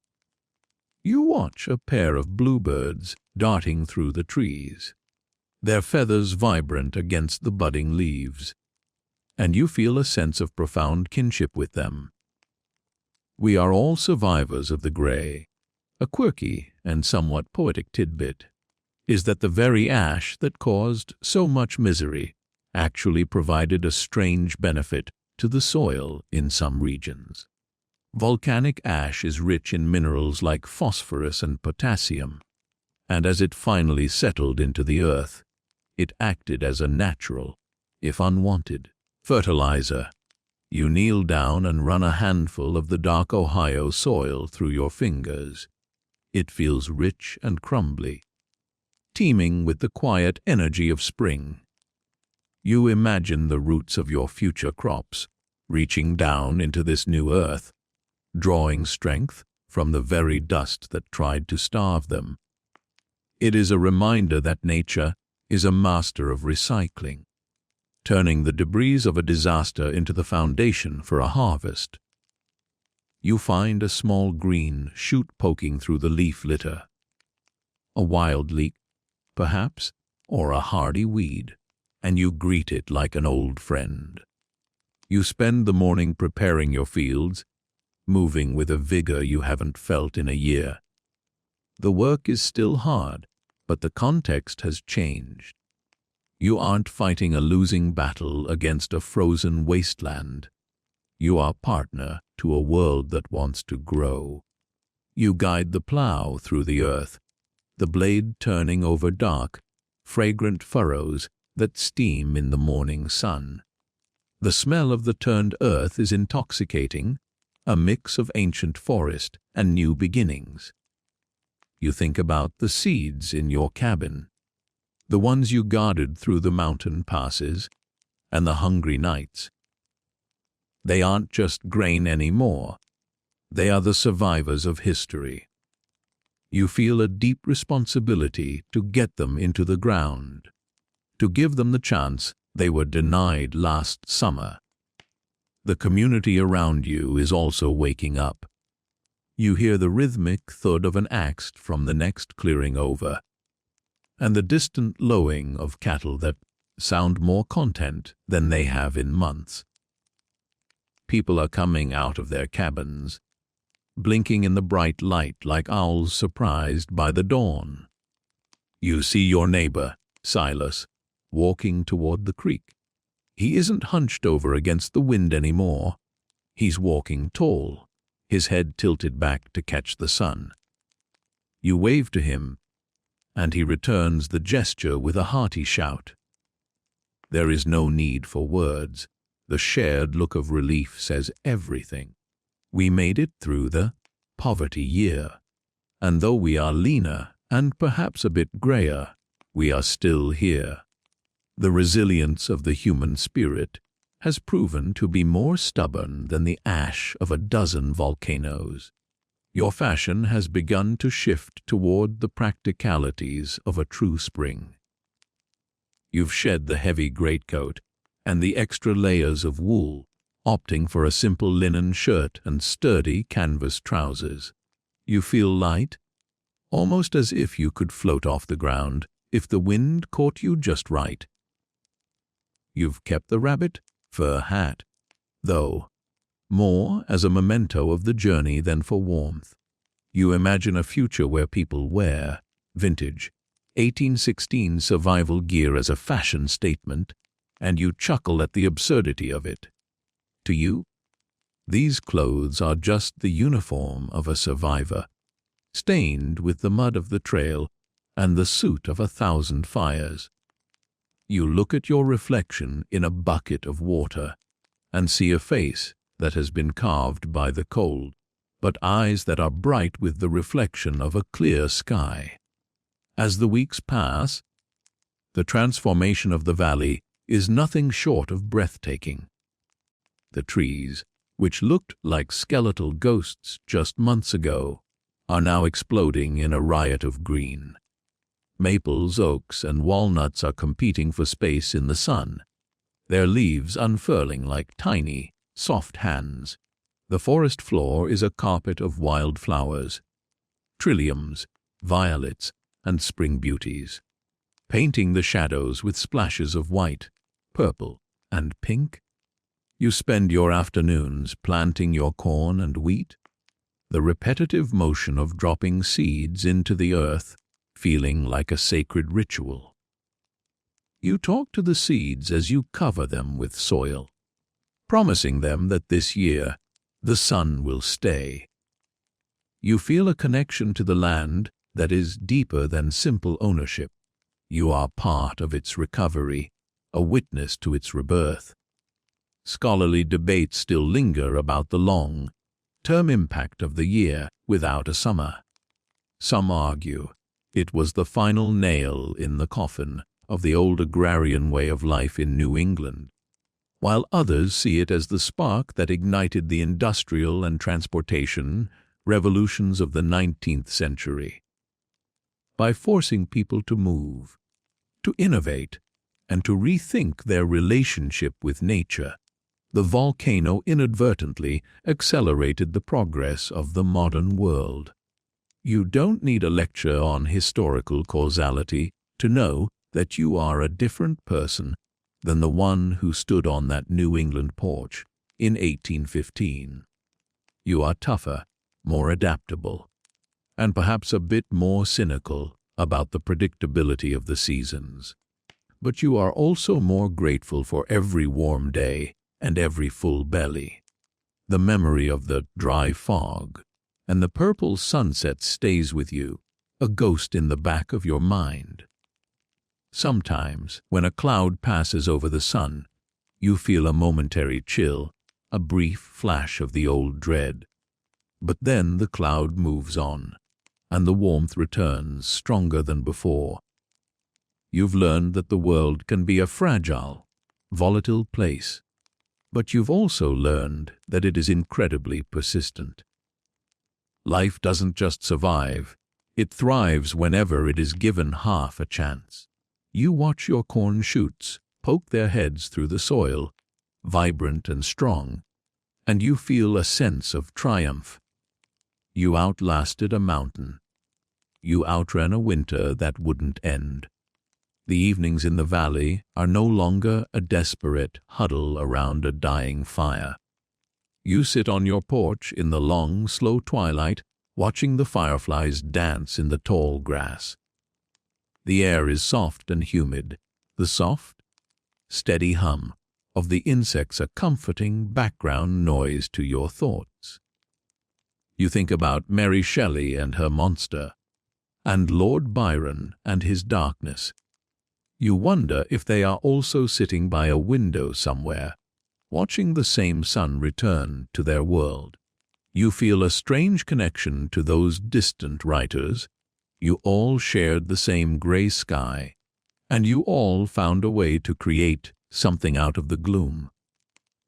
You watch a pair of bluebirds darting through the trees, their feathers vibrant against the budding leaves, and you feel a sense of profound kinship with them. We are all survivors of the gray. A quirky and somewhat poetic tidbit is that the very ash that caused so much misery actually provided a strange benefit to the soil in some regions. Volcanic ash is rich in minerals like phosphorus and potassium, and as it finally settled into the earth, it acted as a natural, if unwanted, fertilizer. You kneel down and run a handful of the dark Ohio soil through your fingers. It feels rich and crumbly, teeming with the quiet energy of spring. You imagine the roots of your future crops reaching down into this new earth, drawing strength from the very dust that tried to starve them. It is a reminder that nature is a master of recycling, turning the debris of a disaster into the foundation for a harvest. You find a small green shoot poking through the leaf litter. A wild leek, perhaps, or a hardy weed, and you greet it like an old friend. You spend the morning preparing your fields, moving with a vigor you haven't felt in a year. The work is still hard, but the context has changed. You aren't fighting a losing battle against a frozen wasteland. You are partner to a world that wants to grow. You guide the plow through the earth, the blade turning over dark, fragrant furrows that steam in the morning sun. The smell of the turned earth is intoxicating, a mix of ancient forest and new beginnings. You think about the seeds in your cabin, the ones you guarded through the mountain passes and the hungry nights. They aren't just grain anymore. They are the survivors of history. You feel a deep responsibility to get them into the ground, to give them the chance they were denied last summer. The community around you is also waking up. You hear the rhythmic thud of an axe from the next clearing over, and the distant lowing of cattle that sound more content than they have in months. People are coming out of their cabins, blinking in the bright light like owls surprised by the dawn. You see your neighbor, Silas, walking toward the creek. He isn't hunched over against the wind anymore. He's walking tall, his head tilted back to catch the sun. You wave to him, and he returns the gesture with a hearty shout. There is no need for words. The shared look of relief says everything. We made it through the poverty year, and though we are leaner and perhaps a bit grayer, we are still here. The resilience of the human spirit has proven to be more stubborn than the ash of a dozen volcanoes. Your fashion has begun to shift toward the practicalities of a true spring. You've shed the heavy greatcoat and the extra layers of wool, opting for a simple linen shirt and sturdy canvas trousers. You feel light, almost as if you could float off the ground if the wind caught you just right. You've kept the rabbit fur hat, though, more as a memento of the journey than for warmth. You imagine a future where people wear vintage 1816 survival gear as a fashion statement, and you chuckle at the absurdity of it. To you, these clothes are just the uniform of a survivor, stained with the mud of the trail and the soot of 1,000 fires. You look at your reflection in a bucket of water and see a face that has been carved by the cold, but eyes that are bright with the reflection of a clear sky. As the weeks pass, the transformation of the valley is nothing short of breathtaking. The trees, which looked like skeletal ghosts just months ago, are now exploding in a riot of green. Maples, oaks, and walnuts are competing for space in the sun, their leaves unfurling like tiny, soft hands. The forest floor is a carpet of wild flowers, trilliums, violets, and spring beauties, painting the shadows with splashes of white, purple, and pink. You spend your afternoons planting your corn and wheat, the repetitive motion of dropping seeds into the earth feeling like a sacred ritual. You talk to the seeds as you cover them with soil, promising them that this year the sun will stay. You feel a connection to the land that is deeper than simple ownership. You are part of its recovery, a witness to its rebirth. Scholarly debates still linger about the long-term impact of the year without a summer. Some argue it was the final nail in the coffin of the old agrarian way of life in New England, while others see it as the spark that ignited the industrial and transportation revolutions of the 19th century. By forcing people to move, to innovate, and to rethink their relationship with nature, the volcano inadvertently accelerated the progress of the modern world. You don't need a lecture on historical causality to know that you are a different person than the one who stood on that New England porch in 1815. You are tougher, more adaptable, and perhaps a bit more cynical about the predictability of the seasons. But you are also more grateful for every warm day and every full belly. The memory of the dry fog and the purple sunset stays with you, a ghost in the back of your mind. Sometimes, when a cloud passes over the sun, you feel a momentary chill, a brief flash of the old dread. But then the cloud moves on, and the warmth returns stronger than before. You've learned that the world can be a fragile, volatile place, but you've also learned that it is incredibly persistent. Life doesn't just survive, it thrives whenever it is given half a chance. You watch your corn shoots poke their heads through the soil, vibrant and strong, and you feel a sense of triumph. You outlasted a mountain. you outran a winter that wouldn't end. The evenings in the valley are no longer a desperate huddle around a dying fire. You sit on your porch in the long, slow twilight, watching the fireflies dance in the tall grass. The air is soft and humid. The soft, steady hum of the insects a comforting background noise to your thoughts. You think about Mary Shelley and her monster, and Lord Byron and his darkness. You wonder if they are also sitting by a window somewhere, watching the same sun return to their world. You feel a strange connection to those distant writers. You all shared the same gray sky, and you all found a way to create something out of the gloom.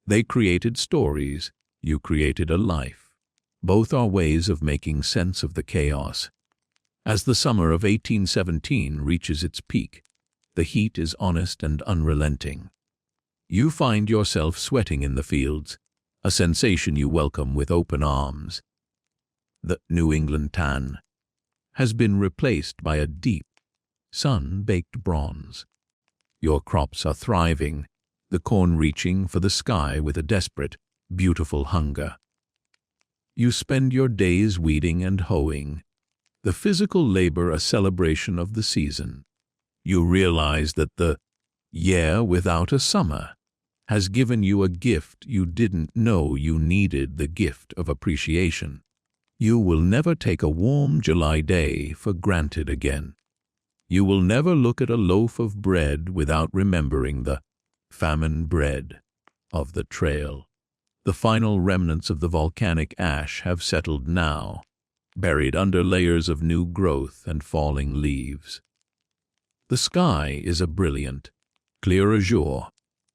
They created stories, you created a life. Both are ways of making sense of the chaos. As the summer of 1817 reaches its peak, the heat is honest and unrelenting. You find yourself sweating in the fields, a sensation you welcome with open arms. The New England tan has been replaced by a deep, sun-baked bronze. Your crops are thriving, the corn reaching for the sky with a desperate, beautiful hunger. You spend your days weeding and hoeing, the physical labor a celebration of the season. You realize that the year without a summer has given you a gift you didn't know you needed, the gift of appreciation. You will never take a warm July day for granted again. You will never look at a loaf of bread without remembering the famine bread of the trail. The final remnants of the volcanic ash have settled now, buried under layers of new growth and falling leaves. The sky is a brilliant, clear azure,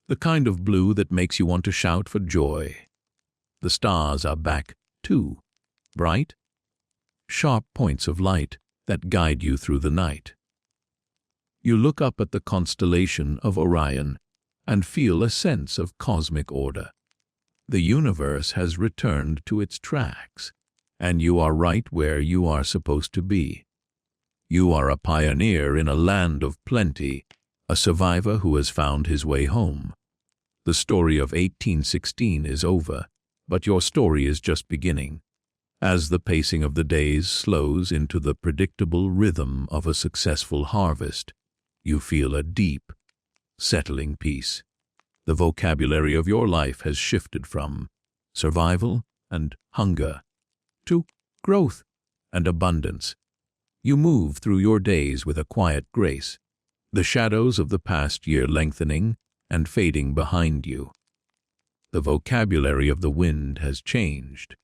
the kind of blue that makes you want to shout for joy. The stars are back, too, bright, sharp points of light that guide you through the night. You look up at the constellation of Orion and feel a sense of cosmic order. The universe has returned to its tracks, and you are right where you are supposed to be. You are a pioneer in a land of plenty, a survivor who has found his way home. The story of 1816 is over, but your story is just beginning. As the pacing of the days slows into the predictable rhythm of a successful harvest, you feel a deep, settling peace. The vocabulary of your life has shifted from survival and hunger to growth and abundance. You move through your days with a quiet grace, the shadows of the past year lengthening and fading behind you. The vocabulary of the wind has changed.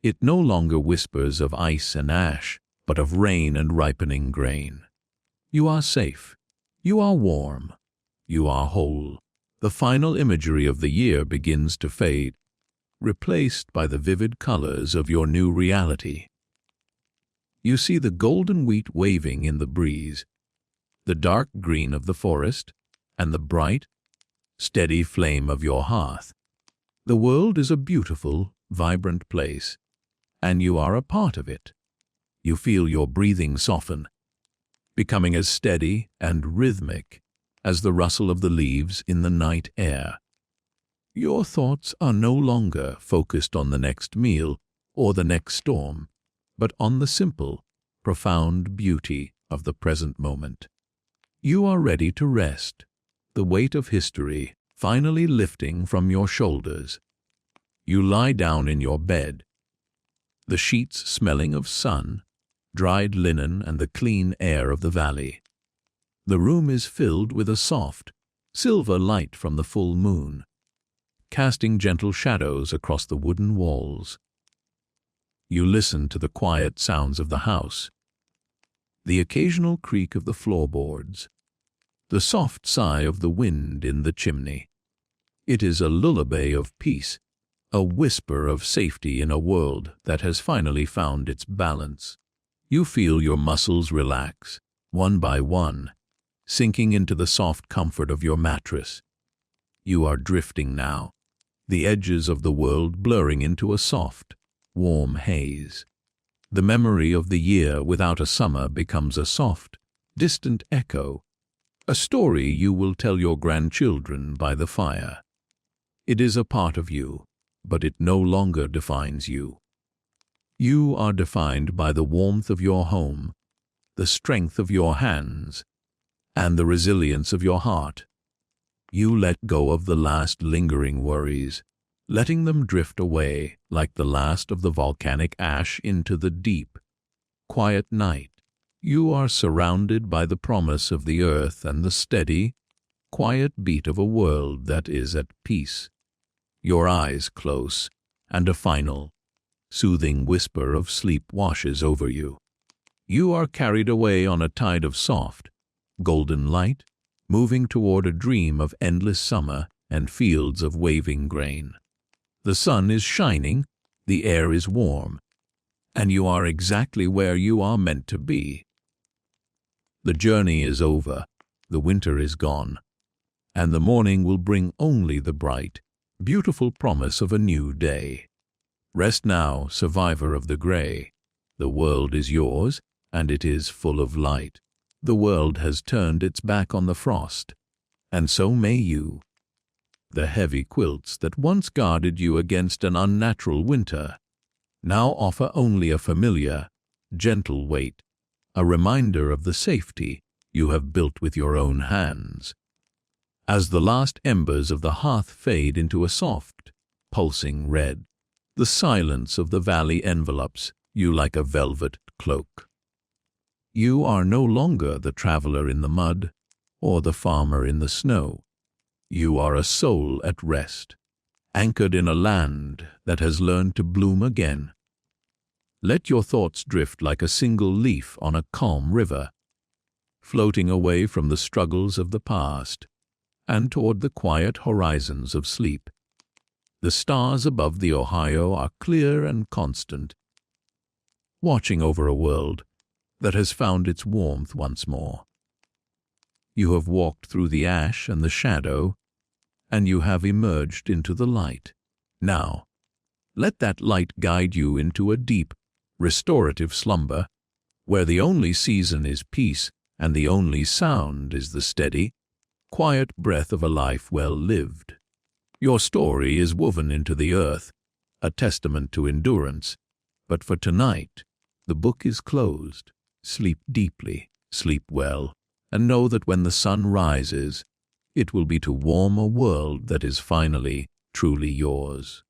It no longer whispers of ice and ash, but of rain and ripening grain. You are safe. You are warm. You are whole. The final imagery of the year begins to fade, replaced by the vivid colors of your new reality. You see the golden wheat waving in the breeze, the dark green of the forest, and the bright, steady flame of your hearth. The world is a beautiful, vibrant place, and you are a part of it. You feel your breathing soften, becoming as steady and rhythmic as the rustle of the leaves in the night air. Your thoughts are no longer focused on the next meal or the next storm, but on the simple, profound beauty of the present moment. You are ready to rest, the weight of history finally lifting from your shoulders. You lie down in your bed, the sheets smelling of sun, dried linen, and the clean air of the valley. The room is filled with a soft, silver light from the full moon, casting gentle shadows across the wooden walls. You listen to the quiet sounds of the house, the occasional creak of the floorboards, the soft sigh of the wind in the chimney. It is a lullaby of peace, a whisper of safety in a world that has finally found its balance. You feel your muscles relax, one by one, sinking into the soft comfort of your mattress. You are drifting now, the edges of the world blurring into a soft, warm haze. The memory of the year without a summer becomes a soft, distant echo, a story you will tell your grandchildren by the fire. It is a part of you, but it no longer defines you. You are defined by the warmth of your home, the strength of your hands, and the resilience of your heart. You let go of the last lingering worries, letting them drift away like the last of the volcanic ash into the deep, quiet night. You are surrounded by the promise of the earth and the steady, quiet beat of a world that is at peace. Your eyes close, and a final, soothing whisper of sleep washes over you. You are carried away on a tide of soft, golden light, moving toward a dream of endless summer and fields of waving grain. The sun is shining, the air is warm, and you are exactly where you are meant to be. The journey is over, the winter is gone, and the morning will bring only the bright, beautiful promise of a new day. Rest now, survivor of the gray. The world is yours, and it is full of light. The world has turned its back on the frost, and so may you. The heavy quilts that once guarded you against an unnatural winter now offer only a familiar, gentle weight, a reminder of the safety you have built with your own hands. As the last embers of the hearth fade into a soft, pulsing red, the silence of the valley envelops you like a velvet cloak. You are no longer the traveler in the mud or the farmer in the snow. You are a soul at rest, anchored in a land that has learned to bloom again. Let your thoughts drift like a single leaf on a calm river, floating away from the struggles of the past and toward the quiet horizons of sleep. The stars above the Ohio are clear and constant, watching over a world that has found its warmth once more. You have walked through the ash and the shadow, and you have emerged into the light. Now, let that light guide you into a deep, restorative slumber, where the only season is peace and the only sound is the steady, quiet breath of a life well lived. Your story is woven into the earth, a testament to endurance, but for tonight, the book is closed. Sleep deeply, sleep well, and know that when the sun rises, it will be to warm a world that is finally, truly yours.